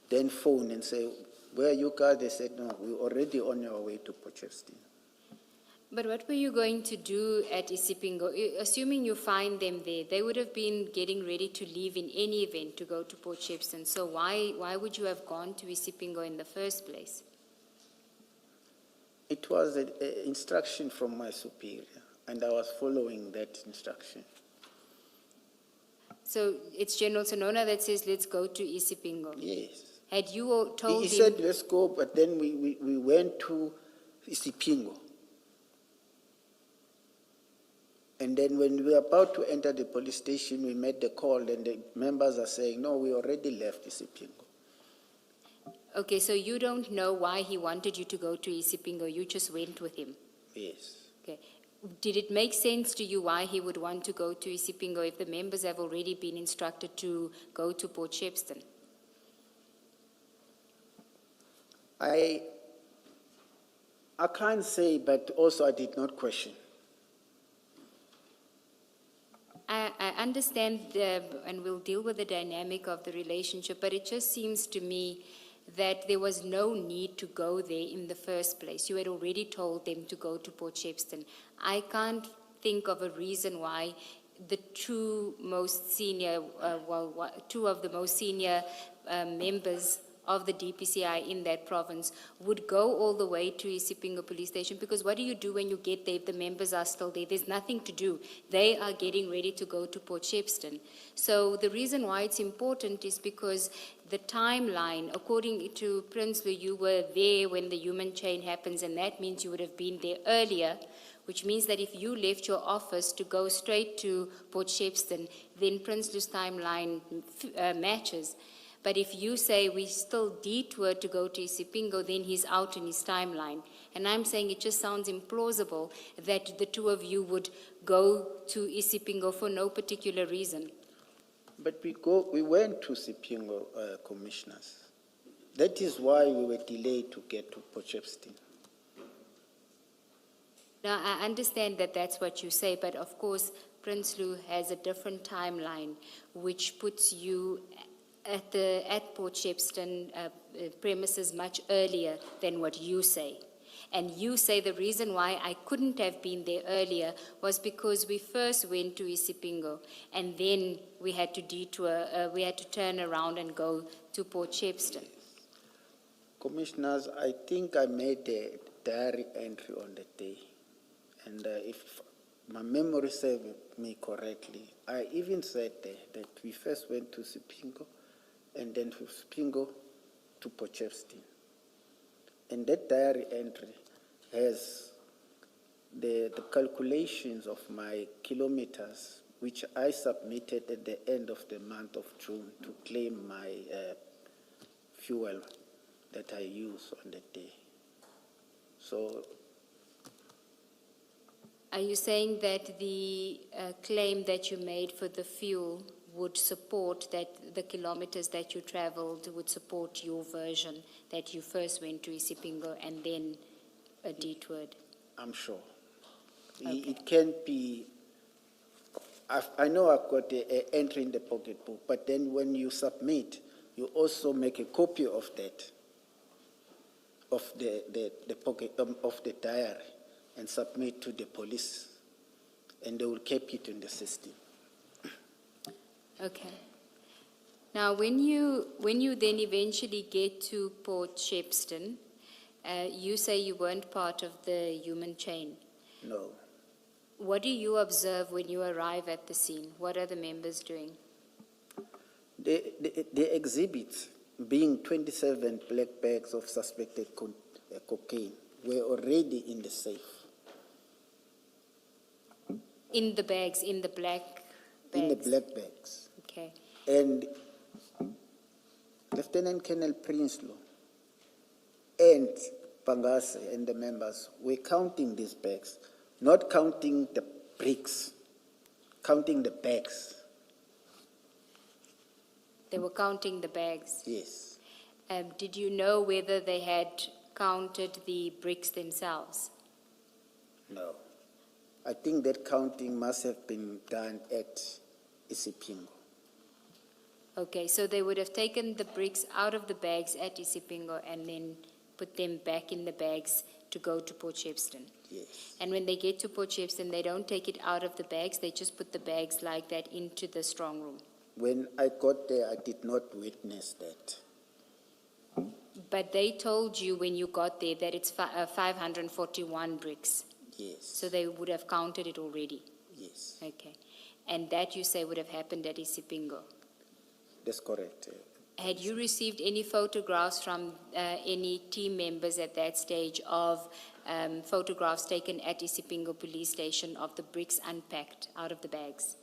then phoned and said, where are you guys? They said, no, we're already on our way to Potchefstroom. But what were you going to do at Isipingo? Assuming you find them there, they would have been getting ready to leave in any event to go to Port Shepstone. So why would you have gone to Isipingo in the first place? It was an instruction from my superior, and I was following that instruction. So it's General Sonona that says, let's go to Isipingo. Yes. Had you all told him? He said, let's go, but then we went to Isipingo. And then when we were about to enter the police station, we made the call, and the members are saying, no, we already left Isipingo. Okay, so you don't know why he wanted you to go to Isipingo, you just went with him? Yes. Okay. Did it make sense to you why he would want to go to Isipingo if the members have already been instructed to go to Port Shepstone? I can't say, but also I did not question. I understand, and we'll deal with the dynamic of the relationship, but it just seems to me that there was no need to go there in the first place. You had already told them to go to Port Shepstone. I can't think of a reason why the two of the most senior members of the DPCI in that province would go all the way to Isipingo police station, because what do you do when you get there if the members are still there? There's nothing to do. They are getting ready to go to Port Shepstone. So the reason why it's important is because the timeline, according to Prinsloo, you were there when the human chain happens, and that means you would have been there earlier, which means that if you left your office to go straight to Port Shepstone, then Prinsloo's timeline matches. But if you say we still detour to go to Isipingo, then he's out in his timeline. And I'm saying it just sounds implausible that the two of you would go to Isipingo for no particular reason. But we went to Isipingo, Commissioners. That is why we were delayed to get to Port Shepstone. Now, I understand that that's what you say, but of course, Prince Lou has a different timeline, which puts you at Port Shepstone premises much earlier than what you say. And you say the reason why I couldn't have been there earlier was because we first went to Isipingo, and then we had to detour, we had to turn around and go to Port Shepstone. Commissioners, I think I made a diary entry on the day. And if my memory serves me correctly, I even said there that we first went to Sipingo and then from Sipingo to Port Shepstone. And that diary entry has the calculations of my kilometers, which I submitted at the end of the month of June to claim my fuel that I use on the day. So, Are you saying that the claim that you made for the fuel would support that the kilometers that you traveled would support your version that you first went to Isipingo and then detoured? I'm sure. Okay. It can't be, I know I've got an entry in the pocketbook, but then when you submit, you also make a copy of that, of the pocket, of the diary, and submit to the police, and they will keep it in the system. Okay. Now, when you then eventually get to Port Shepstone, you say you weren't part of the human chain. No. What do you observe when you arrive at the scene? What are the members doing? The exhibits, being 27 black bags of suspected cocaine, were already in the safe. In the bags, in the black bags? In the black bags. Okay. And Lieutenant Colonel Prinsloo and Pangase and the members were counting these bags, not counting the bricks, counting the bags. They were counting the bags. Yes. Did you know whether they had counted the bricks themselves? No. I think that counting must have been done at Isipingo. Okay, so they would have taken the bricks out of the bags at Isipingo and then put them back in the bags to go to Port Shepstone. Yes. And when they get to Port Shepstone, they don't take it out of the bags, they just put the bags like that into the strong room. When I got there, I did not witness that. But they told you when you got there that it's 541 bricks. Yes. So they would have counted it already. Yes. Okay. And that you say would have happened at Isipingo. That's correct. Had you received any photographs from any team members at that stage of photographs taken at Isipingo police station of the bricks unpacked out of the bags?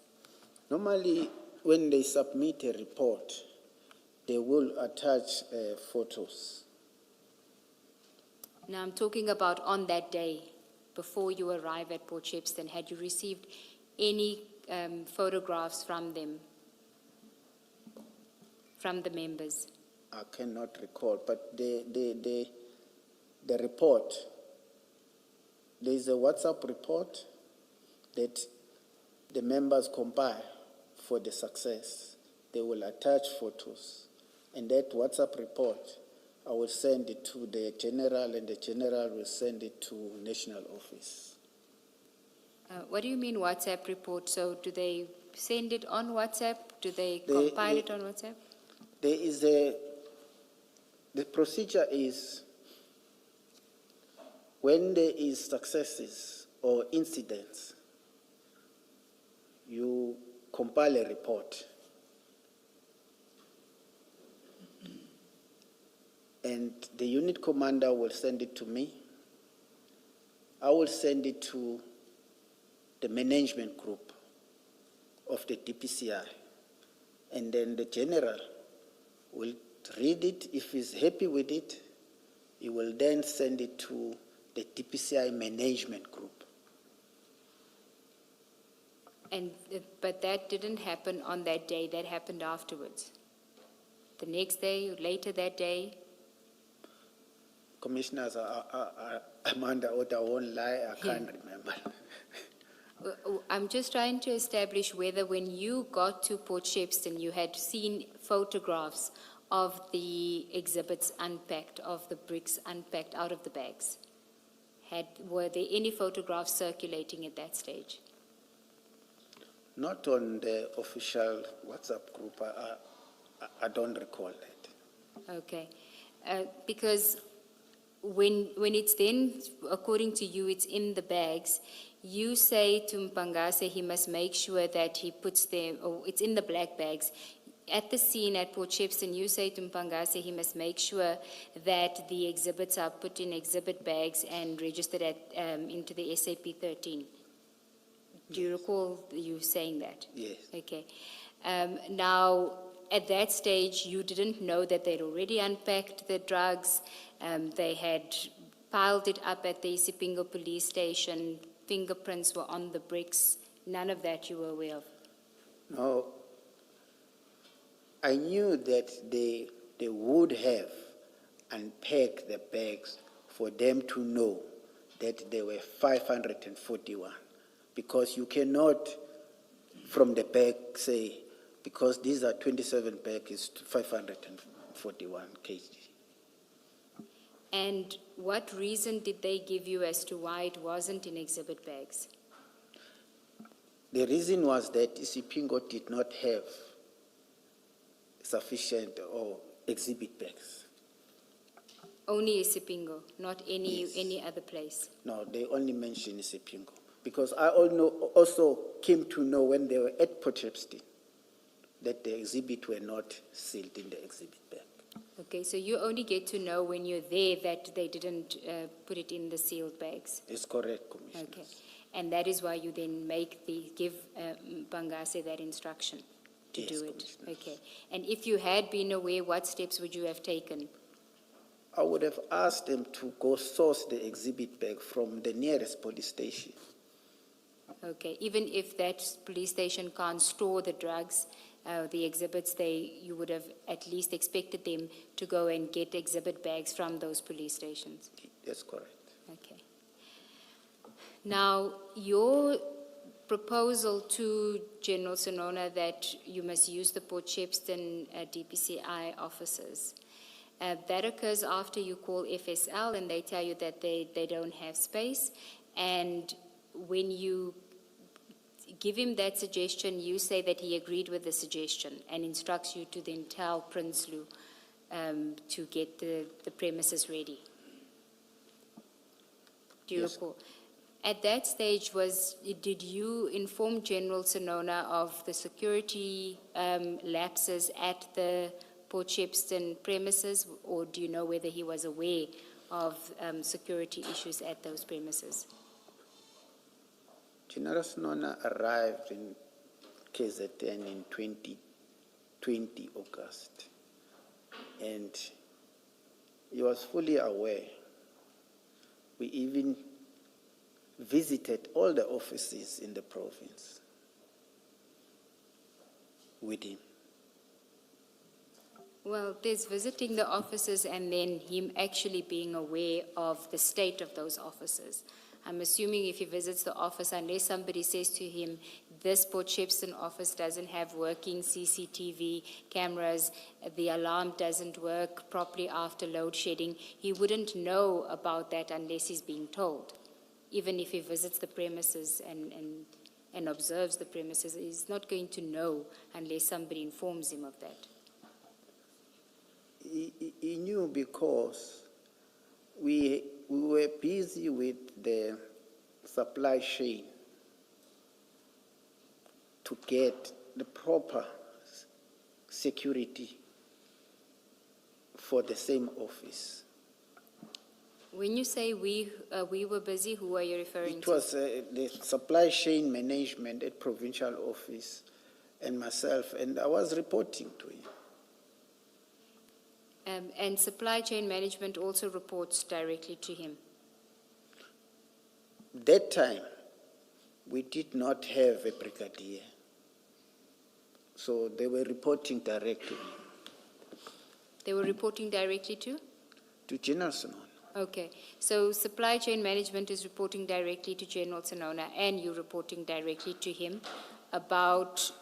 Normally, when they submit a report, they will attach photos. Now I'm talking about on that day, before you arrive at Port Shepstone. Had you received any photographs from them, from the members? I cannot recall, but the report, there is a WhatsApp report that the members compile for the success. They will attach photos, and that WhatsApp report, I will send it to the general, and the general will send it to national office. What do you mean WhatsApp report? So do they send it on WhatsApp? Do they compile it on WhatsApp? There is the procedure is when there is successes or incidents, you compile a report. And the unit commander will send it to me. I will send it to the management group of the DPCI. And then the general will read it. If he's happy with it, he will then send it to the DPCI management group. And but that didn't happen on that day. That happened afterwards. The next day, later that day. Commissioners, I'm under oath, I won't lie, I can't remember. I'm just trying to establish whether when you got to Port Shepstone, you had seen photographs of the exhibits unpacked, of the bricks unpacked out of the bags. Were there any photographs circulating at that stage? Not on the official WhatsApp group, I don't recall that. Okay. Because when it's then, according to you, it's in the bags, you say to Mpangase he must make sure that he puts them, or it's in the black bags. At the scene at Port Shepstone, you say to Mpangase he must make sure that the exhibits are put in exhibit bags and registered into the SAP 13. Do you recall you saying that? Yes. Okay. Now, at that stage, you didn't know that they'd already unpacked the drugs. They had piled it up at the Isipingo police station. Fingerprints were on the bricks. None of that you were aware of? No, I knew that they would have unpacked the bags for them to know that there were 541, because you cannot, from the bag, say, because these are 27 bags, it's 541 kg. And what reason did they give you as to why it wasn't in exhibit bags? The reason was that Isipingo did not have sufficient or exhibit bags. Only Isipingo, not Yes. any other place? No, they only mentioned Isipingo. Because I also came to know when they were at Port Shepstone that the exhibit were not sealed in the exhibit bag. Okay, so you only get to know when you're there that they didn't put it in the sealed bags? It's correct, Commissioner. Okay, and that is why you then give Bangase that instruction to Yes, do it? Commissioner. Okay, and if you had been aware, what steps would you have taken? I would have asked them to go source the exhibit bag from the nearest police station. Okay, even if that police station can't store the drugs, the exhibits, you would have at least expected them to go and get exhibit bags from those police stations? That's correct. Okay. Now, your proposal to General Sonona that you must use the Port Shepstone DPCI officers, that occurs after you call FSL and they tell you that they don't have space, and when you give him that suggestion, you say that he agreed with the suggestion and instructs you to then tell Prinsloo to get the premises ready. Do you Yes. recall? At that stage, did you inform General Sonona of the security lapses at the Port Shepstone premises, or do you know whether he was aware of security issues at those premises? General Sonona arrived in KZN in 2020 August, and he was fully aware. We even visited all the offices in the province with him. Well, there's visiting the offices and then him actually being aware of the state of those offices. I'm assuming if he visits the office, unless somebody says to him, this Port Shepstone office doesn't have working CCTV cameras, the alarm doesn't work properly after load shedding, he wouldn't know about that unless he's being told. Even if he visits the premises and observes the premises, he's not going to know unless somebody informs him of that. He knew because we were busy with the supply chain to get the proper security for the same office. When you say we were busy, who are you referring It to? was the supply chain management at provincial office and myself, and I was reporting to him. And supply chain management also reports directly to him. That time, we did not have a brigadier, so they were reporting directly They were reporting directly to? to General Sonona. Okay, so supply chain management is reporting directly to General Sonona, and you're reporting directly to him about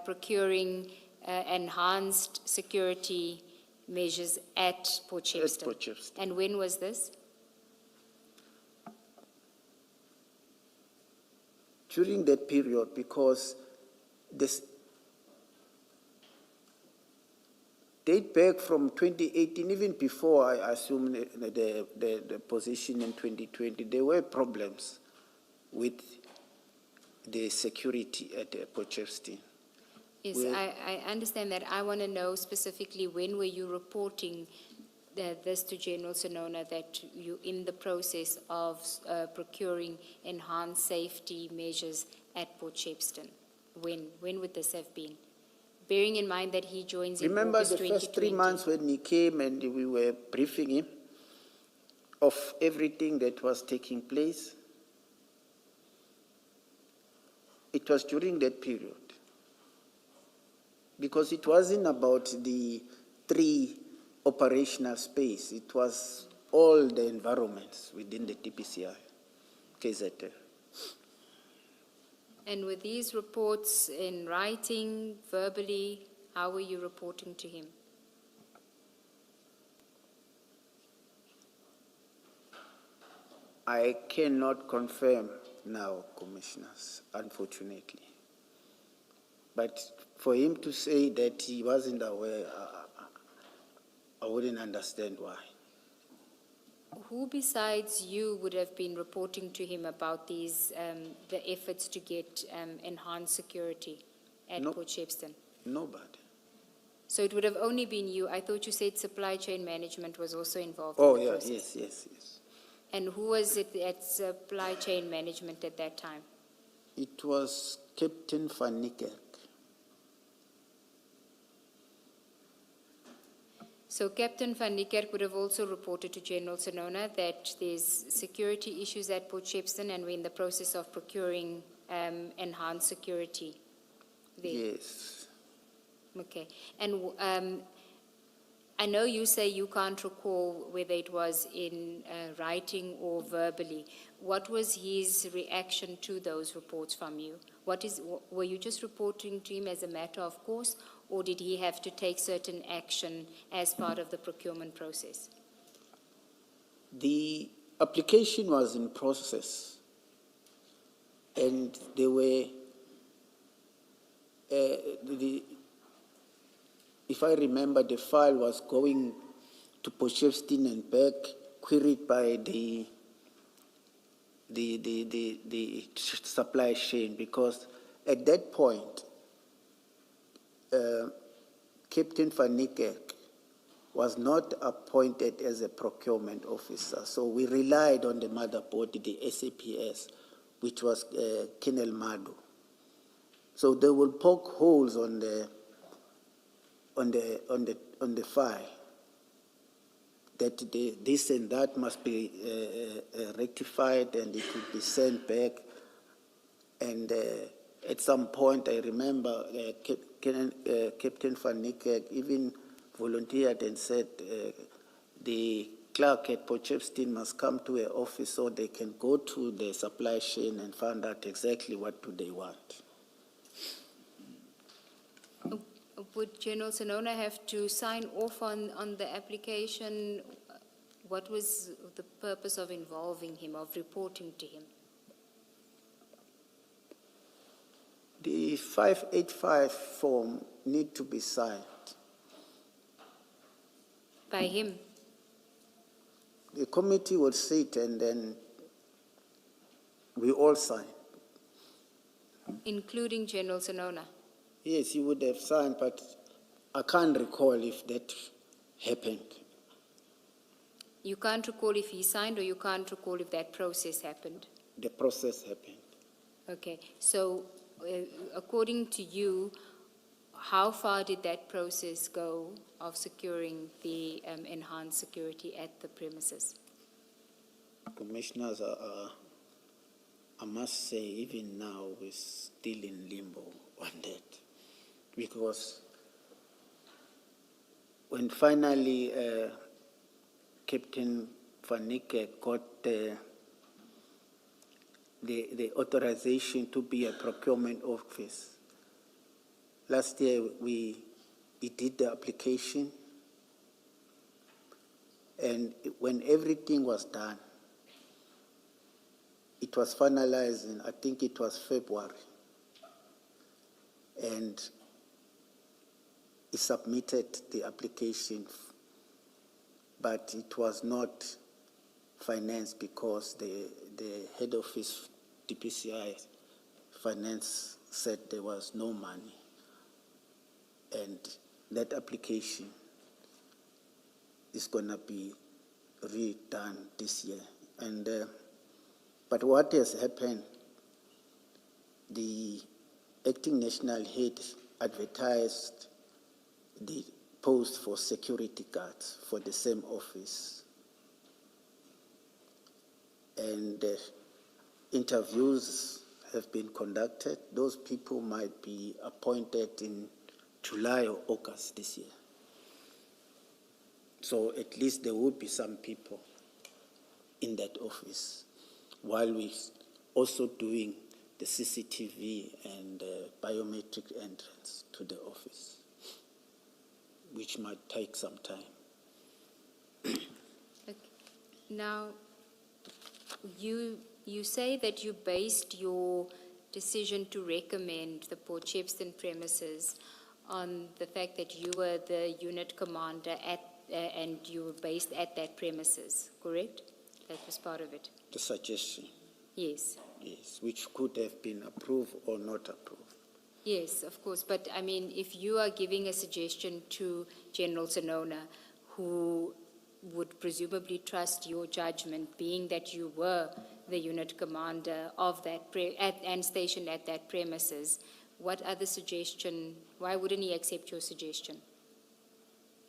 procuring enhanced security measures at Port Shepstone. Port Shepstone. And when was this? During that period, because this date back from 2018, even before I assumed the position in 2020, there were problems with the security at Port Shepstone. Yes, Well- I understand that. I want to know specifically when were you reporting this to General Sonona, that you in the process of procuring enhanced safety measures at Port Shepstone? When would this have been? Bearing in mind that he joins in Remember August the first 3 2020. months when he came and we were briefing him of everything that was taking place? It was during that period. Because it wasn't about the 3 operational space, it was all the environments within the TPCI, KZN. And were these reports in writing, verbally? How were you reporting to him? I cannot confirm now, commissioners, unfortunately. But for him to say that he wasn't aware, I wouldn't understand why. Who besides you would have been reporting to him about these, the efforts to get enhanced security at No. Port Shepstone? Nobody. So it would have only been you. I thought you said supply chain management was also involved Oh, in the yeah, process. yes. And who was it at supply chain management at that time? It was Captain Van Niekerk. So Captain Van Niekerk would have also reported to General Sonona that there's security issues at Port Shepstone and we're in the process of procuring enhanced security there. Yes. Okay. And I know you say you can't recall whether it was in writing or verbally. What was his reaction to those reports from you? Were you just reporting to him as a matter of course, or did he have to take certain action as part of the procurement process? The application was in process, and there were, if I remember, the file was going to Port Shepstone and back, queried by the supply chain, because at that point, Captain Van Niekerk was not appointed as a procurement officer, so we relied on the motherboard, the SAPS, which was Colonel Madu. So they will poke holes on the file, that this and that must be rectified and it will be sent back. And at some point, I remember Captain Van Niekerk even volunteered and said the clerk at Port Shepstone must come to her office so they can go to the supply chain and find out exactly what do they want. Would General Sonona have to sign off on the application? What was the purpose of involving him, of reporting to him? The 585 form need to be signed. By him? The committee will sit and then we all sign. Including General Sonona? Yes, he would have signed, but I can't recall if that happened. You can't recall if he signed, or you can't recall if that process happened? The process happened. Okay, so according to you, how far did that process go of securing the enhanced security at the premises? Commissioners, I must say, even now, we're still in limbo on that. Because when finally Captain Vanike got the authorization to be a procurement office. Last year, he did the application, and when everything was done, it was finalized in, I think it was February, and he submitted the application, but it was not financed because the head office, DPCI Finance, said there was no money. And that application is going to be redone this year. And but what has happened, the acting national head advertised the post for security guards for the same office. And interviews have been conducted. Those people might be appointed in July or August this year. So at least there would be some people in that office, while we're also doing the CCTV and biometric entrance to the office, which might take some time. Okay. Now, you say that you based your decision to recommend the Port Shepstone premises on the fact that you were the unit commander and you were based at that premises, correct? That was part of it. The suggestion. Yes. Yes, which could have been approved or not approved. Yes, of course. But I mean, if you are giving a suggestion to General Sonona, who would presumably trust your judgment, being that you were the unit commander of that and stationed at that premises, what other suggestion? Why wouldn't he accept your suggestion?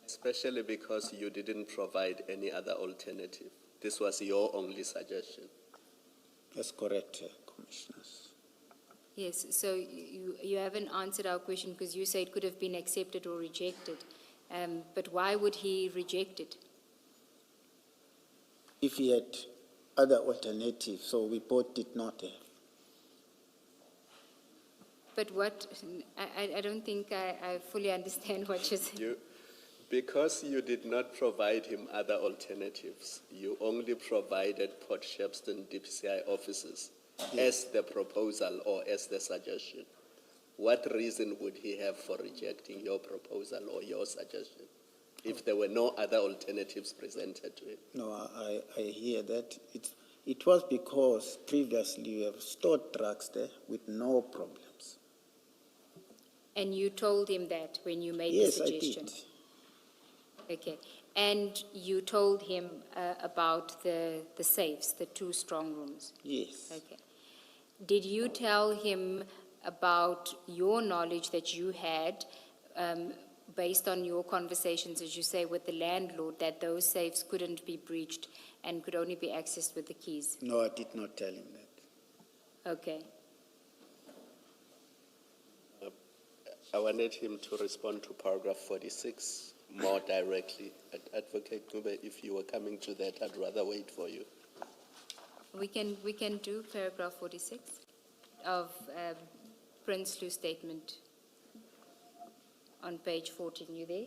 Especially because you didn't provide any other alternative. This was your only suggestion. That's correct, Commissioners. Yes, so you haven't answered our question because you say it could have been accepted or rejected. But why would he reject it? If he had other alternatives, so we both did not have. But what, I don't think I fully understand what you're saying. Because you did not provide him other alternatives, you only provided Port Shepstone DPCI offices as the proposal or as the suggestion. What reason would he have for rejecting your proposal or your suggestion if there were no other alternatives presented to him? No, I hear that. It was because previously we have stored drugs there with no problems. And you told him that when you made Yes, the suggestion? I did. Okay. And you told him about the safes, the 2 strong rooms? Yes. Okay. Did you tell him about your knowledge that you had, based on your conversations, as you say, with the landlord, that those safes couldn't be breached and could only be accessed with the keys? No, I did not tell him that. Okay. I wanted him to respond to paragraph 46 more directly. Advocate Ngube, if you were coming to that, I'd rather wait for you. We can do paragraph 46 of Prince Lou's statement on page 14. You there?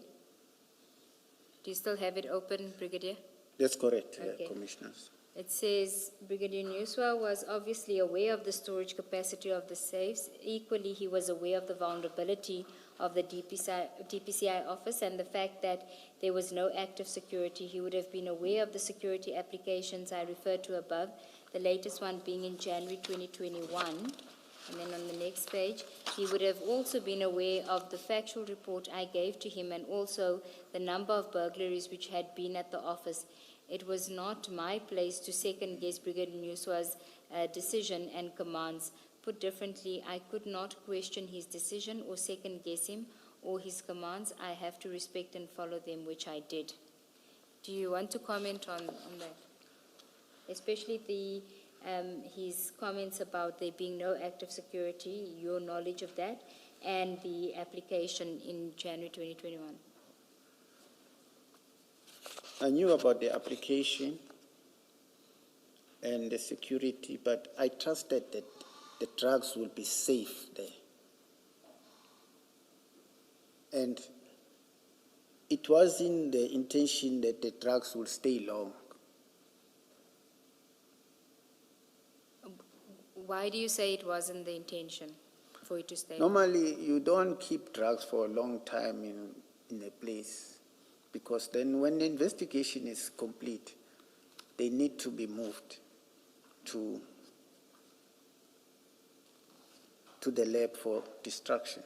Do you still have it open, Brigadier? That's correct, Okay. Commissioners. It says, Brigadier Nyuswa was obviously aware of the storage capacity of the safes. Equally, he was aware of the vulnerability of the DPCI office and the fact that there was no active security. He would have been aware of the security applications I referred to above, the latest one being in January 2021. And then on the next page, he would have also been aware of the factual report I gave to him and also the number of burglaries which had been at the office. It was not my place to second-guess Brigadier Nyuswa's decision and commands. Put differently, I could not question his decision or second-guess him or his commands. I have to respect and follow them, which I did. Do you want to comment on that? Especially his comments about there being no active security, your knowledge of that, and the application in January 2021. I knew about the application and the security, but I trusted that the drugs will be safe there. And it wasn't the intention that the drugs will stay long. Why do you say it wasn't the intention for it to stay? Normally, you don't keep drugs for a long time in a place, because then when the investigation is complete, they need to be moved to the lab for destruction.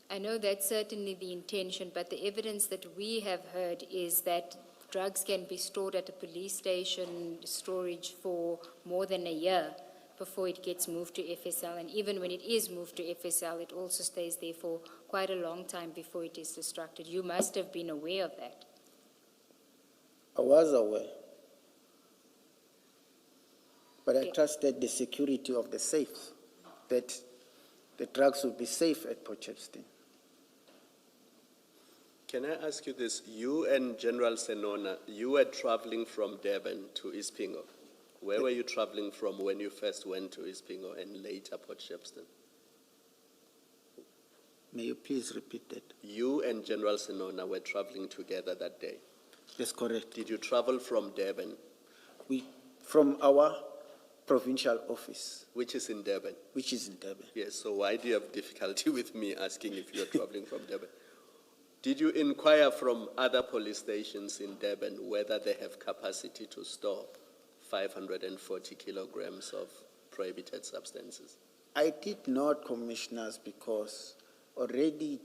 I know that's certainly the intention, but the evidence that we have heard is that drugs can be stored at a police station storage for more than a year before it gets moved to FSL. And even when it is moved to FSL, it also stays there for quite a long time before it is destructed. You must have been aware of that. I was aware, but I Okay. trusted the security of the safes, that the drugs would be safe at Potchefstroom. Can I ask you this? You and General Senona, you were traveling from Durban to Ispingo. Where were you traveling from when you first went to Ispingo and later Potchefstroom? May you please repeat that? You and General Senona were traveling together that day. That's correct. Did you travel from Durban, From our provincial office, which is in Durban? which is in Durban. Yes, so why do you have difficulty with me asking if you're traveling from Durban? Did you inquire from other police stations in Durban whether they have capacity to store 540 kilograms of prohibited substances? I did not, Commissioners, because already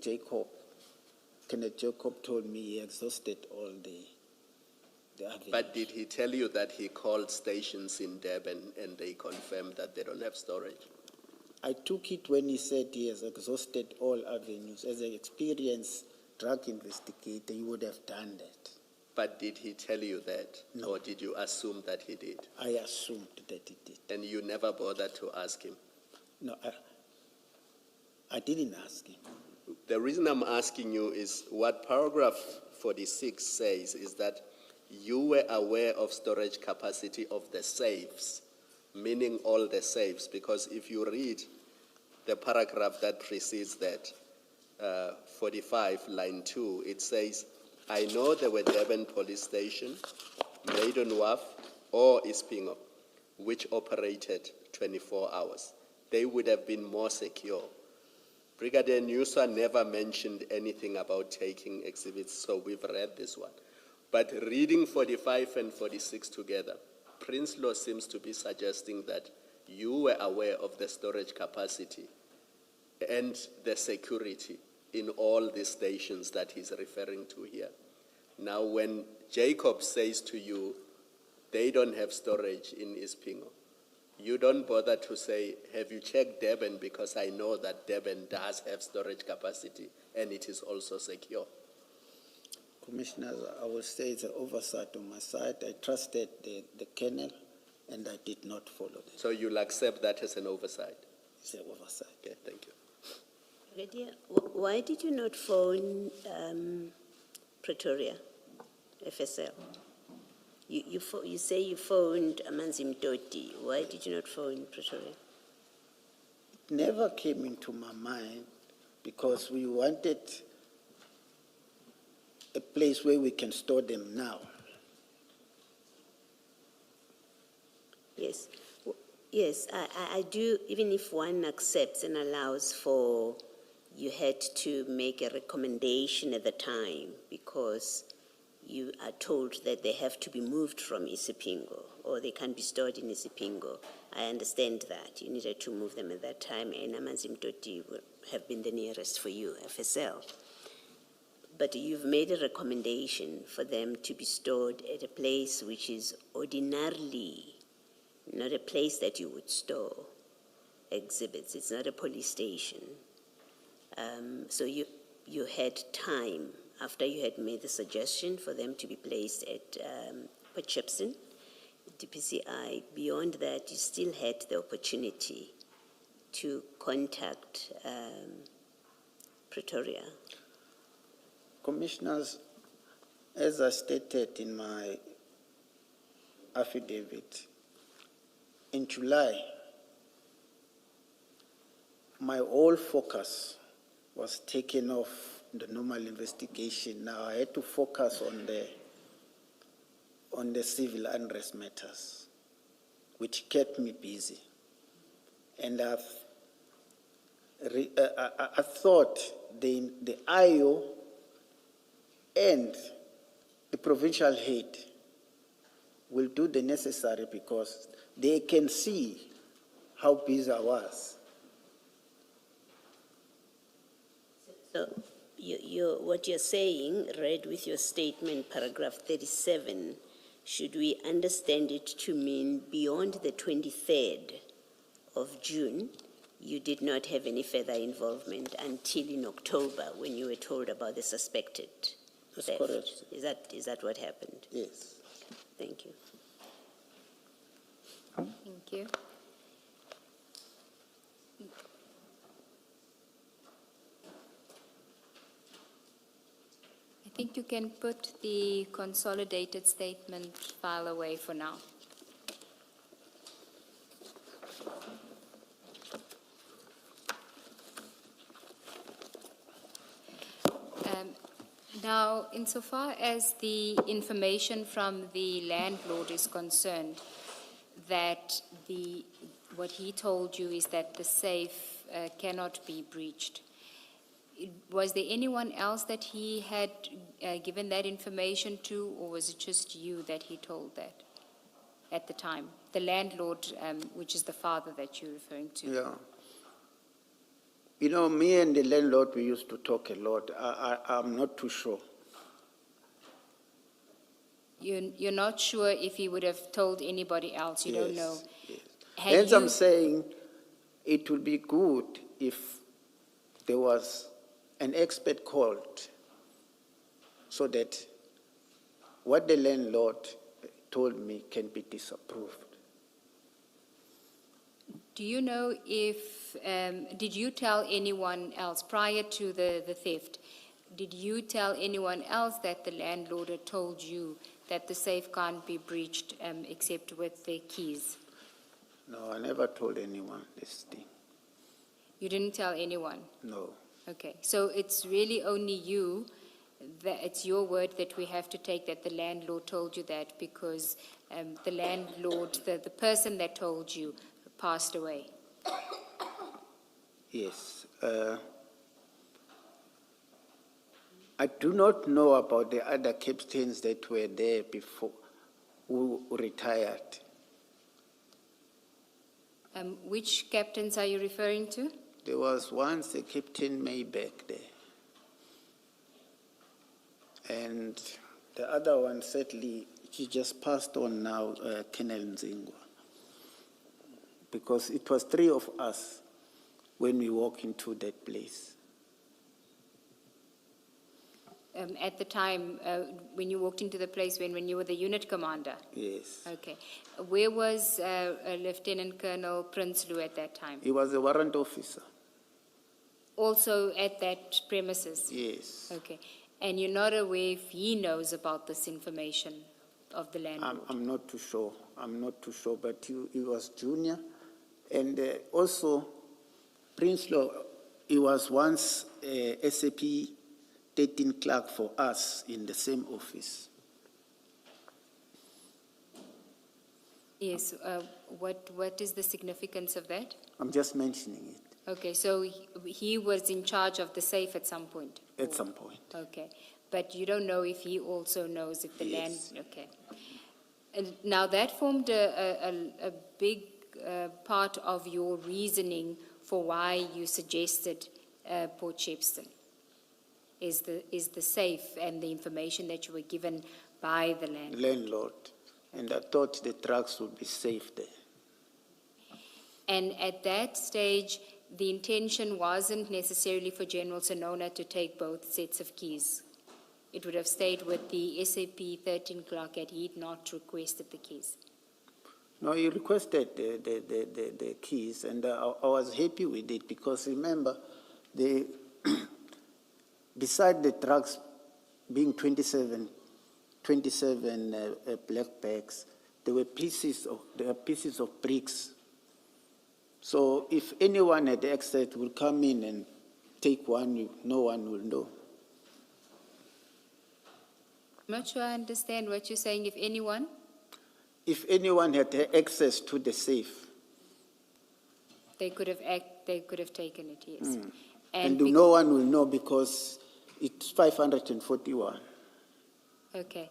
Kenneth Jacob told me he exhausted all the avenues. But did he tell you that he called stations in Durban and they confirmed that they don't have storage? I took it when he said he has exhausted all avenues. As an experienced drug investigator, he would have done that. But did he tell you that? No. Or did you assume that he did? I assumed that he did. And you never bothered to ask him? No, I didn't ask him. The reason I'm asking you is what paragraph 46 says is that you were aware of storage capacity of the safes, meaning all the safes, because if you read the paragraph that precedes that, 45, line 2, it says, I know there were Durban Police Station, Maiden Wharf, or Ispingo, which operated 24 hours. They would have been more secure. Brigadier Nyuswa never mentioned anything about taking exhibits, so we've read this one. But reading 45 and 46 together, Prince Law seems to be suggesting that you were aware of the storage capacity and the security in all the stations that he's referring to here. Now, when Jacob says to you, they don't have storage in Ispingo, you don't bother to say, have you checked Durban, because I know that Durban does have storage capacity and it is also secure. Commissioners, I will say it's an oversight on my side. I trusted the kennel, and I did not follow that. So you'll accept that as an oversight? It's an oversight. Okay, thank you. Brigadier, why did you not phone Pretoria, FSL? You say you phoned Amanzi Mtoti. Why did you not phone Pretoria? It never came into my mind, because we wanted a place where we can store them now. Yes. Yes, I do, even if one accepts and allows for, you had to make a recommendation at the time because you are told that they have to be moved from Isipingo or they can't be stored in Isipingo. I understand that. You needed to move them at that time, and Amanzi Mtoti would have been the nearest for you, FSL. But you've made a recommendation for them to be stored at a place which is ordinarily not a place that you would store exhibits. It's not a police station. So you had time after you had made the suggestion for them to be placed at Potchefstroom, DPCI. Beyond that, you still had the opportunity to contact Pretoria. Commissioners, as I stated in my affidavit, in July, my whole focus was taken off the normal investigation. Now I had to focus on the civil unrest matters, which kept me busy. And I thought the IO and the provincial head will do the necessary because they can see how busy I was. So what you're saying, read with your statement, paragraph 37, should we understand it to mean beyond the 23rd of June, you did not have any further involvement until in October when you were told about the suspected That's theft? correct. Is that what happened? Yes. Thank you. Thank you. I think you can put the consolidated statement file away for now. Now, insofar as the information from the landlord is concerned, that what he told you is that the safe cannot be breached. Was there anyone else that he had given that information to, or was it just you that he told that at the time? The landlord, which is the father that you're referring to. Yeah. You know, me and the landlord, we used to talk a lot. I'm not too sure. You're not sure if he would have told anybody else. You don't know. Yes. Had Hence, you- I'm saying it would be good if there was an expert called so that what the landlord told me can be disapproved. Do you know if, did you tell anyone else prior to the theft, did you tell anyone else that the landlord had told you that the safe can't be breached except with the keys? No, I never told anyone this thing. You didn't tell anyone? No. Okay, so it's really only you, that it's your word that we have to take, that the landlord told you that, because the landlord, the person that told you passed away. Yes. I do not know about the other captains that were there before, who retired. Which captains are you referring to? There was once a Captain Maybeck there. And the other one, sadly, he just passed on now, Colonel Nzingwa. Because it was three of us when we walked into that place. At the time, when you walked into the place, when you were the unit commander? Yes. Okay. Where was Lieutenant Colonel Prinsloo at that time? He was a warrant officer. Also at that premises? Yes. Okay. And you're not aware if he knows about this information of the landlord? I'm not too sure. I'm not too sure, but he was junior. And also, Prinsloo, he was once SAP 13 clerk for us in the same office. Yes. What is the significance of that? I'm just mentioning it Okay, so he was in charge of the safe at some point? at some point. Okay, but you don't know if he also knows if the Yes. land, okay. And now that formed a big part of your reasoning for why you suggested Port Shepstone, is the safe and the information that you were given by the Landlord. And I thought the drugs would be safe there. And at that stage, the intention wasn't necessarily for General Sonona to take both sets of keys. It would have stayed with the SAP 13 clerk had he not requested the keys. No, he requested the keys, and I was happy with it because remember, beside the drugs being 27 black bags, there are pieces of bricks. So if anyone at the exit will come in and take one, no one will know. I'm not sure I understand what you're saying, if anyone. If anyone had access to the safe, They could have taken it, yes. and bec- no one will know because it's 541. Okay.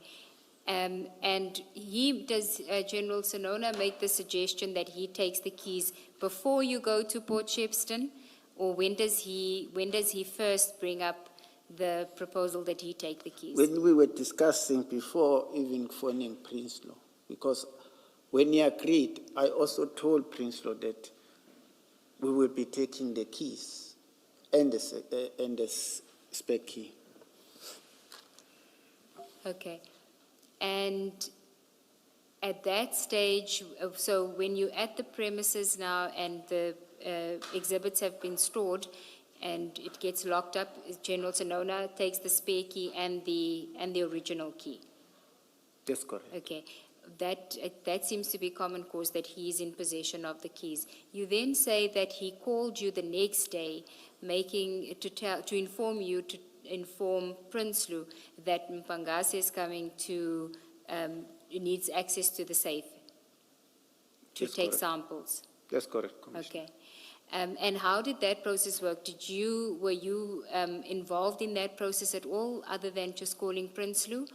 And does General Sonona make the suggestion that he takes the keys before you go to Port Shepstone? Or when does he first bring up the proposal that he take the keys? When we were discussing before even phoning Prinsloo, because when he agreed, I also told Prinsloo that we will be taking the keys and the spare key. Okay. And at that stage, so when you're at the premises now and the exhibits have been stored and it gets locked up, General Sonona takes the spare key and the original key. That's correct. Okay. That seems to be common cause, that he is in possession of the keys. You then say that he called you the next day, to inform Prinsloo that Mpangase is coming to needs access to the safe to That's take correct. samples. That's correct, Commissioner. Okay. And how did that process work? Were you involved in that process at all, other than just calling Prinsloo?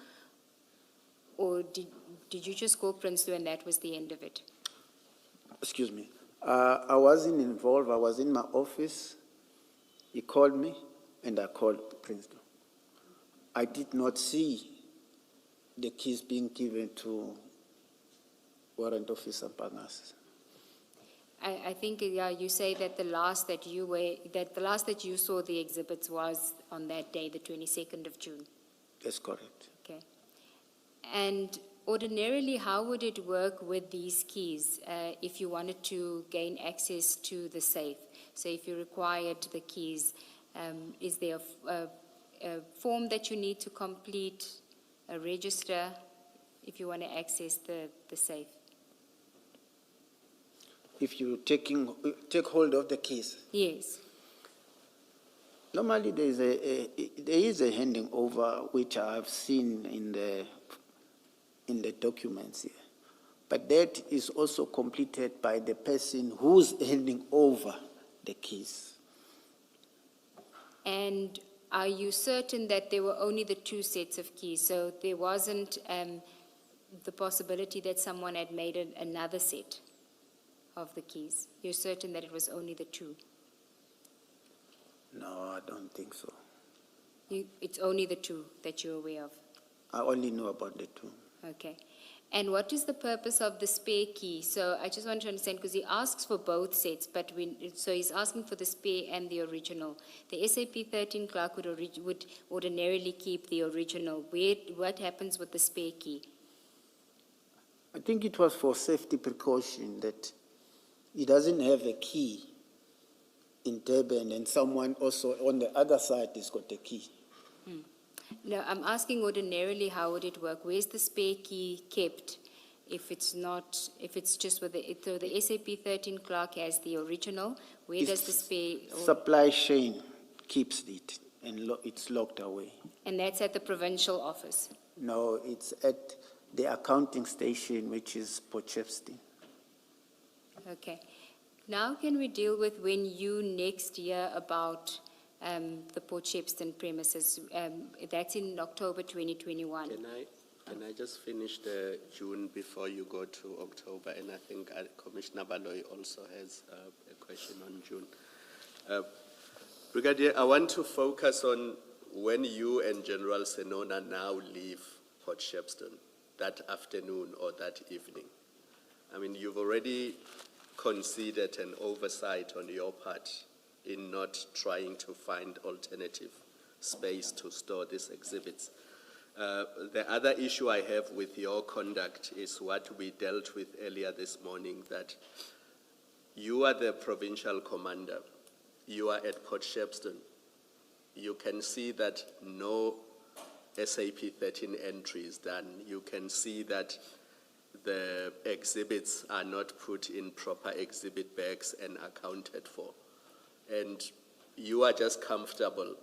Or did you just call Prinsloo and that was the end of it? Excuse me. I wasn't involved. I was in my office. He called me, and I called Prinsloo. I did not see the keys being given to Warrant Officer Mpangase. I think, yeah, you say that the last that you saw the exhibits was on that day, the 22nd of June. That's correct. Okay. And ordinarily, how would it work with these keys if you wanted to gain access to the safe? So if you required the keys, is there a form that you need to complete, a register, if you want to access the safe? If you take hold of the keys, Yes. normally there is a handing over which I have seen in the documents here, but that is also completed by the person who's handing over the keys. And are you certain that there were only the 2 sets of keys? So there wasn't the possibility that someone had made another set of the keys? You're certain that it was only the 2? No, I don't think so. It's only the 2 that you're aware of? I only know about the 2. Okay. And what is the purpose of the spare key? So I just want to understand, because he asks for both sets, so he's asking for the spare and the original. The SAP 13 clerk would ordinarily keep the original. What happens with the spare key? I think it was for safety precaution that he doesn't have a key in Durban and someone also on the other side has got a key. No, I'm asking ordinarily, how would it work? Where's the spare key kept if it's just with so the SAP 13 clerk has the original? Where does the spare... Supply chain keeps it and it's locked away. And that's at the provincial office? No, it's at the accounting station, which is Port Shepstone. Okay. Now can we deal with when you next hear about the Port Shepstone premises? That's in October 2021. Can I just finish the June before you go to October? And I think Commissioner Baloyi also has a question on June. Brigadier, I want to focus on when you and General Sonona now leave Port Shepstone, that afternoon or that evening. I mean, you've already conceded an oversight on your part in not trying to find alternative space to store these exhibits. The other issue I have with your conduct is what we dealt with earlier this morning, that you are the provincial commander. You are at Port Shepstone. You can see that no SAP 13 entry is done. You can see that the exhibits are not put in proper exhibit bags and accounted for. And you are just comfortable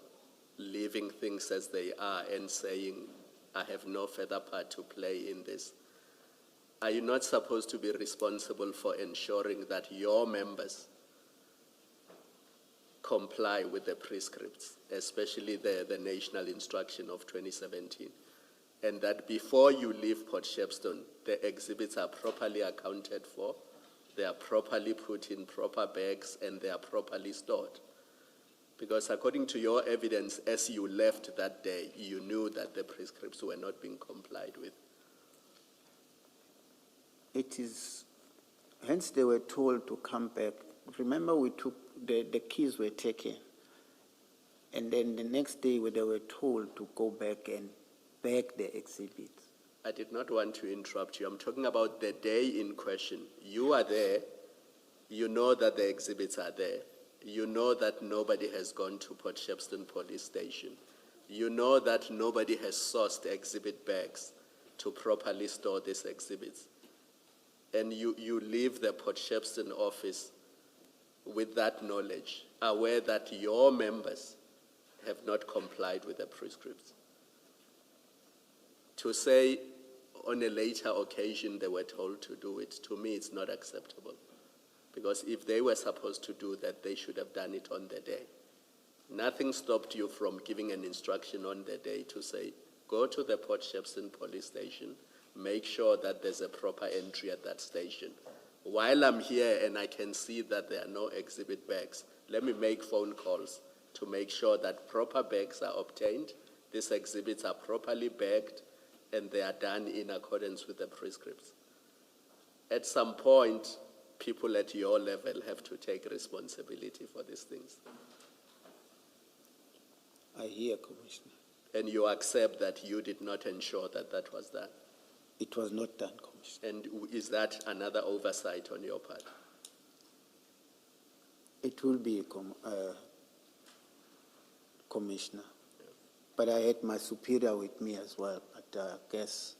leaving things as they are and saying, I have no further part to play in this. Are you not supposed to be responsible for ensuring that your members comply with the prescripts, especially the National Instruction of 2017? And that before you leave Port Shepstone, the exhibits are properly accounted for, they are properly put in proper bags, and they are properly stored. Because according to your evidence, as you left that day, you knew that the prescripts were not being complied with. It is, hence they were told to come back. Remember, we took, the keys were taken. And then the next day they were told to go back and bag the exhibits. I did not want to interrupt you. I'm talking about the day in question. You are there. You know that the exhibits are there. You know that nobody has gone to Port Shepstone Police Station. You know that nobody has sourced exhibit bags to properly store these exhibits. And you leave the Port Shepstone office with that knowledge, aware that your members have not complied with the prescripts. To say on a later occasion they were told to do it, to me it's not acceptable. Because if they were supposed to do that, they should have done it on the day. Nothing stopped you from giving an instruction on the day to say, go to the Port Shepstone Police Station, make sure that there's a proper entry at that station. While I'm here and I can see that there are no exhibit bags, let me make phone calls to make sure that proper bags are obtained, these exhibits are properly bagged, and they are done in accordance with the prescripts. At some point, people at your level have to take responsibility for these things. I hear, Commissioner. And you accept that you did not ensure that that was done. It was not done, Commissioner. And is that another oversight on your part? It will be, Commissioner. But I had my superior with me as well, but I guess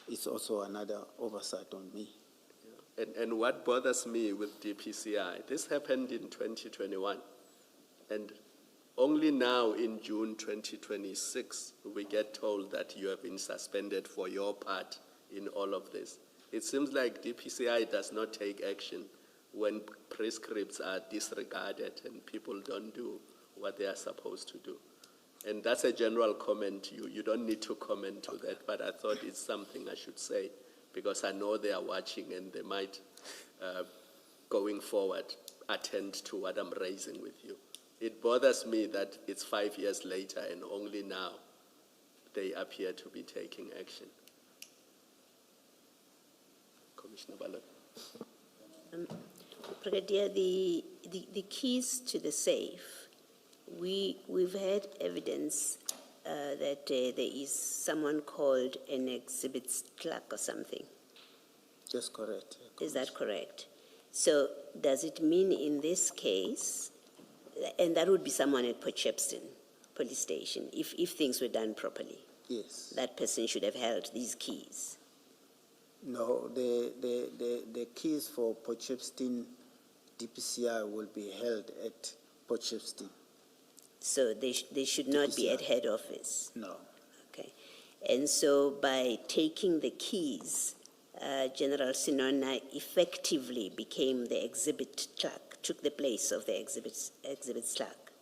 it's also another oversight on me. And what bothers me with DPCI, this happened in 2021, and only now in June 2026, we get told that you have been suspended for your part in all of this. It seems like DPCI does not take action when prescripts are disregarded and people don't do what they are supposed to do. And that's a general comment. You don't need to comment to that, but I thought it's something I should say because I know they are watching and they might, going forward, attend to what I'm raising with you. It bothers me that it's 5 years later and only now they appear to be taking action. Commissioner Ballard. Brigadier, the keys to the safe, we've had evidence that there is someone called an exhibits clerk or something. That's correct. Is that correct? So does it mean in this case, and that would be someone at Port Shepstone Police Station, if things were done properly? Yes. That person should have held these keys. No, the keys for Port Shepstone DPCI will be held at Port Shepstone. So they should not be DPCI. at head office? No. Okay. And so by taking the keys, General Sinona effectively became the exhibit clerk, took the place of the exhibit clerk.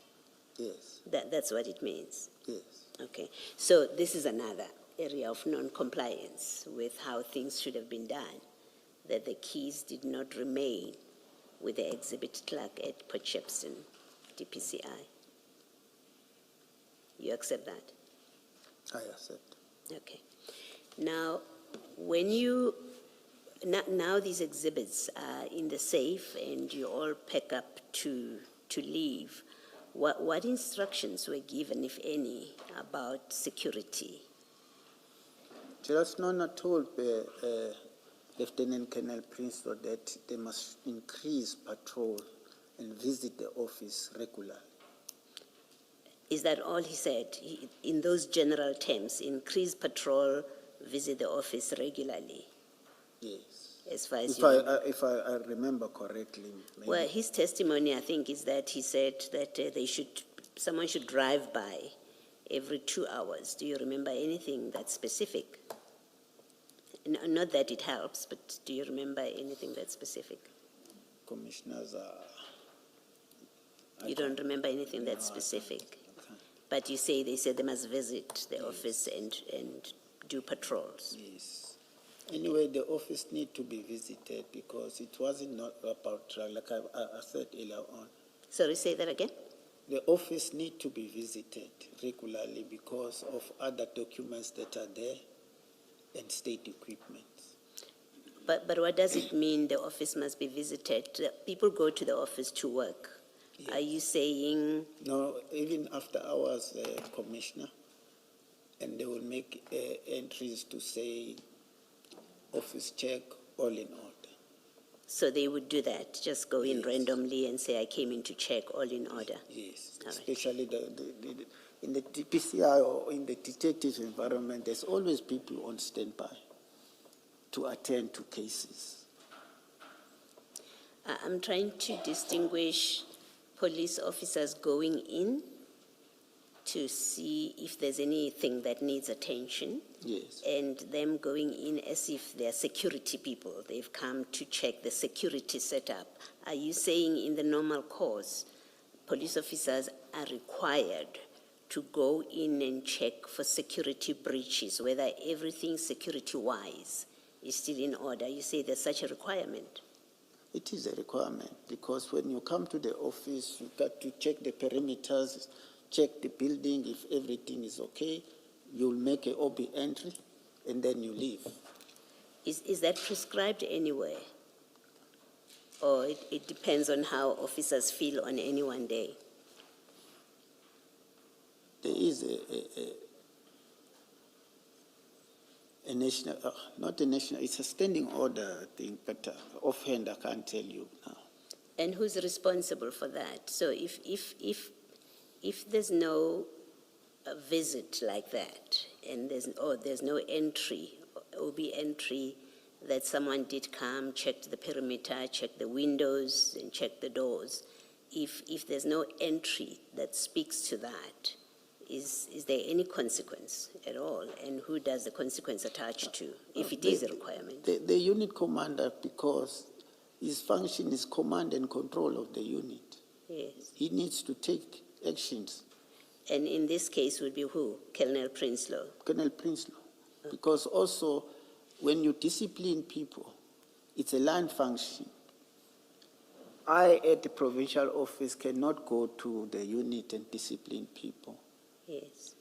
Yes. That's what it means. Yes. Okay. So this is another area of non-compliance with how things should have been done, that the keys did not remain with the exhibit clerk at Port Shepstone DPCI. You accept that? I accept. Okay. Now, when you, now these exhibits are in the safe and you all pack up to leave, what instructions were given, if any, about security? General Sinona told Lieutenant Colonel Prince that they must increase patrol and visit the office regularly. Is that all he said? In those general terms, increase patrol, visit the office regularly? Yes. as far as If I remember correctly. Maybe. Well, his testimony, I think, is that he said that someone should drive by every 2 hours. Do you remember anything that's specific? Not that it helps, but do you remember anything that's specific? Commissioners are... You don't remember anything that's specific? But you say they said they must visit the office and do patrols. Yes. Anyway, the office need to be visited because it wasn't not about drug, like I said earlier on. Sorry, say that again? The office need to be visited regularly because of other documents that are there and state equipment. But what does it mean the office must be visited? People go to the office to work. Yes. Are you saying... No, even after hours, Commissioner, and they will make entries to say office check, all in order. So they would do that, just go in Yes. randomly and say, I came in to check, all in order? Yes, All right. especially in the TPCI or in the detective environment, there's always people on standby to attend to cases. I'm trying to distinguish police officers going in to see if there's anything that needs attention, Yes. and them going in as if they're security people. They've come to check the security setup. Are you saying in the normal course, police officers are required to go in and check for security breaches, whether everything security-wise is still in order? You say there's such a requirement? It is a requirement because when you come to the office, you got to check the perimeters, check the building. If everything is okay, you'll make an OB entry and then you leave. Is that prescribed anywhere? Or it depends on how officers feel on any one day? There is a national, not a national, it's a standing order, I think, but offhand I can't tell you now. And who's responsible for that? So if there's no visit like that, and there's no entry, OB entry, that someone did come, checked the perimeter, checked the windows, and checked the doors, if there's no entry that speaks to that, is there any consequence at all? And who does the consequence attach to, if it is a requirement? The unit commander, because his function is command and control of the unit. Yes. He needs to take actions. And in this case would be who? Colonel Prinsloo? Colonel Prinsloo. Because also, when you discipline people, it's a line function. I, at the provincial office, cannot go to the unit and discipline people. Yes.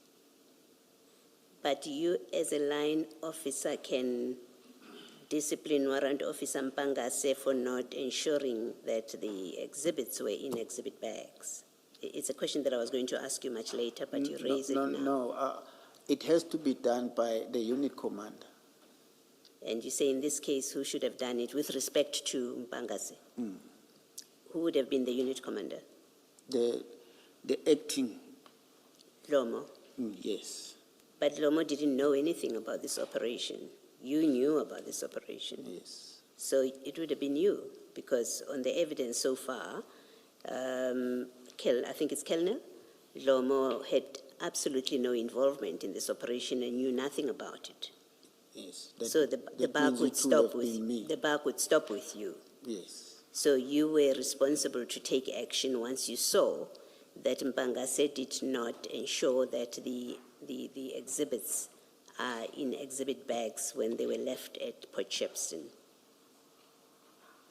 But you, as a line officer, can discipline Warrant Officer Mpangase for not ensuring that the exhibits were in exhibit bags. It's a question that I was going to ask you much later, but you raise it now. No, it has to be done by the unit commander. And you say in this case, who should have done it with respect to Mpangase? Who would have been the unit commander? The acting. Lomo. Yes. But Lomo didn't know anything about this operation. You knew about this operation. Yes. So it would have been you, because on the evidence so far, I think it's Colonel, Lomo had absolutely no involvement in this operation and knew nothing about it. Yes. So the buck would stop with the buck would stop with you. Yes. So you were responsible to take action once you saw that Mpangase did not ensure that the exhibits are in exhibit bags when they were left at Port Shepstone.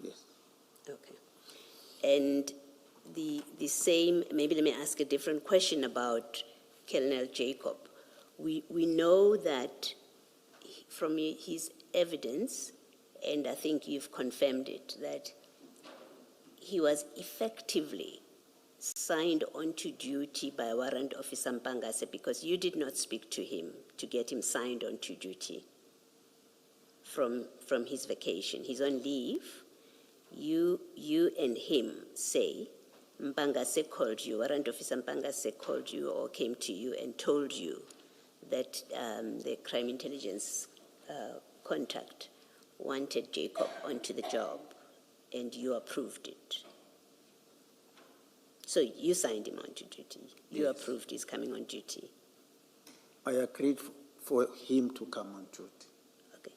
Yes. Okay. And the same, maybe let me ask a different question about Colonel Jacob. We know that from his evidence, and I think you've confirmed it, that he was effectively signed onto duty by Warrant Officer Mpangase because you did not speak to him to get him signed onto duty from his vacation. He's on leave. You and him say Mpangase called you, Warrant Officer Mpangase called you or came to you and told you that the crime intelligence contact wanted Jacob onto the job and you approved it. So you signed him onto duty. You Yes. approved his coming on duty. I agreed for him to come on duty. Okay.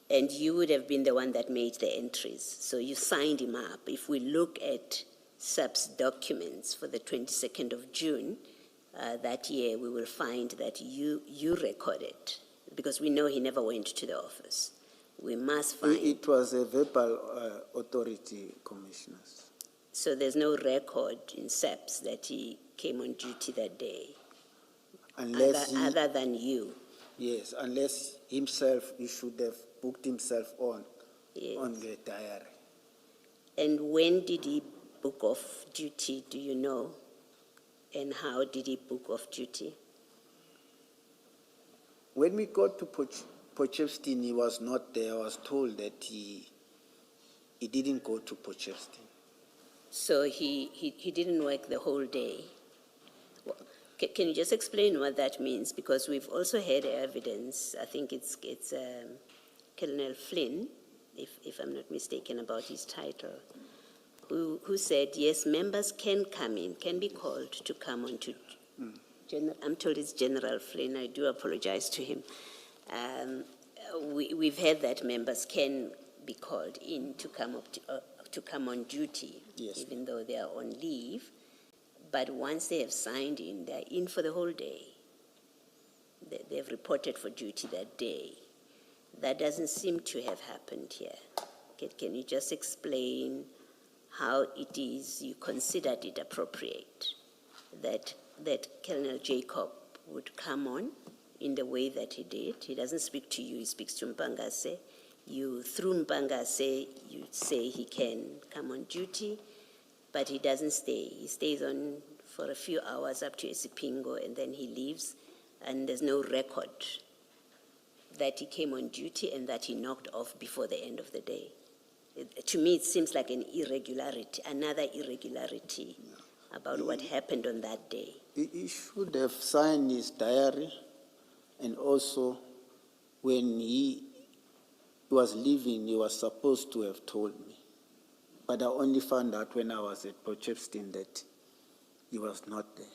And you would have been the one that made the entries. So you signed him up. If we look at SAP's documents for the 22nd of June that year, we will find that you recorded, because we know he never went to the office. We must find. It was a verbal authority, Commissioners. So there's no record in SAPS that he came on duty that day, Unless other than you. Yes, unless himself, he should have booked himself on the diary. And when did he book off duty, do you know? And how did he book off duty? When we got to Potchefstroom, he was not there. I was told that he didn't go to Potchefstroom. So he didn't work the whole day. Well, can you just explain what that means? Because we've also had evidence, I think it's Colonel Flynn, if I'm not mistaken about his title, who said, yes, members can come in, can be called to come on to, I'm told it's General Flynn, I do apologize to him. We've heard that members can be called in to come up to come on duty, Yes. even though they are on leave. But once they have signed in, they're in for the whole day. They've reported for duty that day. That doesn't seem to have happened here. Can you just explain how it is you considered it appropriate that Colonel Jacob would come on in the way that he did? He doesn't speak to you, he speaks to Mpangase. You, through Mpangase, you say he can come on duty, but he doesn't stay. He stays on for a few hours up to Esipingo, and then he leaves, and there's no record that he came on duty and that he knocked off before the end of the day. To me, it seems like an irregularity, another irregularity about what happened on that day. He should have signed his diary, and also when he was leaving, he was supposed to have told me. But I only found out when I was at Potchefstroom that he was not there.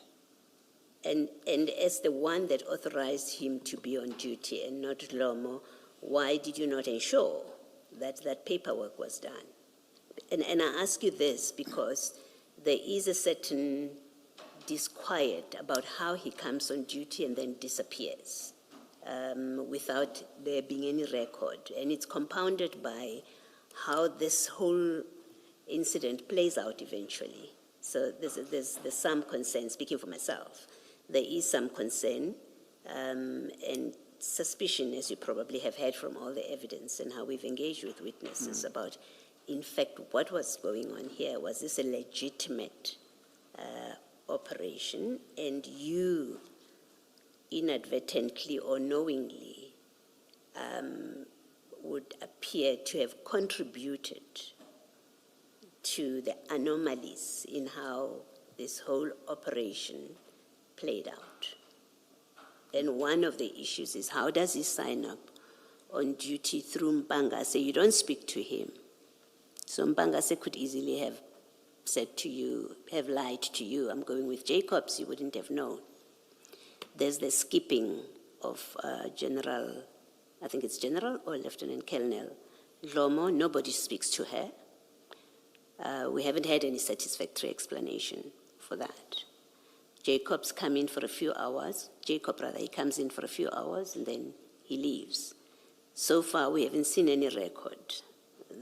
And as the one that authorized him to be on duty and not Lomo, why did you not ensure that that paperwork was done? And I ask you this because there is a certain disquiet about how he comes on duty and then disappears without there being any record. And it's compounded by how this whole incident plays out eventually. So there's some concern, speaking for myself, there is some concern and suspicion, as you probably have heard from all the evidence and how we've engaged with witnesses about, in fact, what was going on here. Was this a legitimate operation? And you inadvertently or knowingly would appear to have contributed to the anomalies in how this whole operation played out. And one of the issues is, how does he sign up on duty through Mpangase? You don't speak to him. So Mpangase could easily have said to you, have lied to you, I'm going with Jacobs, you wouldn't have known. There's the skipping of General, I think it's General or Lieutenant Colonel Lomo. Nobody speaks to her. We haven't had any satisfactory explanation for that. Jacobs come in for a few hours. Jacob, rather, he comes in for a few hours and then he leaves. So far, we haven't seen any record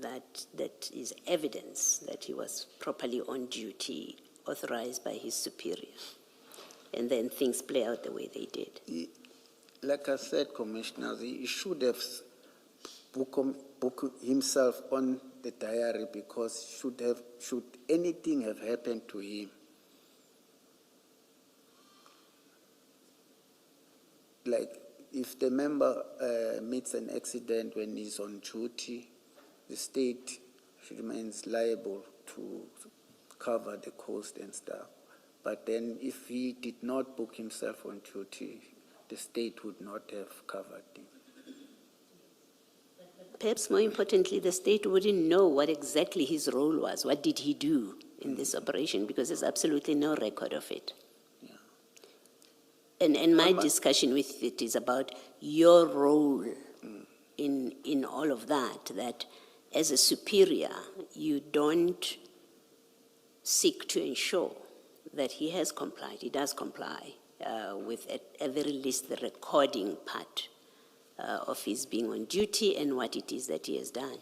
that is evidence that he was properly on duty, authorized by his superior. And then things play out the way they did. Like I said, Commissioners, he should have booked himself on the diary, because should anything have happened to him, like if the member meets an accident when he's on duty, the state remains liable to cover the cost and stuff. But then if he did not book himself on duty, the state would not have covered him. perhaps more importantly, the state wouldn't know what exactly his role was. What did he do in this operation? Because there's absolutely no record of it. And my discussion with it is about your role in all of that, that as a superior, you don't seek to ensure that he has complied, he does comply with at very least the recording part of his being on duty and what it is that he has done.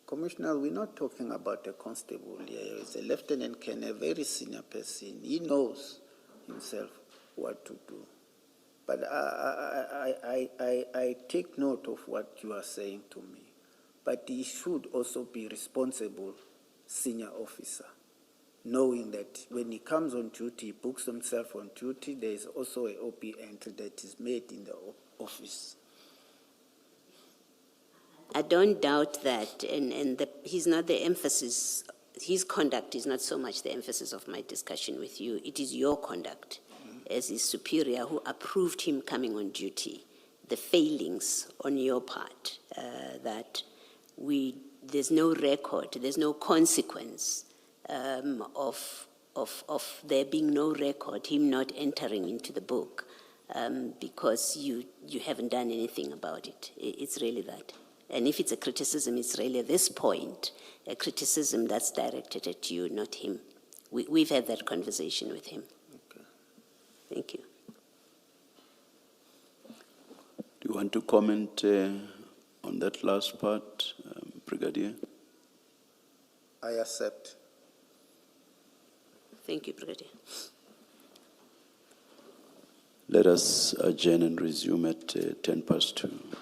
Commissioner, we're not talking about a constable here. It's a lieutenant colonel, a very senior person. He knows himself what to do. But I take note of what you are saying to me. But he should also be responsible senior officer, knowing that when he comes on duty, he books himself on duty, there is also a OP entry that is made in the office. I don't doubt that, and he's not the emphasis, his conduct is not so much the emphasis of my discussion with you. It is your conduct as his superior who approved him coming on duty, the failings on your part, that there's no record, there's no consequence of there being no record, him not entering into the book, because you haven't done anything about it. It's really that. And if it's a criticism, it's really at this point a criticism that's directed at you, not him. We've had that conversation with him. Okay. Thank you. Do you want to comment on that last part, Brigadier? I accept. Thank you, Brigadier. Let us adjourn and resume at 2:10.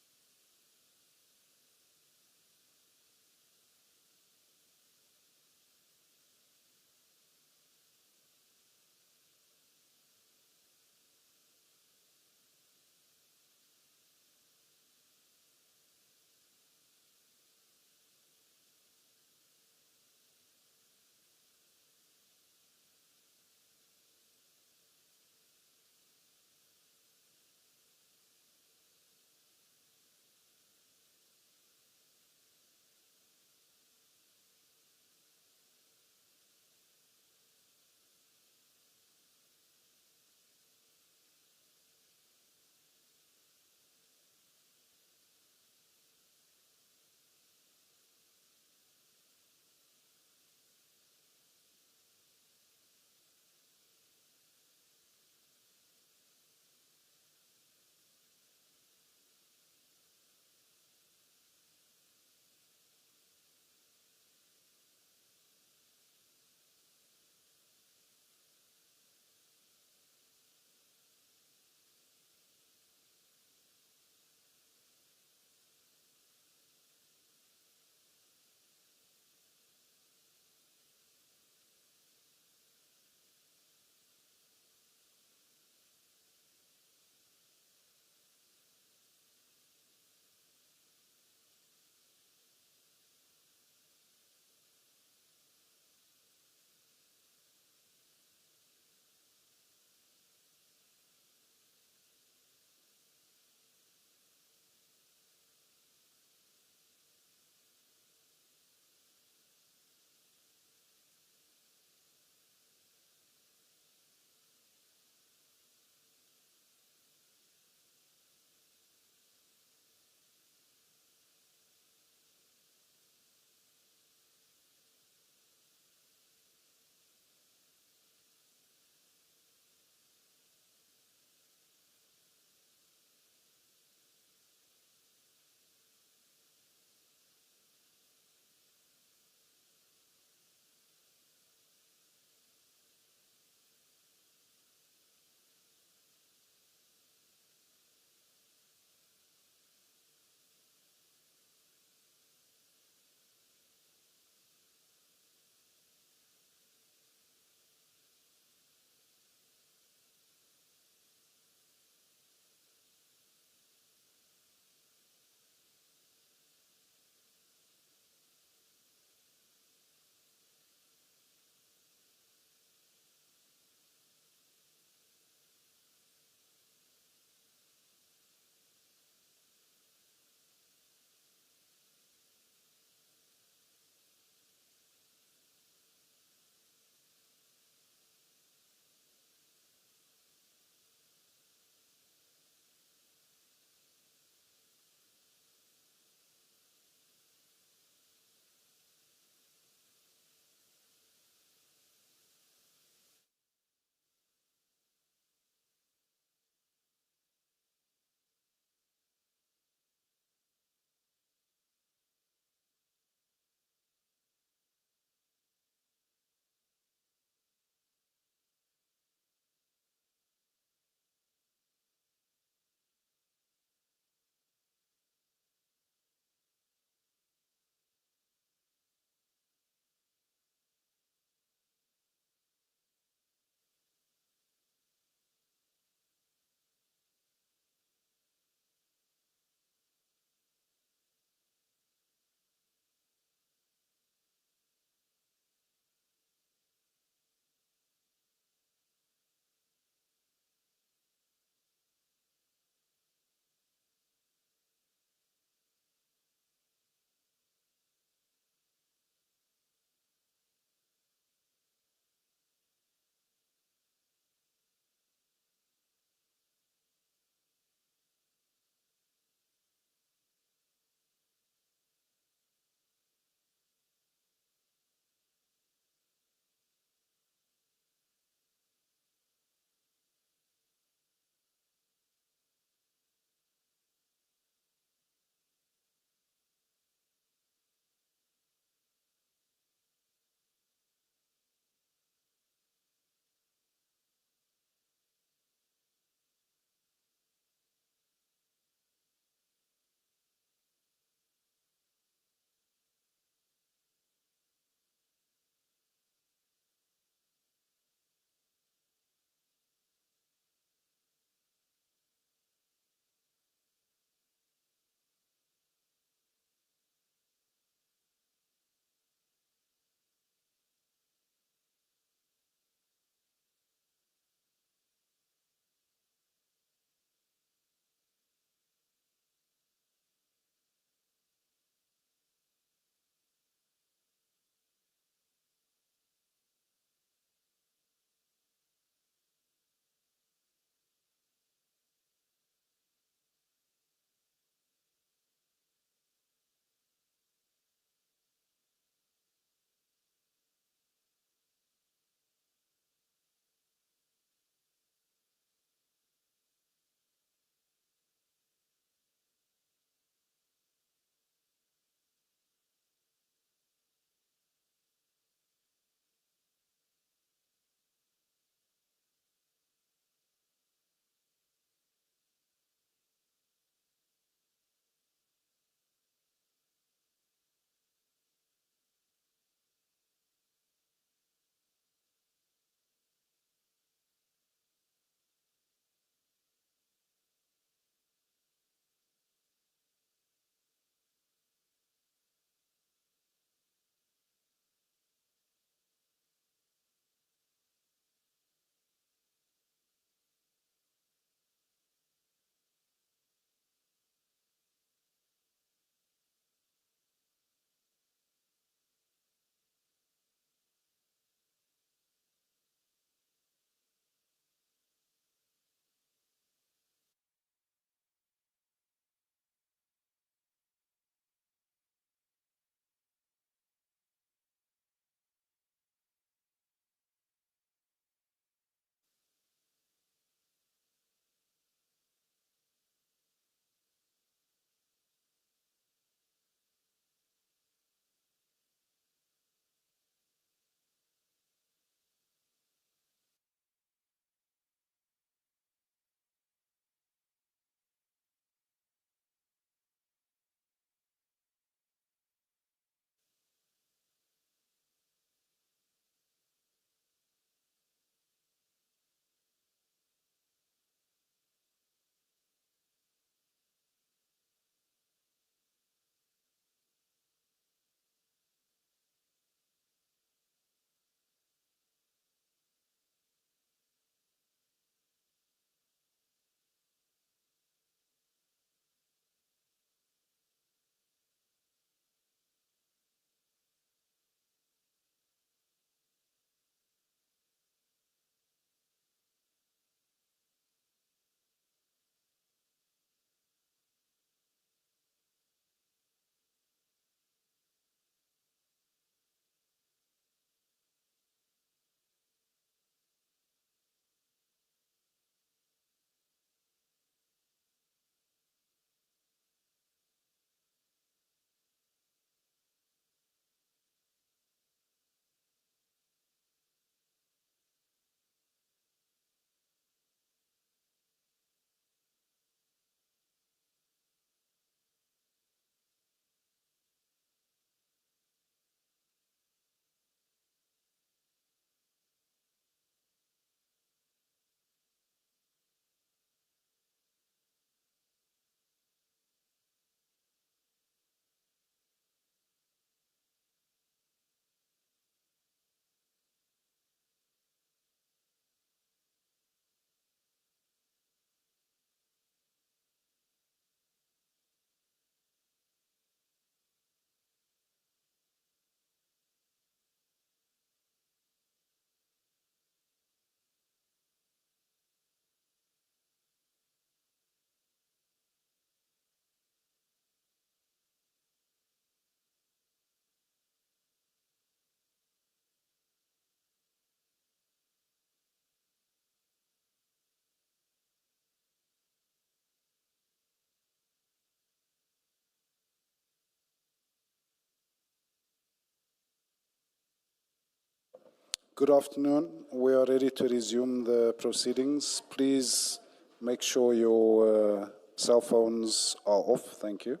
Good afternoon. We are ready to resume the proceedings. Please make sure your cell phones are off. Thank you.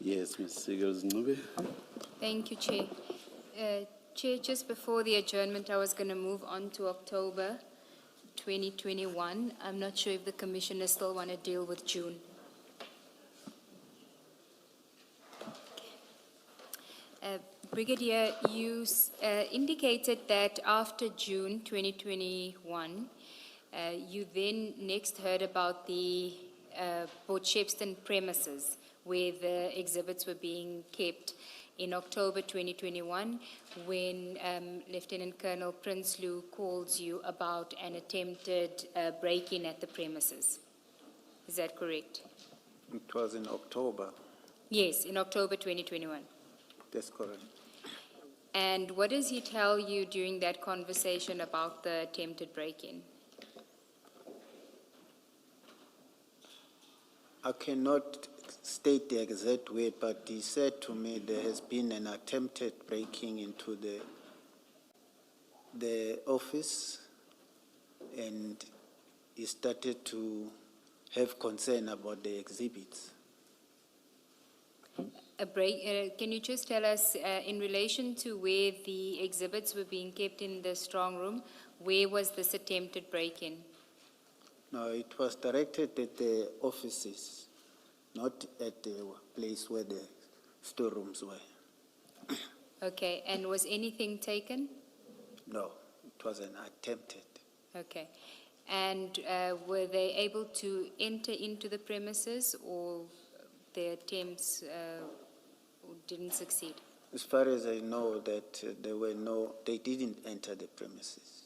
Yes, Ms. Sigels-Ncube. Thank you, Chair. Chair, just before the adjournment, I was going to move on to October 2021. I'm not sure if the commissioners still want to deal with June. Brigadier, you indicated that after June 2021, you then next heard about the Port Shepstone premises where the exhibits were being kept in October 2021 when Lieutenant Colonel Prinsloo calls you about an attempted break-in at the premises. Is that correct? It was in October. Yes, in October 2021. That's correct. And what does he tell you during that conversation about the attempted break-in? I cannot state the exact word, but he said to me there has been an attempted breaking into the office, and he started to have concern about the exhibits. Can you just tell us, in relation to where the exhibits were being kept in the strong room, where was this attempted break-in? No, it was directed at the offices, not at the place where the storerooms were. Okay, and was anything taken? No, it was an attempted. Okay. And were they able to enter into the premises, or their attempts didn't succeed? As far as I know, that they didn't enter the premises.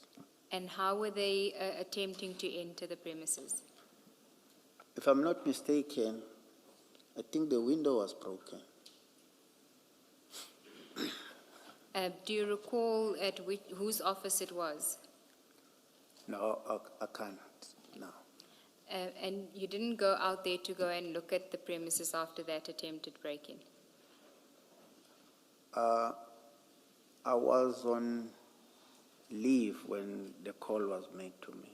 And how were they attempting to enter the premises? If I'm not mistaken, I think the window was broken. Do you recall at whose office it was? No, I can't, no. And you didn't go out there to go and look at the premises after that attempted break-in? I was on leave when the call was made to me.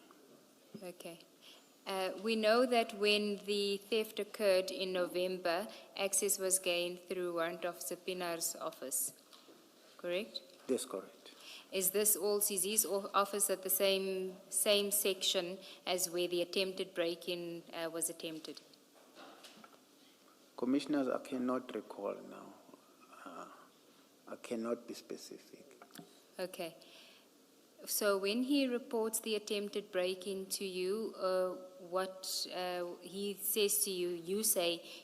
Okay. We know that when the theft occurred in November, access was gained through Warrant Officer Pinar's office, correct? That's correct. Is this all CZ's office at the same section as where the attempted break-in was attempted? Commissioners, I cannot recall now. I cannot be specific. Okay. So when he reports the attempted break-in to you, what he says to you,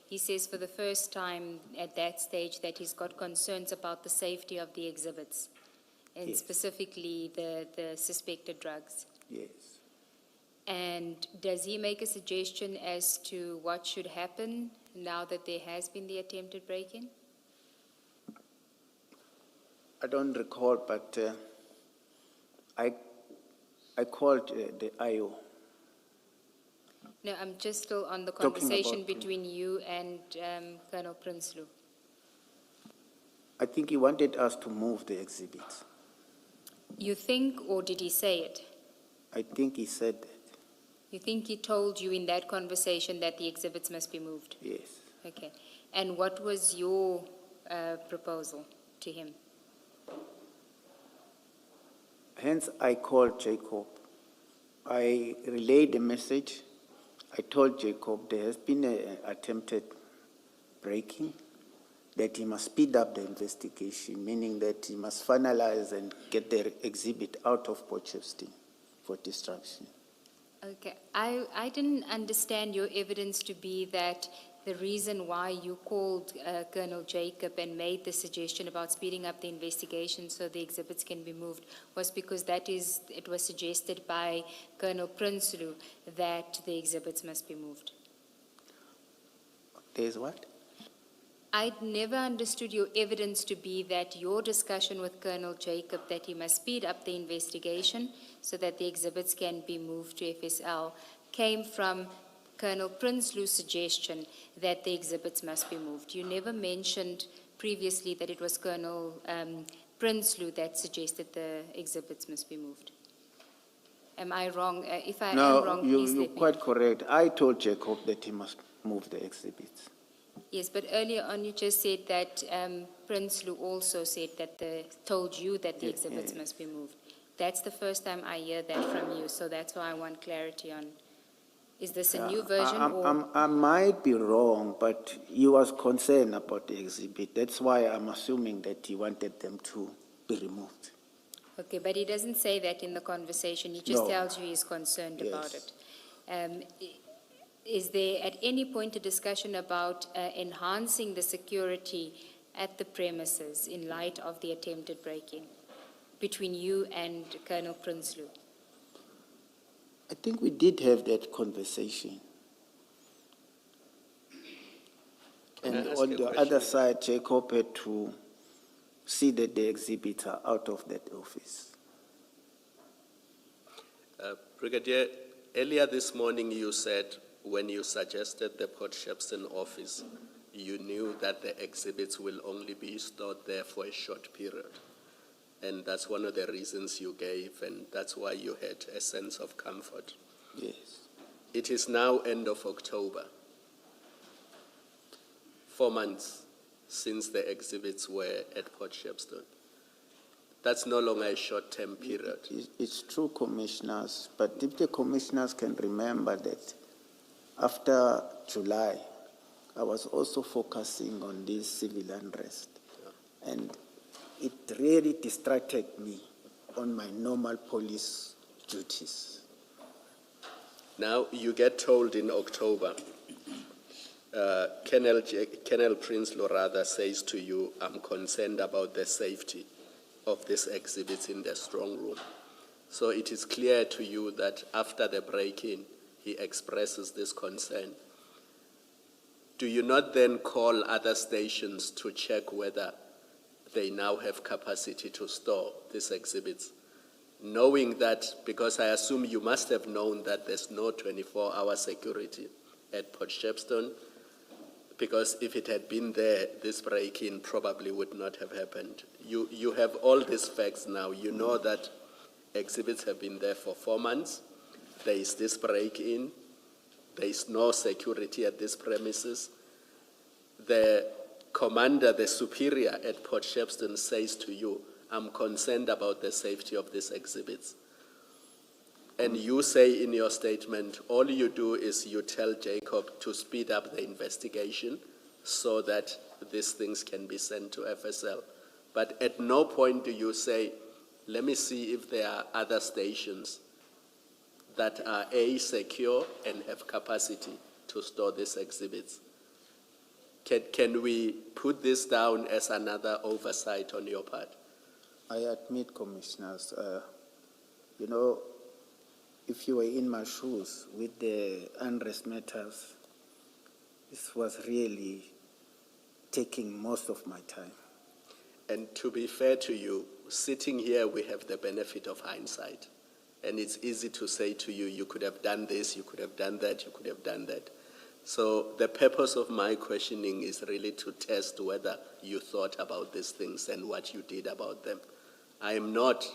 he says for the first time at that stage that he's got concerns about the safety of the exhibits, and Yes. specifically the suspected drugs. Yes. And does he make a suggestion as to what should happen now that there has been the attempted break-in? I don't recall, but I called the IO. No, I'm just still on the Talking conversation about- between you and Colonel Prinsloo. I think he wanted us to move the exhibits. You think, or did he say it? I think he said that, You think he told you in that conversation that the exhibits must be moved? yes. Okay. And what was your proposal to him? Hence, I called Jacob. I relayed the message. I told Jacob there has been an attempted breaking, that he must speed up the investigation, meaning that he must finalize and get the exhibit out of Port Shepstone for destruction. Okay. I didn't understand your evidence to be that the reason why you called Colonel Jacob and made the suggestion about speeding up the investigation so the exhibits can be moved was because it was suggested by Colonel Prinsloo that the exhibits must be moved. There's what? I'd never understood your evidence to be that your discussion with Colonel Jacob that he must speed up the investigation so that the exhibits can be moved to FSL came from Colonel Prinsloo's suggestion that the exhibits must be moved. You never mentioned previously that it was Colonel Prinsloo that suggested the exhibits must be moved. Am I wrong? If I am wrong, please you're let me quite correct. I told Jacob that he must move the exhibits. Yes, but earlier on you just said that Prinsloo also said that told you that the exhibits must be moved. That's the first time I hear that from you, so that's why I want clarity on, is this a new version or? I might be wrong, but he was concerned about the exhibit. That's why I'm assuming that he wanted them to be removed. Okay, but he doesn't say that in the conversation. He just No. tells you he's concerned about Yes. it. Is there at any point a discussion about enhancing the security at the premises in light of the attempted break-in between you and Colonel Prinsloo? I think we did have that conversation. Can I And ask on a the question? other side, Jacob had to see that the exhibits are out of that office. Brigadier, earlier this morning you said when you suggested the Port Shepstone office, you knew that the exhibits will only be stored there for a short period. And that's one of the reasons you gave, and that's why you had a sense of comfort. Yes. It is now end of October, 4 months since the exhibits were at Port Shepstone. That's no longer a short-term period. It's true, commissioners, but if the commissioners can remember that after July, I was also focusing on this civil unrest. And it really distracted me on my normal police duties. Now, you get told in October, Colonel Prinsloo rather says to you, I'm concerned about the safety of these exhibits in the strong room. So it is clear to you that after the break-in, he expresses this concern. Do you not then call other stations to check whether they now have capacity to store these exhibits? Knowing that, because I assume you must have known that there's no 24-hour security at Port Shepstone, because if it had been there, this break-in probably would not have happened. You have all these facts now. You know that exhibits have been there for 4 months. There is this break-in. There is no security at these premises. The commander, the superior at Port Shepstone says to you, I'm concerned about the safety of these exhibits. And you say in your statement, all you do is you tell Jacob to speed up the investigation so that these things can be sent to FSL. But at no point do you say, let me see if there are other stations that are A, secure and have capacity to store these exhibits. Can we put this down as another oversight on your part? I admit, commissioners, you know, if you were in my shoes with the unrest matters, this was really taking most of my time. And to be fair to you, sitting here, we have the benefit of hindsight. And it's easy to say to you, you could have done this, you could have done that, you could have done that. So the purpose of my questioning is really to test whether you thought about these things and what you did about them. I am not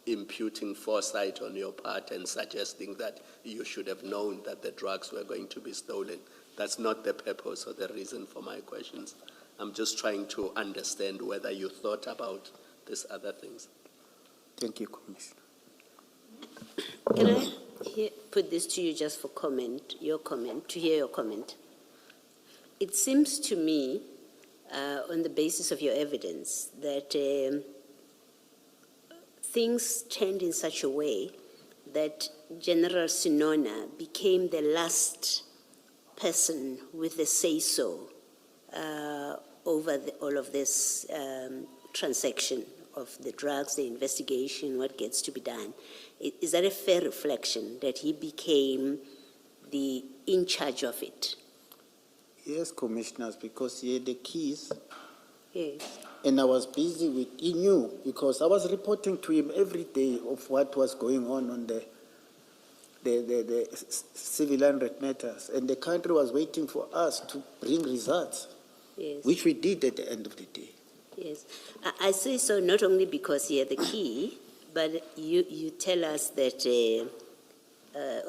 imputing foresight on your part and suggesting that you should have known that the drugs were going to be stolen. That's not the purpose or the reason for my questions. I'm just trying to understand whether you thought about these other things. Thank you, Commissioner. Can I put this to you just for comment, to hear your comment? It seems to me, on the basis of your evidence, that things turned in such a way that General Sinona became the last person with a say-so over all of this transaction of the drugs, the investigation, what gets to be done. Is that a fair reflection, that he became in charge of it? Yes, commissioners, because he had the keys Yes. and I was busy with, he knew, because I was reporting to him every day of what was going on the civil unrest matters, and the country was waiting for us to bring results, Yes. which we did at the end of the day. Yes. I say so not only because he had the key, but you tell us that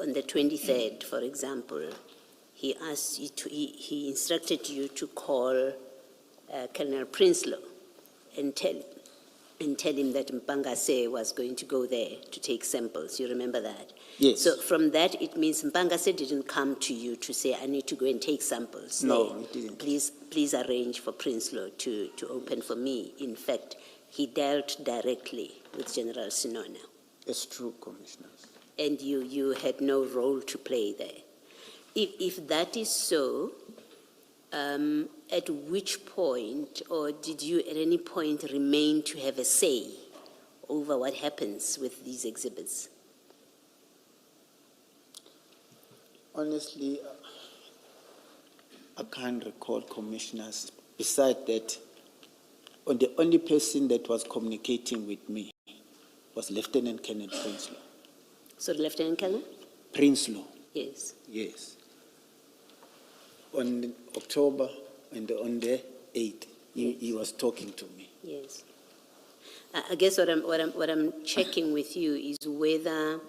on the 23rd, for example, he asked you to, he instructed you to call Colonel Prinsloo and tell him that Mpangase was going to go there to take samples. You remember that? Yes. So from that, it means Mpangase didn't come to you to say, I need to go and take samples. No, there. he didn't. Please arrange for Prinsloo to open for me. In fact, he dealt directly with General Sinona. It's true, commissioners. And you had no role to play there. If that is so, at which point, or did you at any point remain to have a say over what happens with these exhibits? Honestly, I can't recall, commissioners. Besides that, the only person that was communicating with me was Lieutenant Colonel Prinsloo. So, Lieutenant Colonel? Prinsloo, Yes. yes. On October and on the 8th, he was talking to me. Yes. I guess what I'm checking with you is whether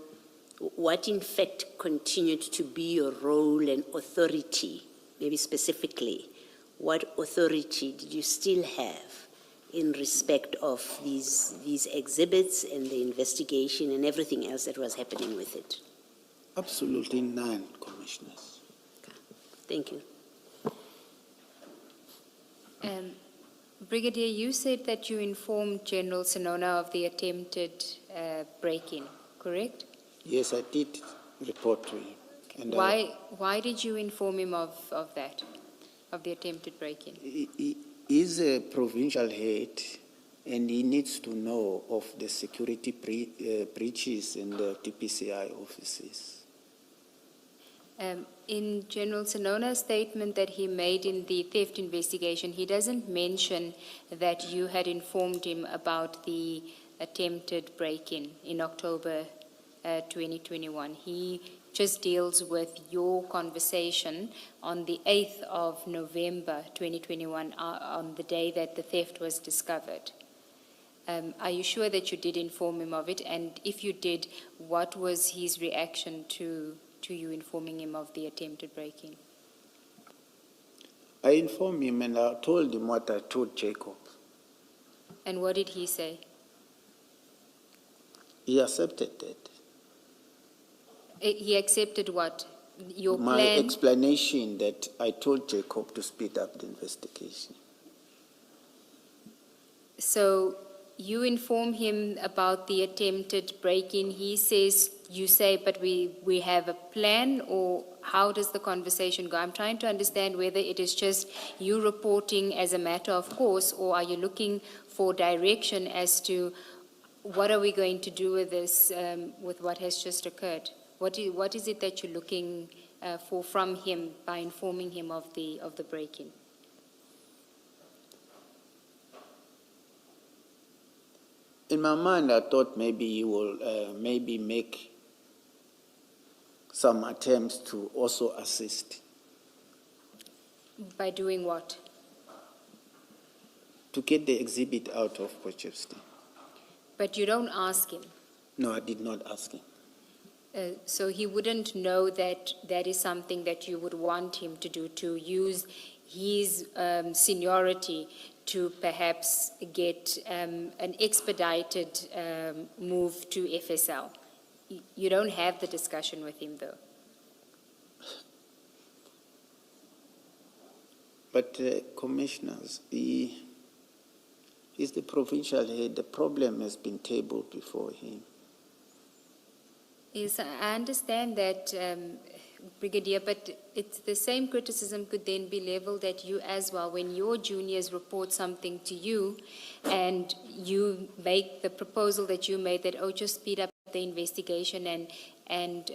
what in fact continued to be your role and authority, maybe specifically, what authority did you still have in respect of these exhibits and the investigation and everything else that was happening with it? Absolutely none, commissioners. Thank you. Brigadier, you said that you informed General Sinona of the attempted break-in, correct? Yes, I did report to him. And Why did you inform him of that, of the attempted break-in? He is a provincial head, and he needs to know of the security breaches in the TPCI offices. In General Sinona's statement that he made in the theft investigation, he doesn't mention that you had informed him about the attempted break-in in October 2021. He just deals with your conversation on the 8th of November 2021, on the day that the theft was discovered. Are you sure that you did inform him of it? And if you did, what was his reaction to you informing him of the attempted break-in? I informed him and I told him what I told Jacob. And what did he say? He accepted that. He accepted what? Your My plan? explanation that I told Jacob to speed up the investigation. So you inform him about the attempted break-in. He says, you say, but we have a plan, or how does the conversation go? I'm trying to understand whether it is just you reporting as a matter of course, or are you looking for direction as to what are we going to do with this, with what has just occurred? What is it that you're looking for from him by informing him of the break-in? In my mind, I thought maybe he will maybe make some attempts to also assist. By doing what? To get the exhibit out of Potchefstroom. But you don't ask him. No, I did not ask him. So he wouldn't know that that is something that you would want him to do, to use his seniority to perhaps get an expedited move to FSL. You don't have the discussion with him, though. But commissioners, he's the provincial head. The problem has been tabled before him. Yes, I understand that, Brigadier, but it's the same criticism could then be leveled at you as well. When your juniors report something to you and you make the proposal that you made that, oh, just speed up the investigation and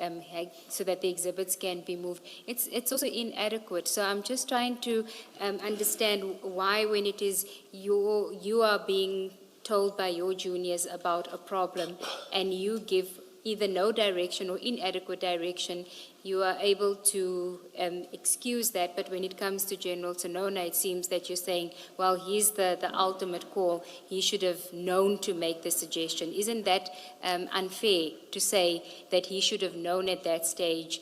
so that the exhibits can be moved. It's also inadequate. So I'm just trying to understand why, when it is you are being told by your juniors about a problem and you give either no direction or inadequate direction, you are able to excuse that. But when it comes to General Sonona, it seems that you're saying, well, he's the ultimate call. He should have known to make the suggestion. Isn't that unfair to say that he should have known at that stage?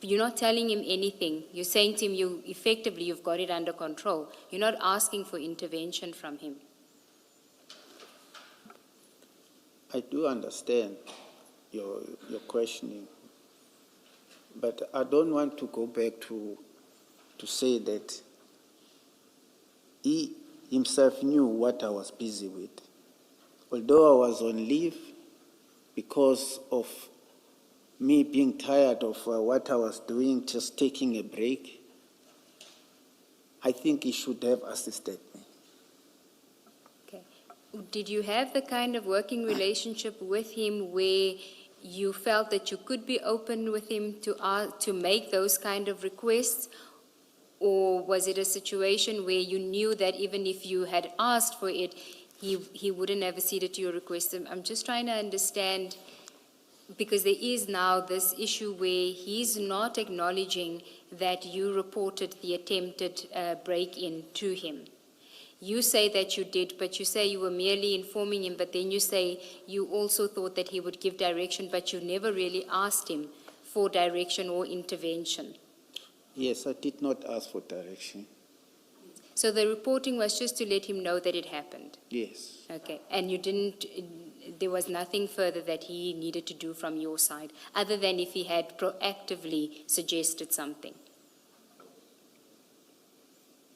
You're not telling him anything. You're saying to him, you've got it under control. You're not asking for intervention from him. I do understand your questioning, but I don't want to go back to say that he himself knew what I was busy with. Although I was on leave because of me being tired of what I was doing, just taking a break, I think he should have assisted me. Okay. Did you have the kind of working relationship with him where you felt that you could be open with him to make those kind of requests? Or was it a situation where you knew that even if you had asked for it, he wouldn't have acceded to your request? I'm just trying to understand, because there is now this issue where he's not acknowledging that you reported the attempted break-in to him. You say that you did, but you say you were merely informing him, but then you say you also thought that he would give direction, but you never really asked him for direction or intervention. Yes, I did not ask for direction. So the reporting was just to let him know that it happened? Yes. Okay, and there was nothing further that he needed to do from your side, other than if he had proactively suggested something?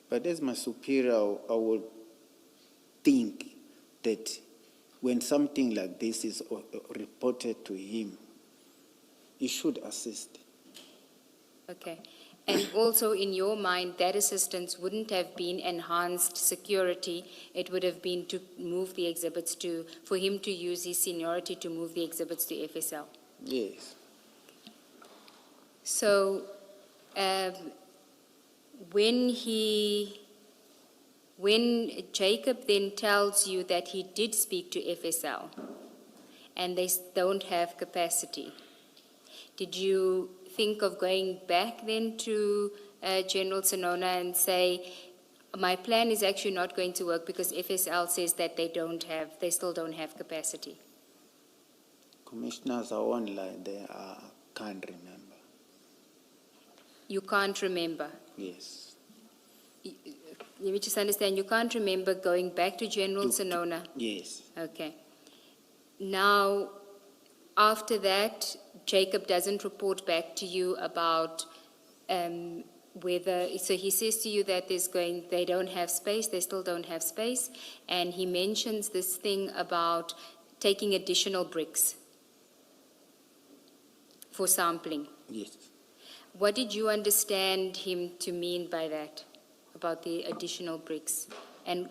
But as my superior, I would think that when something like this is reported to him, he should assist. Okay. And also in your mind, that assistance wouldn't have been enhanced security. It would have been to move the exhibits for him to use his seniority to move the exhibits to FSL. Yes. So when Jacob then tells you that he did speak to FSL and they don't have capacity, did you think of going back then to General Sonona and say, my plan is actually not going to work because FSL says that they still don't have capacity? Commissioners are online there. I can't remember. You can't remember? Yes. Let me just understand, you can't remember going back to General Sonona? Yes. Okay. Now, after that, Jacob doesn't report back to you about so he says to you that they don't have space, they still don't have space, and he mentions this thing about taking additional bricks for sampling. Yes. What did you understand him to mean by that, about the additional bricks? And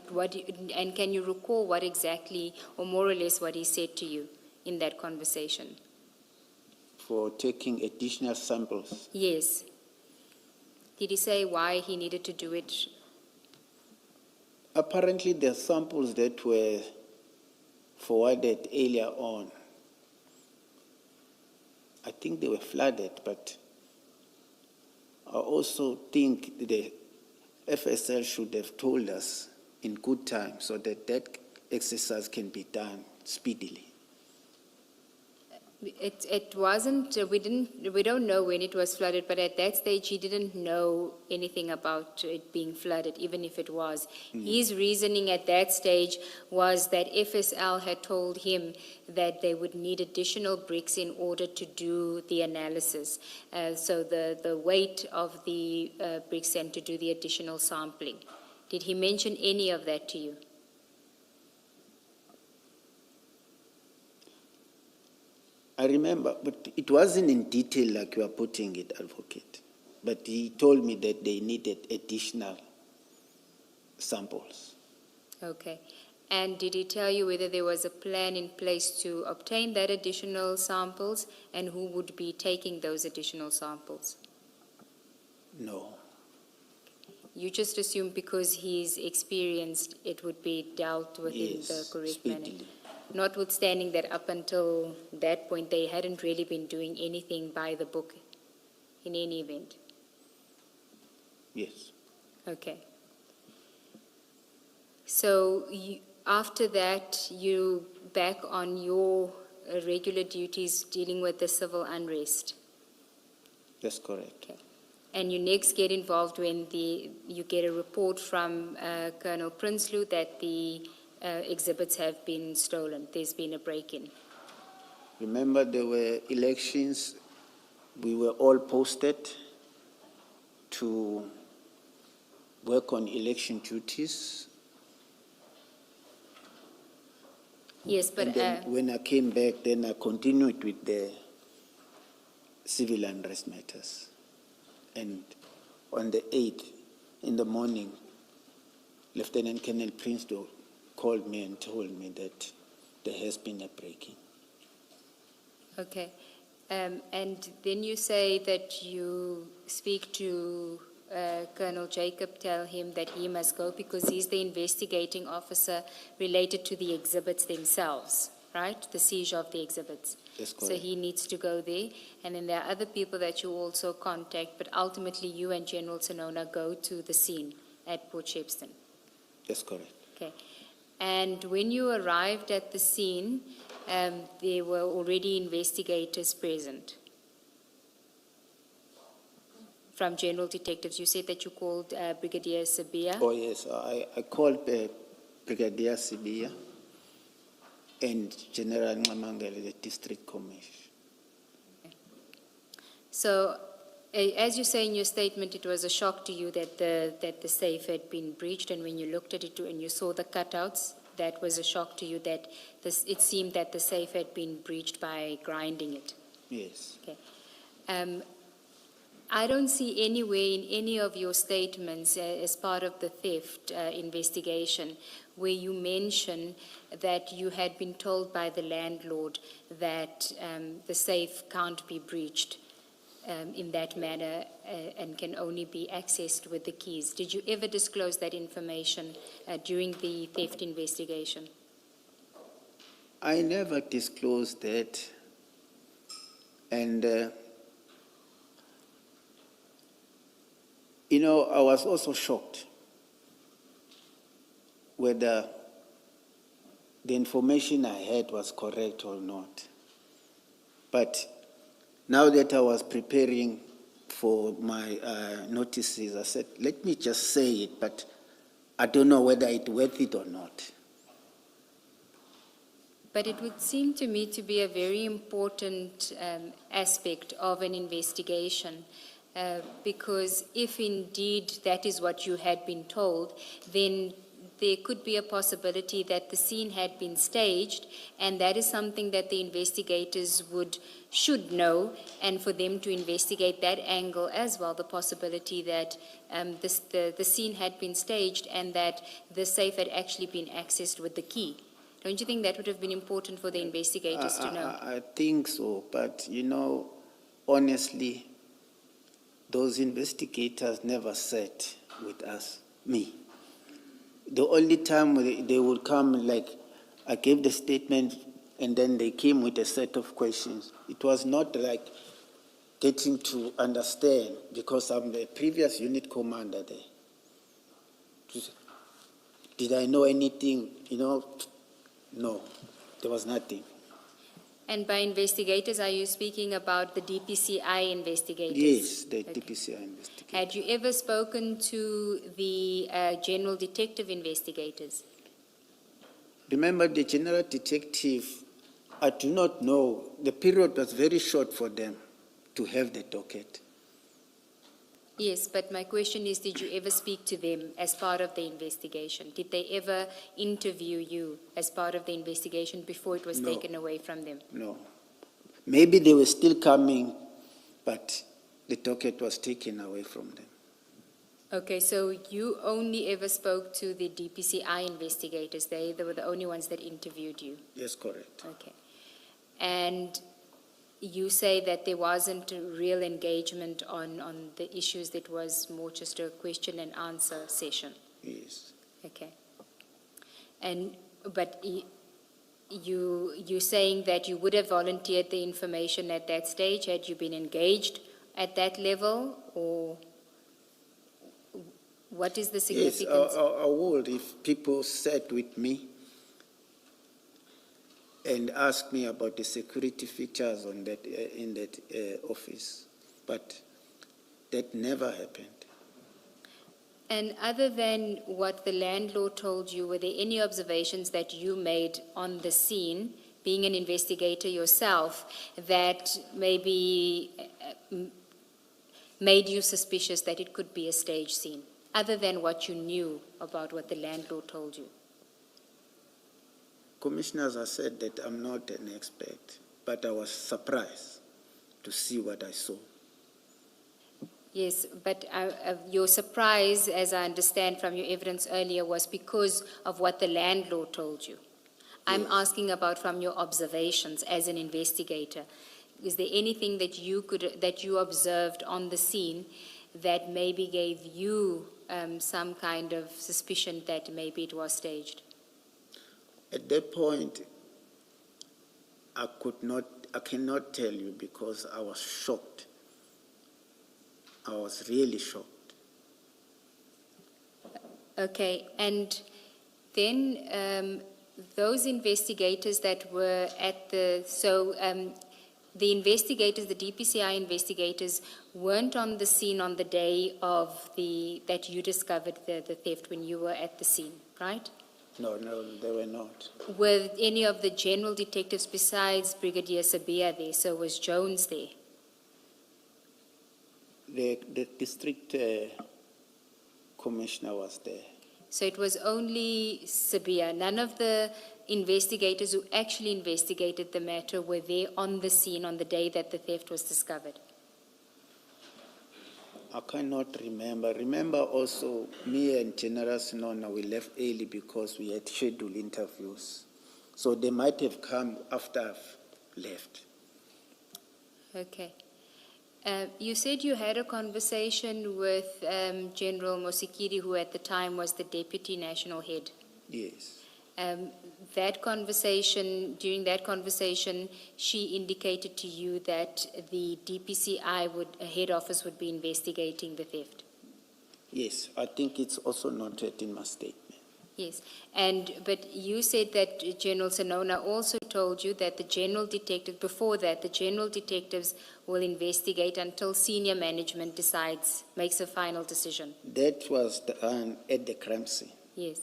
can you recall what exactly, or more or less what he said to you in that conversation? For taking additional samples? Yes. Did he say why he needed to do it? Apparently, the samples that were forwarded earlier on, I think they were flooded, but I also think the FSL should have told us in good time so that that exercise can be done speedily. It wasn't, we don't know when it was flooded, but at that stage he didn't know anything about it being flooded, even if it was. His reasoning at that stage was that FSL had told him that they would need additional bricks in order to do the analysis. So the weight of the bricks and to do the additional sampling. Did he mention any of that to you? I remember, but it wasn't in detail like you are putting it, Advocate. But he told me that they needed additional samples. Okay. And did he tell you whether there was a plan in place to obtain that additional samples and who would be taking those additional samples? No. You just assume because he's experienced, it would be dealt with in the Yes, correct manner. speedily. Notwithstanding that up until that point, they hadn't really been doing anything by the book in any event. Yes. Okay. So after that, you back on your regular duties dealing with the civil unrest. That's correct. Okay. And you next get involved when you get a report from Colonel Prinsloo that the exhibits have been stolen. There's been a break-in. Remember, there were elections. We were all posted to work on election duties. Yes, but And then when I came back, then I continued with the civil unrest matters. And on the 8th in the morning, Lieutenant Colonel Prinsloo called me and told me that there has been a break-in. okay. And then you say that you speak to Colonel Jacob, tell him that he must go because he's the investigating officer related to the exhibits themselves, right? The seizure of the exhibits. That's So correct. he needs to go there. And then there are other people that you also contact, but ultimately you and General Sonona go to the scene at Port Shepstone. That's correct. Okay. And when you arrived at the scene, there were already investigators present from general detectives. You said that you called Brigadier Sabia. Oh, yes. I called Brigadier Sibia and General Ngamangele, the district commissioner. So, as you say in your statement, it was a shock to you that the safe had been breached, and when you looked at it and you saw the cutouts, that was a shock to you that it seemed that the safe had been breached by grinding it. Yes. Okay. I don't see anywhere in any of your statements as part of the theft investigation where you mention that you had been told by the landlord that the safe can't be breached in that manner and can only be accessed with the keys. Did you ever disclose that information during the theft investigation? I never disclosed that. And, I was also shocked whether the information I had was correct or not. But now that I was preparing for my notices, I said, let me just say it, but I don't know whether it's worth it or not. But it would seem to me to be a very important aspect of an investigation because if indeed that is what you had been told, then there could be a possibility that the scene had been staged, and that is something that the investigators should know, and for them to investigate that angle as well, the possibility that the scene had been staged and that the safe had actually been accessed with the key. Don't you think that would have been important for the investigators to know? I think so, but honestly, those investigators never sat with us, me. The only time they would come, like, I gave the statement and then they came with a set of questions. It was not like getting to understand because I'm the previous unit commander there. Did I know anything, No, there was nothing. And by investigators, are you speaking about the DPCI investigators? Yes, the Okay. DPCI investigators. Had you ever spoken to the general detective investigators? Remember, the general detective, I do not know, the period was very short for them to have the docket. Yes, but my question is, did you ever speak to them as part of the investigation? Did they ever interview you as part of the investigation before it was No. taken away from them? No. Maybe they were still coming, but the docket was taken away from them. Okay, so you only ever spoke to the DPCI investigators. They were the only ones that interviewed you. Yes, correct. Okay. And you say that there wasn't a real engagement on the issues, that was more just a question and answer session. Yes. Okay. But you're saying that you would have volunteered the information at that stage had you been engaged at that level, or what is the Yes, significance? I would if people sat with me and asked me about the security features on that in that office, but that never happened. And other than what the landlord told you, were there any observations that you made on the scene, being an investigator yourself, that maybe made you suspicious that it could be a stage scene, other than what you knew about what the landlord told you? Commissioners, I said that I'm not an expert, but I was surprised to see what I saw. Yes, but your surprise, as I understand from your evidence earlier, was because of what the landlord told you. I'm Yes. asking about from your observations as an investigator. Is there anything that you observed on the scene that maybe gave you some kind of suspicion that maybe it was staged? At that point, I cannot tell you because I was shocked. I was really shocked. Okay, and then those investigators that were at the investigators, the DPCI investigators, weren't on the scene on the day of that you discovered the theft when you were at the scene, right? No, they were not. Were any of the general detectives besides Brigadier Sabia there? So was Jones there? The district commissioner was there. So it was only Sabia. None of the investigators who actually investigated the matter were there on the scene on the day that the theft was discovered. I cannot remember. Remember also, me and General Sinona, we left early because we had scheduled interviews. So they might have come after I've left. Okay. You said you had a conversation with General Mosikiri, who at the time was the Deputy National Head. Yes. During that conversation, she indicated to you that the DPCI head office would be investigating the theft. Yes, I think it's also noted in my statement. Yes, but you said that General Sinona also told you that the general detectives will investigate until senior management makes a final decision. That was at the crime scene. Yes.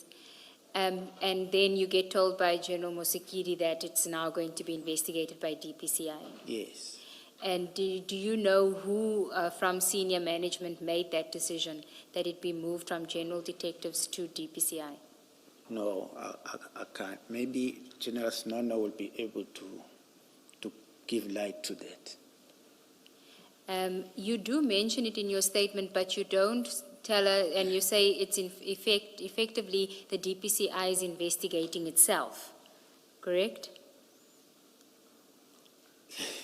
And then you get told by General Mosikiri that it's now going to be investigated by DPCI. Yes. And do you know who from senior management made that decision, that it be moved from general detectives to DPCI? No, I can't. Maybe General Sinona will be able to give light to that. You do mention it in your statement, but you don't tell her, and you say it's effectively the DPCI is investigating itself, correct?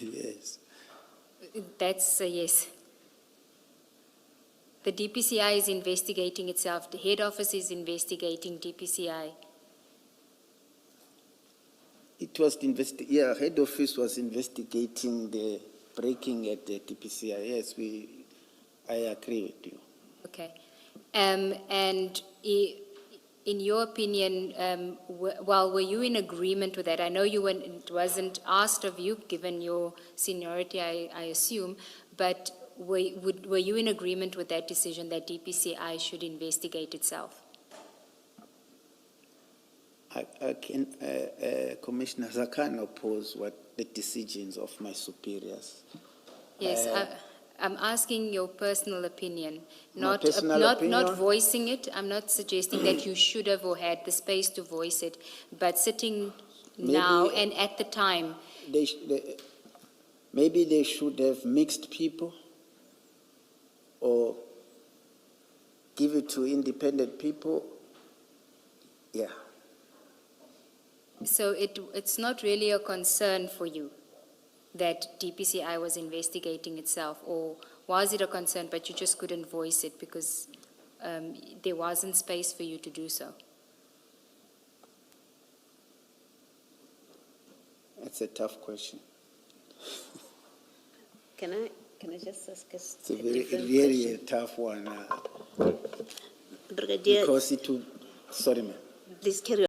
Yes. That's a yes. The DPCI is investigating itself. The head office is investigating DPCI. It was head office was investigating the breaking at the DPCI. Yes, I agree with you. Okay. And in your opinion, were you in agreement with that? I know it wasn't asked of you, given your seniority, I assume, but were you in agreement with that decision that DPCI should investigate itself? Commissioners, I can't oppose what the decisions of my superiors. Yes, I'm asking your personal opinion, My not personal opinion? not voicing it. I'm not suggesting that you should have or had the space to voice it, but sitting now and at the time. Maybe they should have mixed people, or give it to independent people. Yeah. So it's not really a concern for you that DPCI was investigating itself, or was it a concern but you just couldn't voice it because there wasn't space for you to do so? It's a tough question. Can I just ask us It's a different really question? a tough one. Brigadier, Because it will, sorry, ma'am. please carry